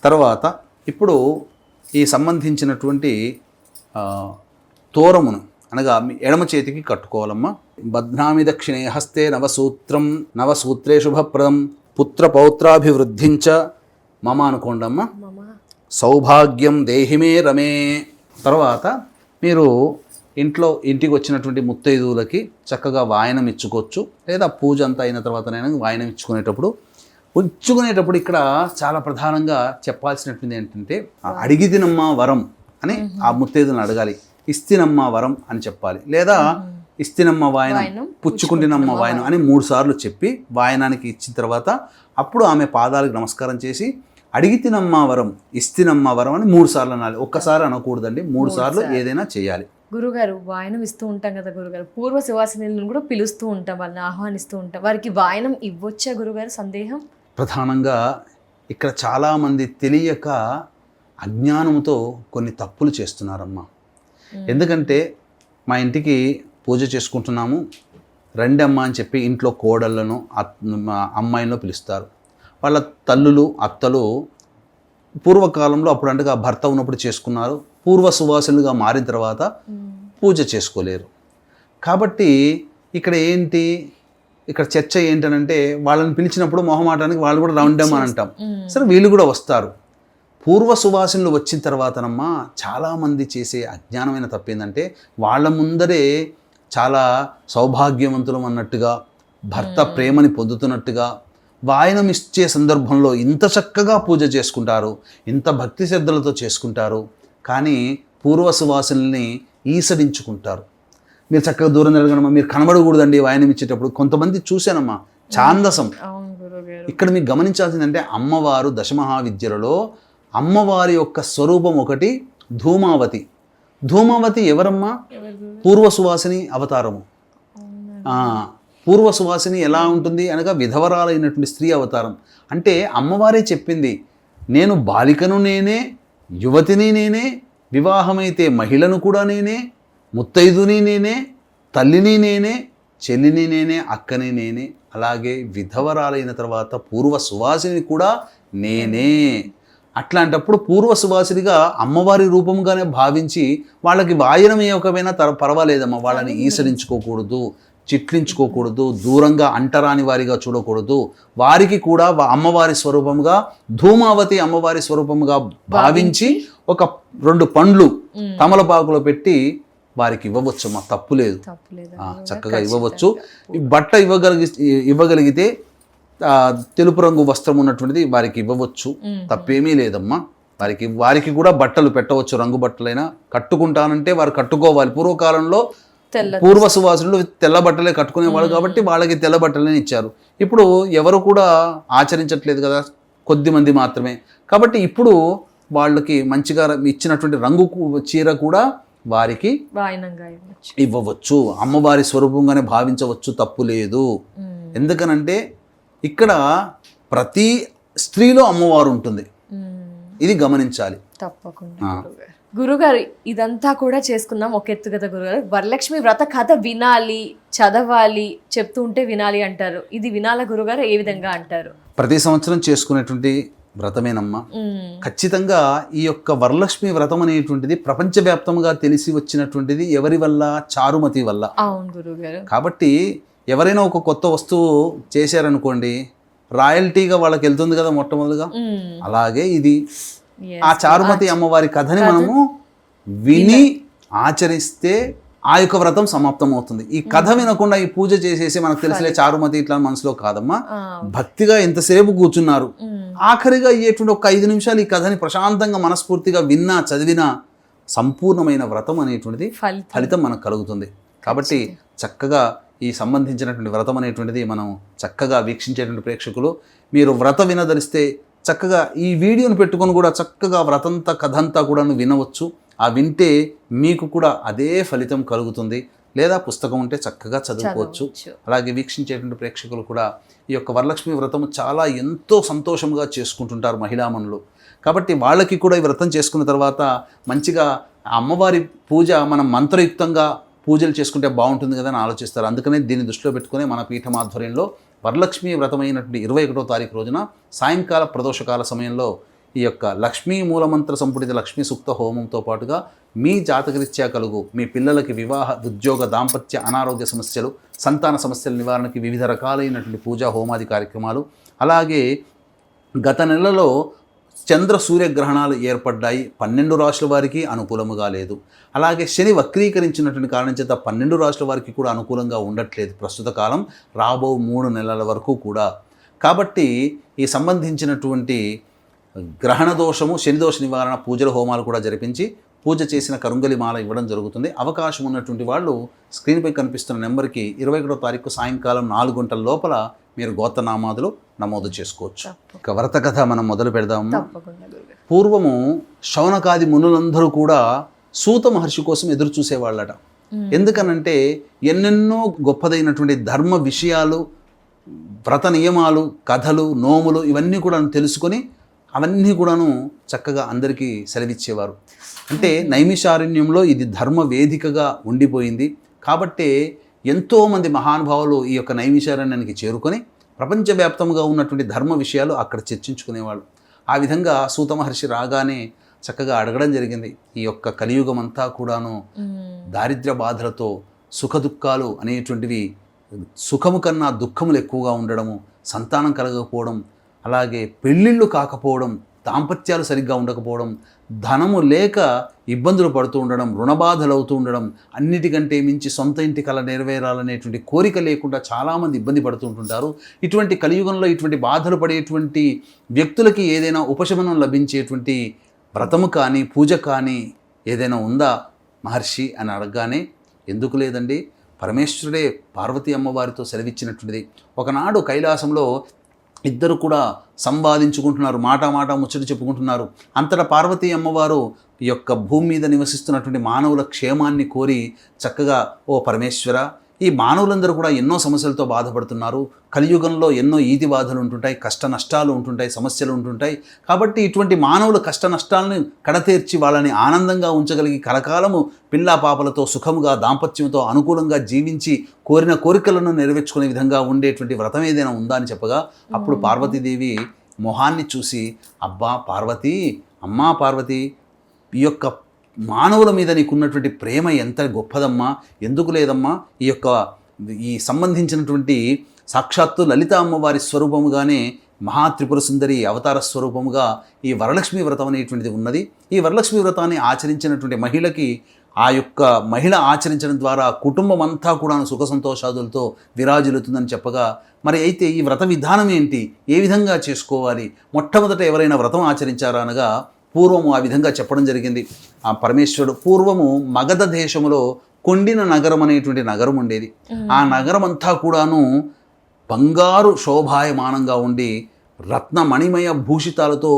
తర్వాత ఇప్పుడు ఈ సంబంధించినటువంటి తోరమును అనగా మీ ఎడమ చేతికి కట్టుకోవాలమ్మా. బధ్నామి దక్షిణే హస్తే నవసూత్రం నవసూత్రే శుభప్రదం పుత్రపౌత్రాభివృద్ధించ మమ అనుకోండమ్మా. సౌభాగ్యం దేహిమే రమే. తర్వాత మీరు ఇంటికి వచ్చినటువంటి ముత్తైదువులకి చక్కగా వాయనం ఇచ్చుకోవచ్చు, లేదా పూజ అంతా అయిన తర్వాతనైనా వాయనం ఇచ్చుకునేటప్పుడు ఇక్కడ చాలా ప్రధానంగా చెప్పాల్సినటువంటి ఏంటంటే అడిగితినమ్మ వరం అని ఆ ముత్తైదులను అడగాలి. ఇస్తినమ్మ వరం అని చెప్పాలి, లేదా ఇస్తినమ్మ వాయనం పుచ్చుకుంటినమ్మ వాయనం అని 3 సార్లు చెప్పి వాయనానికి ఇచ్చిన తర్వాత అప్పుడు ఆమె పాదాలకు నమస్కారం చేసి అడిగితినమ్మ వరం ఇస్తినమ్మ వరం అని 3 సార్లు అనాలి. ఒక్కసారి అనకూడదండి, 3 సార్లు ఏదైనా చేయాలి. గురుగారు వాయనం ఇస్తూ ఉంటాం కదా గురుగారు, పూర్వ శివాసినులను కూడా పిలుస్తూ ఉంటాం, వాళ్ళని ఆహ్వానిస్తూ ఉంటాం, వారికి వాయనం ఇవ్వచ్చా గురుగారు? సందేహం. ప్రధానంగా ఇక్కడ చాలామంది తెలియక అజ్ఞానంతో కొన్ని తప్పులు చేస్తున్నారమ్మా. ఎందుకంటే మా ఇంటికి పూజ చేసుకుంటున్నాము, రెండమ్మ అని చెప్పి ఇంట్లో కోడళ్ళను అమ్మాయిలను పిలుస్తారు. వాళ్ళ తల్లులు అత్తలు పూర్వకాలంలో అప్పుడు అంటే భర్త ఉన్నప్పుడు చేసుకున్నారు. పూర్వ సువాసులుగా మారిన తర్వాత పూజ చేసుకోలేరు. కాబట్టి ఇక్కడ చర్చ ఏంటనంటే వాళ్ళని పిలిచినప్పుడు మొహమాటానికి వాళ్ళు కూడా రౌండమ్ అని అంటాం. సరే వీళ్ళు కూడా వస్తారు. పూర్వ సువాసులు వచ్చిన తర్వాతనమ్మా చాలామంది చేసే అజ్ఞానమైన తప్పేందంటే వాళ్ళ ముందరే చాలా సౌభాగ్యవంతులం అన్నట్టుగా, భర్త ప్రేమని పొందుతున్నట్టుగా, వాయనం ఇచ్చే సందర్భంలో ఇంత చక్కగా పూజ చేసుకుంటారు, ఇంత భక్తి శ్రద్ధలతో చేసుకుంటారు. కానీ పూర్వ సువాసుల్ని ఈసడించుకుంటారు. మీరు చక్కగా దూరం జరగనమ్మా, మీరు కనబడకూడదండి వాయనం ఇచ్చేటప్పుడు. కొంతమంది చూశానమ్మా ఛాందసం. ఇక్కడ మీకు గమనించాల్సిందంటే అమ్మవారు దశమహావిద్యలలో అమ్మవారి యొక్క స్వరూపం ఒకటి ధూమావతి. ధూమావతి ఎవరమ్మా? పూర్వ సువాసిని అవతారము. పూర్వ సువాసిని ఎలా ఉంటుంది అనగా విధవరాలైనటువంటి స్త్రీ అవతారం. అంటే అమ్మవారే చెప్పింది, నేను బాలికను నేనే, యువతిని నేనే, వివాహమైతే మహిళను కూడా నేనే, ముత్తైదుని నేనే, తల్లిని నేనే, చెల్లిని నేనే, అక్కని నేనే, అలాగే విధవరాలైన తర్వాత పూర్వ సువాసిని కూడా నేనే. అట్లాంటప్పుడు పూర్వ సువాసినిగా అమ్మవారి రూపంగానే భావించి వాళ్ళకి వాయనం ఇవ్వకపోయినా పర్వాలేదమ్మా, వాళ్ళని ఈసరించుకోకూడదు, చిట్లించుకోకూడదు, దూరంగా అంటరాని వారిగా చూడకూడదు. వారికి కూడా అమ్మవారి స్వరూపంగా ధూమావతి అమ్మవారి స్వరూపంగా భావించి ఒక 2 పండ్లు తమలపాకులో పెట్టి వారికి ఇవ్వవచ్చు. మా తప్పు లేదు, చక్కగా ఇవ్వవచ్చు. ఈ బట్ట ఇవ్వగలిగితే తెలుపు రంగు వస్త్రం ఉన్నటువంటిది వారికి ఇవ్వవచ్చు, తప్పేమీ లేదమ్మా. వారికి కూడా బట్టలు పెట్టవచ్చు, రంగు బట్టలైనా. కట్టుకుంటానంటే వారు కట్టుకోవాలి. పూర్వకాలంలో పూర్వ సువాసులు తెల్ల బట్టలే కట్టుకునేవాళ్ళు కాబట్టి వాళ్ళకి తెల్ల బట్టలనే ఇచ్చారు. ఇప్పుడు ఎవరు కూడా ఆచరించట్లేదు కదా, కొద్ది మంది మాత్రమే. కాబట్టి ఇప్పుడు వాళ్ళకి మంచిగా ఇచ్చినటువంటి రంగు చీర కూడా వారికి ఇవ్వవచ్చు, అమ్మవారి స్వరూపంగానే భావించవచ్చు, తప్పు లేదు. ఎందుకనంటే ఇక్కడ ప్రతి స్త్రీలో అమ్మవారు ఉంటుంది, ఇది గమనించాలి. తప్పకుండా గురుగారు, ఇదంతా కూడా చేసుకున్నాం ఒక ఎత్తు కదా గురుగారు. వరలక్ష్మి వ్రత కథ వినాలి, చదవాలి, చెప్తూ ఉంటే వినాలి అంటారు. ఇది వినాలా గురుగారు? ఏ విధంగా అంటారు? ప్రతి సంవత్సరం చేసుకునేటువంటి వ్రతమేనమ్మా. ఖచ్చితంగా ఈ యొక్క వరలక్ష్మి వ్రతం అనేటువంటిది ప్రపంచవ్యాప్తంగా తెలిసి వచ్చినటువంటిది ఎవరి వల్ల? చారుమతి వల్ల. అవును గురుగారు. కాబట్టి ఎవరైనా ఒక కొత్త వస్తువు చేశారనుకోండి, రాయల్టీగా వాళ్ళకి వెళ్తుంది కదా మొట్టమొదటిగా. అలాగే ఇది ఆ చారుమతి అమ్మవారి కథని మనము విని ఆచరిస్తే ఆ యొక్క వ్రతం సమాప్తం అవుతుంది. ఈ కథ వినకుండా ఈ పూజ చేసేసి మనకు తెలిసలే చారుమతి ఇట్లా మనసులో కాదమ్మా. భక్తిగా ఎంతసేపు కూర్చున్నారు, ఆఖరిగా అయ్యేటువంటి ఒక 5 నిమిషాలు ఈ కథని ప్రశాంతంగా మనస్ఫూర్తిగా విన్నా చదివినా సంపూర్ణమైన వ్రతం అనేటువంటిది ఫలితం మనకు కలుగుతుంది. కాబట్టి చక్కగా ఈ సంబంధించినటువంటి వ్రతం అనేటువంటిది మనం చక్కగా వీక్షించేటువంటి ప్రేక్షకులు, మీరు వ్రత వినదలిస్తే చక్కగా ఈ వీడియోను పెట్టుకొని కూడా చక్కగా వ్రతంతా కథంతా కూడా వినవచ్చు. ఆ వింటే మీకు కూడా అదే ఫలితం కలుగుతుంది. లేదా పుస్తకం ఉంటే చక్కగా చదువుకోవచ్చు. అలాగే వీక్షించేటువంటి ప్రేక్షకులు కూడా ఈ యొక్క వరలక్ష్మి వ్రతం చాలా ఎంతో సంతోషంగా చేసుకుంటుంటారు మహిళామణులు. కాబట్టి వాళ్ళకి కూడా ఈ వ్రతం చేసుకున్న తర్వాత మంచిగా అమ్మవారి పూజ మనం మంత్రయుక్తంగా పూజలు చేసుకుంటే బాగుంటుంది కదా అని ఆలోచిస్తారు. అందుకనే దీన్ని దృష్టిలో పెట్టుకుని మన పీఠం ఆధ్వర్యంలో వరలక్ష్మి వ్రతమైనటువంటి 21వ తారీఖు రోజున సాయంకాల ప్రదోషకాల సమయంలో ఈ యొక్క లక్ష్మీ మూలమంత్ర సంపుటిత లక్ష్మీ సూక్త హోమంతో పాటుగా మీ జాతకరీత్యా కలుగు మీ పిల్లలకి వివాహ, ఉద్యోగ, దాంపత్య, అనారోగ్య సమస్యలు, సంతాన సమస్యల నివారణకి వివిధ రకాలైనటువంటి పూజా హోమాది కార్యక్రమాలు, అలాగే గత నెలలో చంద్ర సూర్యగ్రహణాలు ఏర్పడ్డాయి. 12 రాశుల వారికి అనుకూలముగా లేదు. అలాగే శని వక్రీకరించినటువంటి కారణం చేత 12 రాశుల వారికి కూడా అనుకూలంగా ఉండట్లేదు ప్రస్తుత కాలం, రాబో 3 నెలల వరకు కూడా. కాబట్టి ఈ సంబంధించినటువంటి గ్రహణ దోషము, శని దోష నివారణ పూజల హోమాలు కూడా జరిపించి పూజ చేసిన కరుంగలి మాల ఇవ్వడం జరుగుతుంది. అవకాశం ఉన్నటువంటి వాళ్ళు స్క్రీన్పై కనిపిస్తున్న నెంబర్కి 21వ తారీఖు సాయంకాలం 4 గంటల లోపల మీరు గోత్రనామాదులు నమోదు చేసుకోవచ్చు. ఇక వ్రత కథ మనం మొదలు పెడదాము. పూర్వము శౌనకాది మునులందరూ కూడా సూత మహర్షి కోసం ఎదురు చూసేవాళ్ళట. ఎందుకనంటే ఎన్నెన్నో గొప్పదైనటువంటి ధర్మ విషయాలు, వ్రత నియమాలు, కథలు, నోములు ఇవన్నీ కూడా తెలుసుకొని అవన్నీ కూడాను చక్కగా అందరికీ సెలవిచ్చేవారు. అంటే నైమిషారణ్యంలో ఇది ధర్మ వేదికగా ఉండిపోయింది. కాబట్టే ఎంతోమంది మహానుభావులు ఈ యొక్క నైమిషారణ్యానికి చేరుకొని ప్రపంచవ్యాప్తంగా ఉన్నటువంటి ధర్మ విషయాలు అక్కడ చర్చించుకునేవాళ్ళు. ఆ విధంగా సూత మహర్షి రాగానే చక్కగా అడగడం జరిగింది. ఈ యొక్క కలియుగం అంతా కూడాను దారిద్ర్య బాధలతో సుఖ దుఃఖాలు అనేటువంటివి, సుఖము కన్నా దుఃఖములు ఎక్కువగా ఉండడము, సంతానం కలగకపోవడం, అలాగే పెళ్ళిళ్ళు కాకపోవడం, దాంపత్యాలు సరిగ్గా ఉండకపోవడం, ధనము లేక ఇబ్బందులు పడుతూ ఉండడం, రుణబాధలు అవుతూ ఉండడం, అన్నిటికంటే మించి సొంత ఇంటి కల నెరవేరాలనేటువంటి కోరిక లేకుండా చాలామంది ఇబ్బంది పడుతూ ఉంటుంటారు. ఇటువంటి కలియుగంలో ఇటువంటి బాధలు పడేటువంటి వ్యక్తులకి ఏదైనా ఉపశమనం లభించేటువంటి వ్రతము కానీ పూజ కానీ ఏదైనా ఉందా మహర్షి అని అడగగానే, ఎందుకు లేదండి, పరమేశ్వరుడే పార్వతీ అమ్మవారితో సెలవిచ్చినటువంటిది. ఒకనాడు కైలాసంలో ఇద్దరు కూడా సంవాదించుకుంటున్నారు, మాట ముచ్చట చెప్పుకుంటున్నారు. అంతటా పార్వతీ అమ్మవారు ఈ యొక్క భూమి మీద నివసిస్తున్నటువంటి మానవుల క్షేమాన్ని కోరి చక్కగా, ఓ పరమేశ్వర, ఈ మానవులందరూ కూడా ఎన్నో సమస్యలతో బాధపడుతున్నారు. కలియుగంలో ఎన్నో ఈతి బాధలు ఉంటుంటాయి, కష్ట నష్టాలు ఉంటుంటాయి, సమస్యలు ఉంటుంటాయి. కాబట్టి ఇటువంటి మానవుల కష్ట నష్టాలను కడతీర్చి వాళ్ళని ఆనందంగా ఉంచగలిగి కలకాలము పిల్లా పాపలతో సుఖముగా దాంపత్యంతో అనుకూలంగా జీవించి కోరిన కోరికలను నెరవేర్చుకునే విధంగా ఉండేటువంటి వ్రతం ఏదైనా ఉందా అని చెప్పగా, అప్పుడు పార్వతీదేవి మొహాన్ని చూసి, అబ్బా పార్వతి, అమ్మా పార్వతి, ఈ యొక్క మానవుల మీద నీకున్నటువంటి ప్రేమ ఎంత గొప్పదమ్మా, ఎందుకు లేదమ్మా, ఈ సంబంధించినటువంటి సాక్షాత్తు లలిత అమ్మవారి స్వరూపముగానే మహాత్రిపుర సుందరి అవతార స్వరూపముగా ఈ వరలక్ష్మీ వ్రతం అనేటువంటిది ఉన్నది. ఈ వరలక్ష్మీ వ్రతాన్ని ఆచరించినటువంటి మహిళకి ఆ యొక్క మహిళ ఆచరించడం ద్వారా కుటుంబం అంతా కూడా సుఖ సంతోషాదులతో విరాజిల్లుతుందని చెప్పగా, మరి అయితే ఈ వ్రత విధానం ఏంటి, ఏ విధంగా చేసుకోవాలి, మొట్టమొదట ఎవరైనా వ్రతం ఆచరించారా అనగా పూర్వము ఆ విధంగా చెప్పడం జరిగింది. ఆ పరమేశ్వరుడు పూర్వము మగధ దేశంలో కొండిన నగరం అనేటువంటి నగరం ఉండేది. ఆ నగరం అంతా కూడాను బంగారు శోభాయమానంగా ఉండి రత్న మణిమయ భూషితాలతో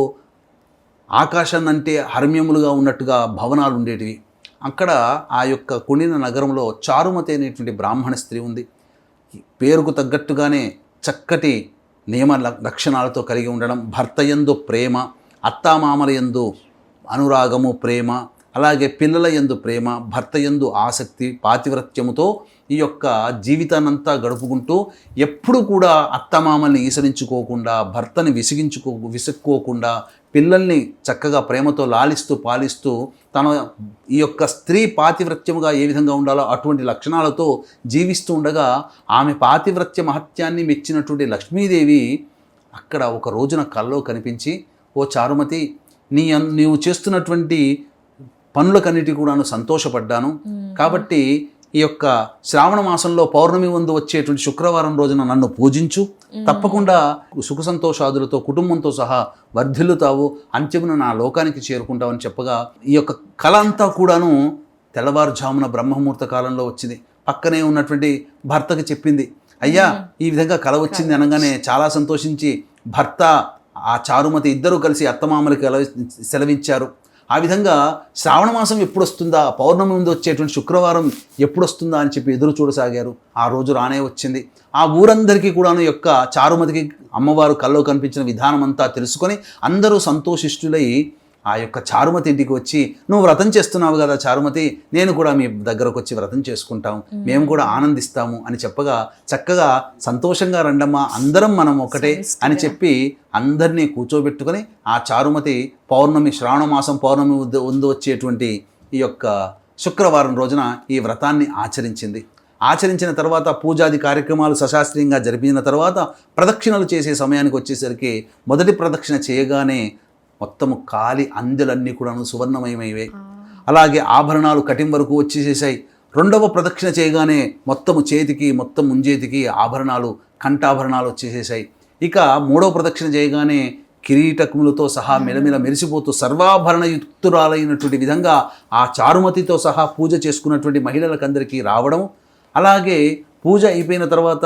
ఆకాశాన్నంటే హర్మ్యములుగా ఉన్నట్టుగా భవనాలు ఉండేటివి. అక్కడ ఆ యొక్క కొండిన నగరంలో చారుమతి అనేటువంటి బ్రాహ్మణ స్త్రీ ఉంది. పేరుకు తగ్గట్టుగానే చక్కటి నియమ లక్షణాలతో కలిగి ఉండడం, భర్తయందు ప్రేమ, అత్తామామల యందు అనురాగము ప్రేమ, అలాగే పిల్లల యందు ప్రేమ, భర్త యందు ఆసక్తి, పాతివ్రత్యముతో ఈ యొక్క జీవితాన్నంతా గడుపుకుంటూ ఎప్పుడు కూడా అత్తమామల్ని ఈసరించుకోకుండా, భర్తని విసుక్కోకుండా, పిల్లల్ని చక్కగా ప్రేమతో లాలిస్తూ పాలిస్తూ తన ఈ యొక్క స్త్రీ పాతివ్రత్యముగా ఏ విధంగా ఉండాలో అటువంటి లక్షణాలతో జీవిస్తూ ఉండగా, ఆమె పాతివ్రత్య మహత్యాన్ని మెచ్చినటువంటి లక్ష్మీదేవి అక్కడ ఒక రోజున కల్లో కనిపించి, ఓ చారుమతి, నీవు చేస్తున్నటువంటి పనులకన్నిటి కూడాను సంతోషపడ్డాను. కాబట్టి ఈ యొక్క శ్రావణ మాసంలో పౌర్ణమి ముందు వచ్చేటువంటి శుక్రవారం రోజున నన్ను పూజించు, తప్పకుండా సుఖ సంతోషాదులతో కుటుంబంతో సహా వర్ధిల్లుతావు, అంత్యమున నా లోకానికి చేరుకుంటావని చెప్పగా, ఈ యొక్క కళ అంతా కూడాను తెల్లవారుజామున బ్రహ్మముహూర్త కాలంలో వచ్చింది. పక్కనే ఉన్నటువంటి భర్తకి చెప్పింది. అయ్యా, ఈ విధంగా కళ వచ్చింది అనగానే చాలా సంతోషించి భర్త ఆ చారుమతి ఇద్దరూ కలిసి అత్తమామలకి సెలవించారు. ఆ విధంగా శ్రావణ మాసం ఎప్పుడు వస్తుందా, పౌర్ణమి ముందు వచ్చేటువంటి శుక్రవారం ఎప్పుడు వస్తుందా అని చెప్పి ఎదురు చూడసాగారు. ఆ రోజు రానే వచ్చింది. ఆ ఊరందరికీ కూడాను యొక్క చారుమతికి అమ్మవారు కల్లో కనిపించిన విధానం అంతా తెలుసుకొని అందరూ సంతోషిష్టులై ఆ యొక్క చారుమతి ఇంటికి వచ్చి, నువ్వు వ్రతం చేస్తున్నావు కదా చారుమతి, నేను కూడా మీ దగ్గరకు వచ్చి వ్రతం చేసుకుంటాం, మేము కూడా ఆనందిస్తాము అని చెప్పగా, చక్కగా సంతోషంగా రండమ్మా, అందరం మనం ఒకటే అని చెప్పి అందరినీ కూర్చోబెట్టుకొని ఆ చారుమతి పౌర్ణమి, శ్రావణ మాసం పౌర్ణమి ముందు వచ్చేటువంటి ఈ యొక్క శుక్రవారం రోజున ఈ వ్రతాన్ని ఆచరించింది. ఆచరించిన తర్వాత పూజాది కార్యక్రమాలు సశాస్త్రీయంగా జరిపిన తర్వాత ప్రదక్షిణలు చేసే సమయానికి వచ్చేసరికి మొదటి ప్రదక్షిణ చేయగానే మొత్తము కాలి అందెలన్నీ కూడాను సువర్ణమయమైవే. అలాగే ఆభరణాలు కటిం వరకు వచ్చేసేసాయి. రెండవ ప్రదక్షిణ చేయగానే మొత్తము చేతికి, మొత్తం ముంజేతికి ఆభరణాలు, కంఠాభరణాలు వచ్చేసేసాయి. ఇక మూడవ ప్రదక్షిణ చేయగానే కిరీటములతో సహా మెలమెల మెరిసిపోతూ సర్వాభరణయుక్తురాలైనటువంటి విధంగా ఆ చారుమతితో సహా పూజ చేసుకున్నటువంటి మహిళలకందరికీ రావడం, అలాగే పూజ అయిపోయిన తర్వాత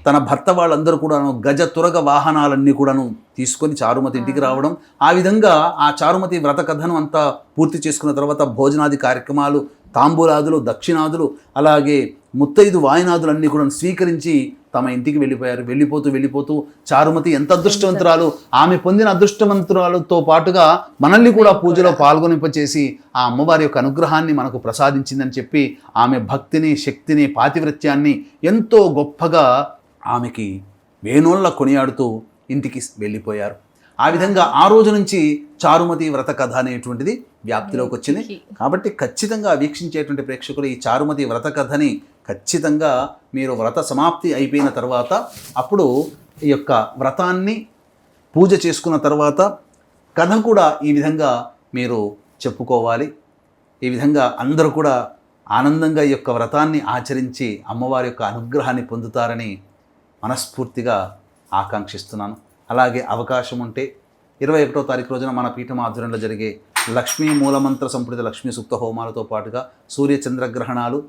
తన భర్త వాళ్ళందరూ కూడాను గజ తురగ వాహనాలన్నీ కూడాను తీసుకొని చారుమతి ఇంటికి రావడం. ఆ విధంగా ఆ చారుమతి వ్రత కథను అంతా పూర్తి చేసుకున్న తర్వాత భోజనాది కార్యక్రమాలు, తాంబూలాదులు, దక్షిణాదులు, అలాగే ముత్తైదు వాయినాదులు అన్నీ కూడా స్వీకరించి తమ ఇంటికి వెళ్ళిపోయారు. వెళ్ళిపోతూ చారుమతి ఎంత అదృష్టవంతురాలు, ఆమె పొందిన అదృష్టవంతురాలతో పాటుగా మనల్ని కూడా పూజలో పాల్గొనింపచేసి ఆ అమ్మవారి యొక్క అనుగ్రహాన్ని మనకు ప్రసాదించిందని చెప్పి ఆమె భక్తిని, శక్తిని, పాతివ్రత్యాన్ని ఎంతో గొప్పగా ఆమెకి వేణోళ్ళ కొనియాడుతూ ఇంటికి వెళ్ళిపోయారు. ఆ విధంగా ఆ రోజు నుంచి చారుమతి వ్రత కథ అనేటువంటిది వ్యాప్తిలోకి వచ్చింది. కాబట్టి ఖచ్చితంగా వీక్షించేటువంటి ప్రేక్షకులు ఈ చారుమతి వ్రత కథని ఖచ్చితంగా మీరు వ్రత సమాప్తి అయిపోయిన తర్వాత అప్పుడు ఈ యొక్క వ్రతాన్ని పూజ చేసుకున్న తర్వాత కథ కూడా ఈ విధంగా మీరు చెప్పుకోవాలి. ఈ విధంగా అందరూ కూడా ఆనందంగా ఈ యొక్క వ్రతాన్ని ఆచరించి అమ్మవారి యొక్క అనుగ్రహాన్ని పొందుతారని మనస్ఫూర్తిగా ఆకాంక్షిస్తున్నాను. అలాగే అవకాశం ఉంటే 21వ తారీఖు రోజున మన పీఠం ఆధ్వర్యంలో జరిగే లక్ష్మీ మూలమంత్ర సంపుటిత లక్ష్మీ సూక్త హోమాలతో పాటుగా సూర్య చంద్రగ్రహణాలు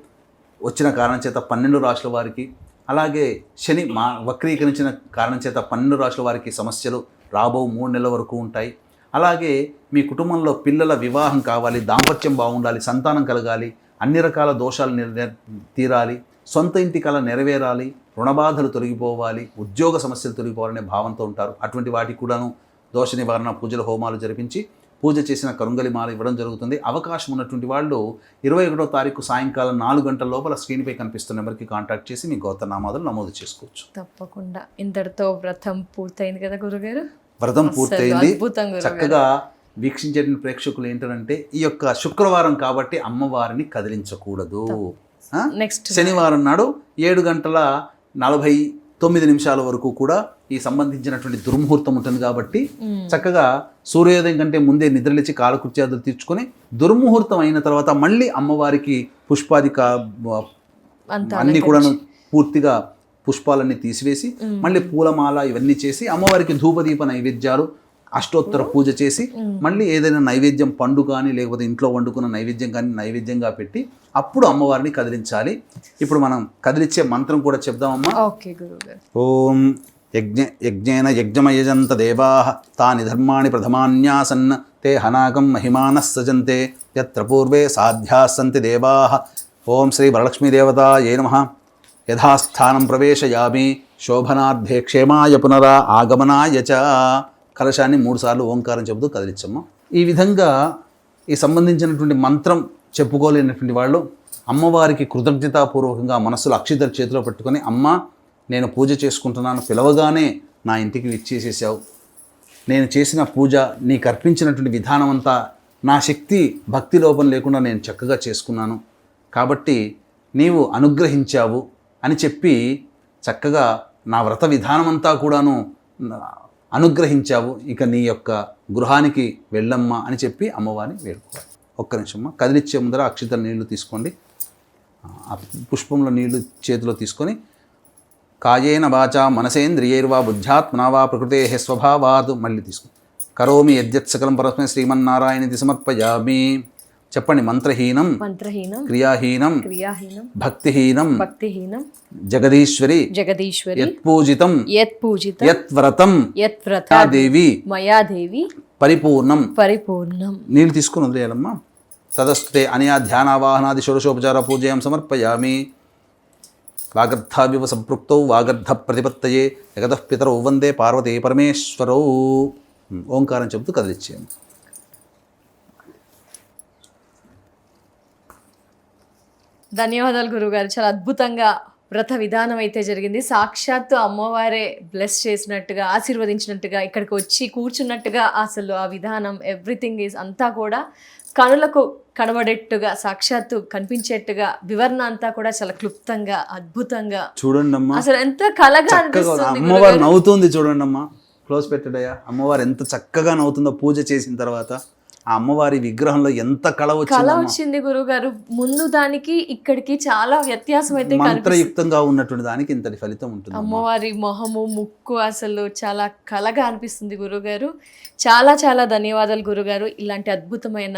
వచ్చిన కారణం చేత 12 రాశుల వారికి, అలాగే శని వక్రీకరించిన కారణం చేత 12 రాశుల వారికి సమస్యలు రాబో 3 నెలల వరకు ఉంటాయి. అలాగే మీ కుటుంబంలో పిల్లల వివాహం కావాలి, దాంపత్యం బాగుండాలి, సంతానం కలగాలి, అన్ని రకాల దోషాలు తీరాలి, సొంత ఇంటి కళ నెరవేరాలి, రుణబాధలు తొలగిపోవాలి, ఉద్యోగ సమస్యలు తొలగిపోవాలనే భావంతో ఉంటారు. అటువంటి వాటికి కూడాను దోష నివారణ పూజల హోమాలు జరిపించి పూజ చేసిన కరుంగలి మాల ఇవ్వడం జరుగుతుంది. అవకాశం ఉన్నటువంటి వాళ్ళు 21వ తారీఖు సాయంకాలం 4 గంటల లోపల స్క్రీన్పై కనిపిస్తున్న నెంబర్కి కాంటాక్ట్ చేసి మీ గోత్రనామాదులు నమోదు చేసుకోవచ్చు. తప్పకుండా. ఇంతటితో వ్రతం పూర్తయింది కదా గురుగారు? వ్రతం పూర్తయింది. అద్భుతంగా చక్కగా వీక్షించే ప్రేక్షకులు ఏంటంటే ఈ యొక్క శుక్రవారం కాబట్టి అమ్మవారిని కదిలించకూడదు. నెక్స్ట్ శనివారం నాడు 7:49 వరకు కూడా ఈ సంబంధించినటువంటి దుర్ముహూర్తం ఉంటుంది కాబట్టి చక్కగా సూర్యోదయం కంటే ముందే నిద్రలేచి కాలకృత్యాదులు తీర్చుకొని దుర్ముహూర్తం అయిన తర్వాత మళ్ళీ అమ్మవారికి పుష్పాదిక అన్నీ కూడా పూర్తిగా పుష్పాలన్నీ తీసివేసి మళ్ళీ పూలమాల ఇవన్నీ చేసి అమ్మవారికి ధూపదీప నైవేద్యాలు, అష్టోత్తర పూజ చేసి మళ్ళీ ఏదైనా నైవేద్యం, పండు కానీ లేకపోతే ఇంట్లో వండుకున్న నైవేద్యం కానీ నైవేద్యంగా పెట్టి అప్పుడు అమ్మవారిని కదిలించాలి. ఇప్పుడు మనం కదిలించే మంత్రం కూడా చెప్దామమ్మా. ఓకే గురుగారు. ఓం యజ్ఞేన యజ్ఞమయజంత దేవాః తాని ధర్మాణి ప్రథమాన్యాసన్ తే హనాకం మహిమానః సజంతే యత్ర పూర్వే సాధ్యాస్సంతి దేవాః. ఓం శ్రీ వరలక్ష్మీదేవతాయై నమః. యథాస్థానం ప్రవేశయామి శోభనార్థే క్షేమాయ పునరా ఆగమనాయ చ. కలశాన్ని 3 సార్లు ఓంకారం చెబుతూ కదిలించమ్మా. ఈ విధంగా ఈ సంబంధించినటువంటి మంత్రం చెప్పుకోలేనటువంటి వాళ్ళు అమ్మవారికి కృతజ్ఞతాపూర్వకంగా మనస్సులో అక్షితలు చేతిలో పెట్టుకొని, అమ్మ నేను పూజ చేసుకుంటున్నాను, పిలవగానే నా ఇంటికి విచ్చేసేసావు, నేను చేసిన పూజ నీకు అర్పించినటువంటి విధానం అంతా నా శక్తి భక్తి లోపం లేకుండా నేను చక్కగా చేసుకున్నాను కాబట్టి నీవు అనుగ్రహించావు అని చెప్పి చక్కగా నా వ్రత విధానం అంతా కూడాను అనుగ్రహించావు, ఇక నీ యొక్క గృహానికి వెళ్ళమ్మా అని చెప్పి అమ్మవారిని వేడుకోవాలి. ఒక్క నిమిషమ్మ. కదిలిచ్చే ముందర అక్షితల నీళ్లు తీసుకోండి. ఆ పుష్పంలో నీళ్లు చేతిలో తీసుకొని కాయేన వాచా మనసేంద్రియైర్వా బుద్ధ్యాత్మనా వా ప్రకృతే స్వభావాత్ మళ్ళీ తీసుకోండి. కరోమి యద్యత్ సకలం పరస్మై శ్రీమన్నారాయణితి సమర్పయామి. చెప్పండి. మంత్రహీనం క్రియాహీనం భక్తిహీనం జగదీశ్వరి యత్పూజితం యత్వ్రతం మయా దేవి పరిపూర్ణం. నీళ్ళు తీసుకుని వదిలేయాలమ్మా. తదస్తే అనయా ధ్యానావాహనాది షోడశోపచార పూజయం సమర్పయామి. వాగర్ధావివ సంపృక్తౌ వాగర్ధ ప్రతిపత్తయే జగతః పితరౌ వందే పార్వతీ పరమేశ్వరౌ. ఓంకారం చెబుతూ కదిలిచ్చేయండి. ధన్యవాదాలు గురుగారు. చాలా అద్భుతంగా వ్రత విధానం అయితే జరిగింది. సాక్షాత్తు అమ్మవారే బ్లెస్ చేసినట్టుగా, ఆశీర్వదించినట్టుగా, ఇక్కడికి వచ్చి కూర్చున్నట్టుగా అసలు ఆ విధానం ఎవ్రీథింగ్ ఈజ్ అంతా కూడా కనులకు కనబడేట్టుగా, సాక్షాత్తు కనిపించేట్టుగా వివరణ అంతా కూడా చాలా క్లుప్తంగా, అద్భుతంగా చూడండి అమ్మా. అసలు ఎంత కళగా అనిపిస్తుంది. అమ్మవారు నవ్వుతుంది చూడండి అమ్మా. క్లోజ్ పెట్టడయ్యా. అమ్మవారు ఎంత చక్కగా నవ్వుతుందో పూజ చేసిన తర్వాత. ఆ అమ్మవారి విగ్రహంలో ఎంత కళ వచ్చింది గురుగారు. ముందు దానికి ఇక్కడికి చాలా వ్యత్యాసం అయితే మంత్రయుక్తంగా ఉన్నటువంటి దానికి ఇంతటి ఫలితం ఉంటుంది. అమ్మవారి మొహము, ముక్కు అసలు చాలా కళగా అనిపిస్తుంది గురుగారు. చాలా చాలా ధన్యవాదాలు గురుగారు. ఇలాంటి అద్భుతమైన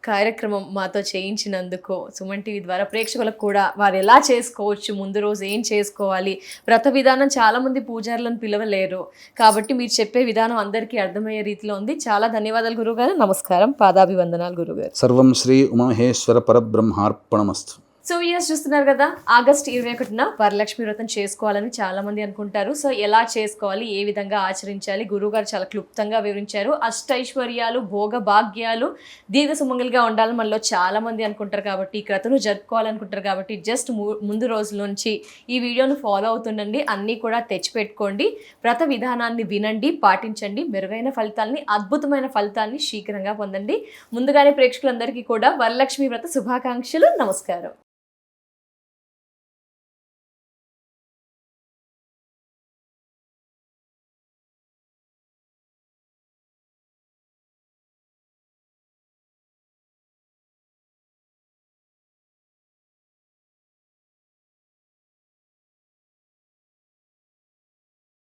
కార్యక్రమం మాతో చేయించినందుకు. సుమన్ టీవీ ద్వారా ప్రేక్షకులకు కూడా వారు ఎలా చేసుకోవచ్చు, ముందు రోజు ఏం చేసుకోవాలి, వ్రత విధానం చాలామంది పూజారులను పిలవలేరు కాబట్టి మీరు చెప్పే విధానం అందరికీ అర్థమయ్యే రీతిలో ఉంది. చాలా ధన్యవాదాలు గురుగారు. నమస్కారం. పాదాభివందనాలు గురుగారు. సర్వం శ్రీ ఉమామహేశ్వర పరబ్రహ్మార్పణమస్తు. సో ఇయర్స్ చూస్తున్నారు కదా, ఆగస్ట్ 21న వరలక్ష్మి వ్రతం చేసుకోవాలని చాలా మంది అనుకుంటారు. సో ఎలా చేసుకోవాలి, ఏ విధంగా ఆచరించాలి, గురువుగారు చాలా క్లుప్తంగా వివరించారు. అష్టైశ్వర్యాలు, భోగ భాగ్యాలు, దీర్ఘ సుమంగలిగా ఉండాలని మనలో చాలా మంది అనుకుంటారు. కాబట్టి ఈ వ్రతను జరుపుకోవాలనుకుంటారు. కాబట్టి జస్ట్ ముందు రోజుల నుంచి ఈ వీడియోను ఫాలో అవుతుండండి. అన్నీ కూడా తెచ్చిపెట్టుకోండి. వ్రత విధానాన్ని వినండి, పాటించండి. మెరుగైన ఫలితాలని, అద్భుతమైన ఫలితాన్ని శీఘ్రంగా పొందండి. ముందుగానే ప్రేక్షకులందరికీ కూడా వరలక్ష్మి వ్రత శుభాకాంక్షలు. నమస్కారం.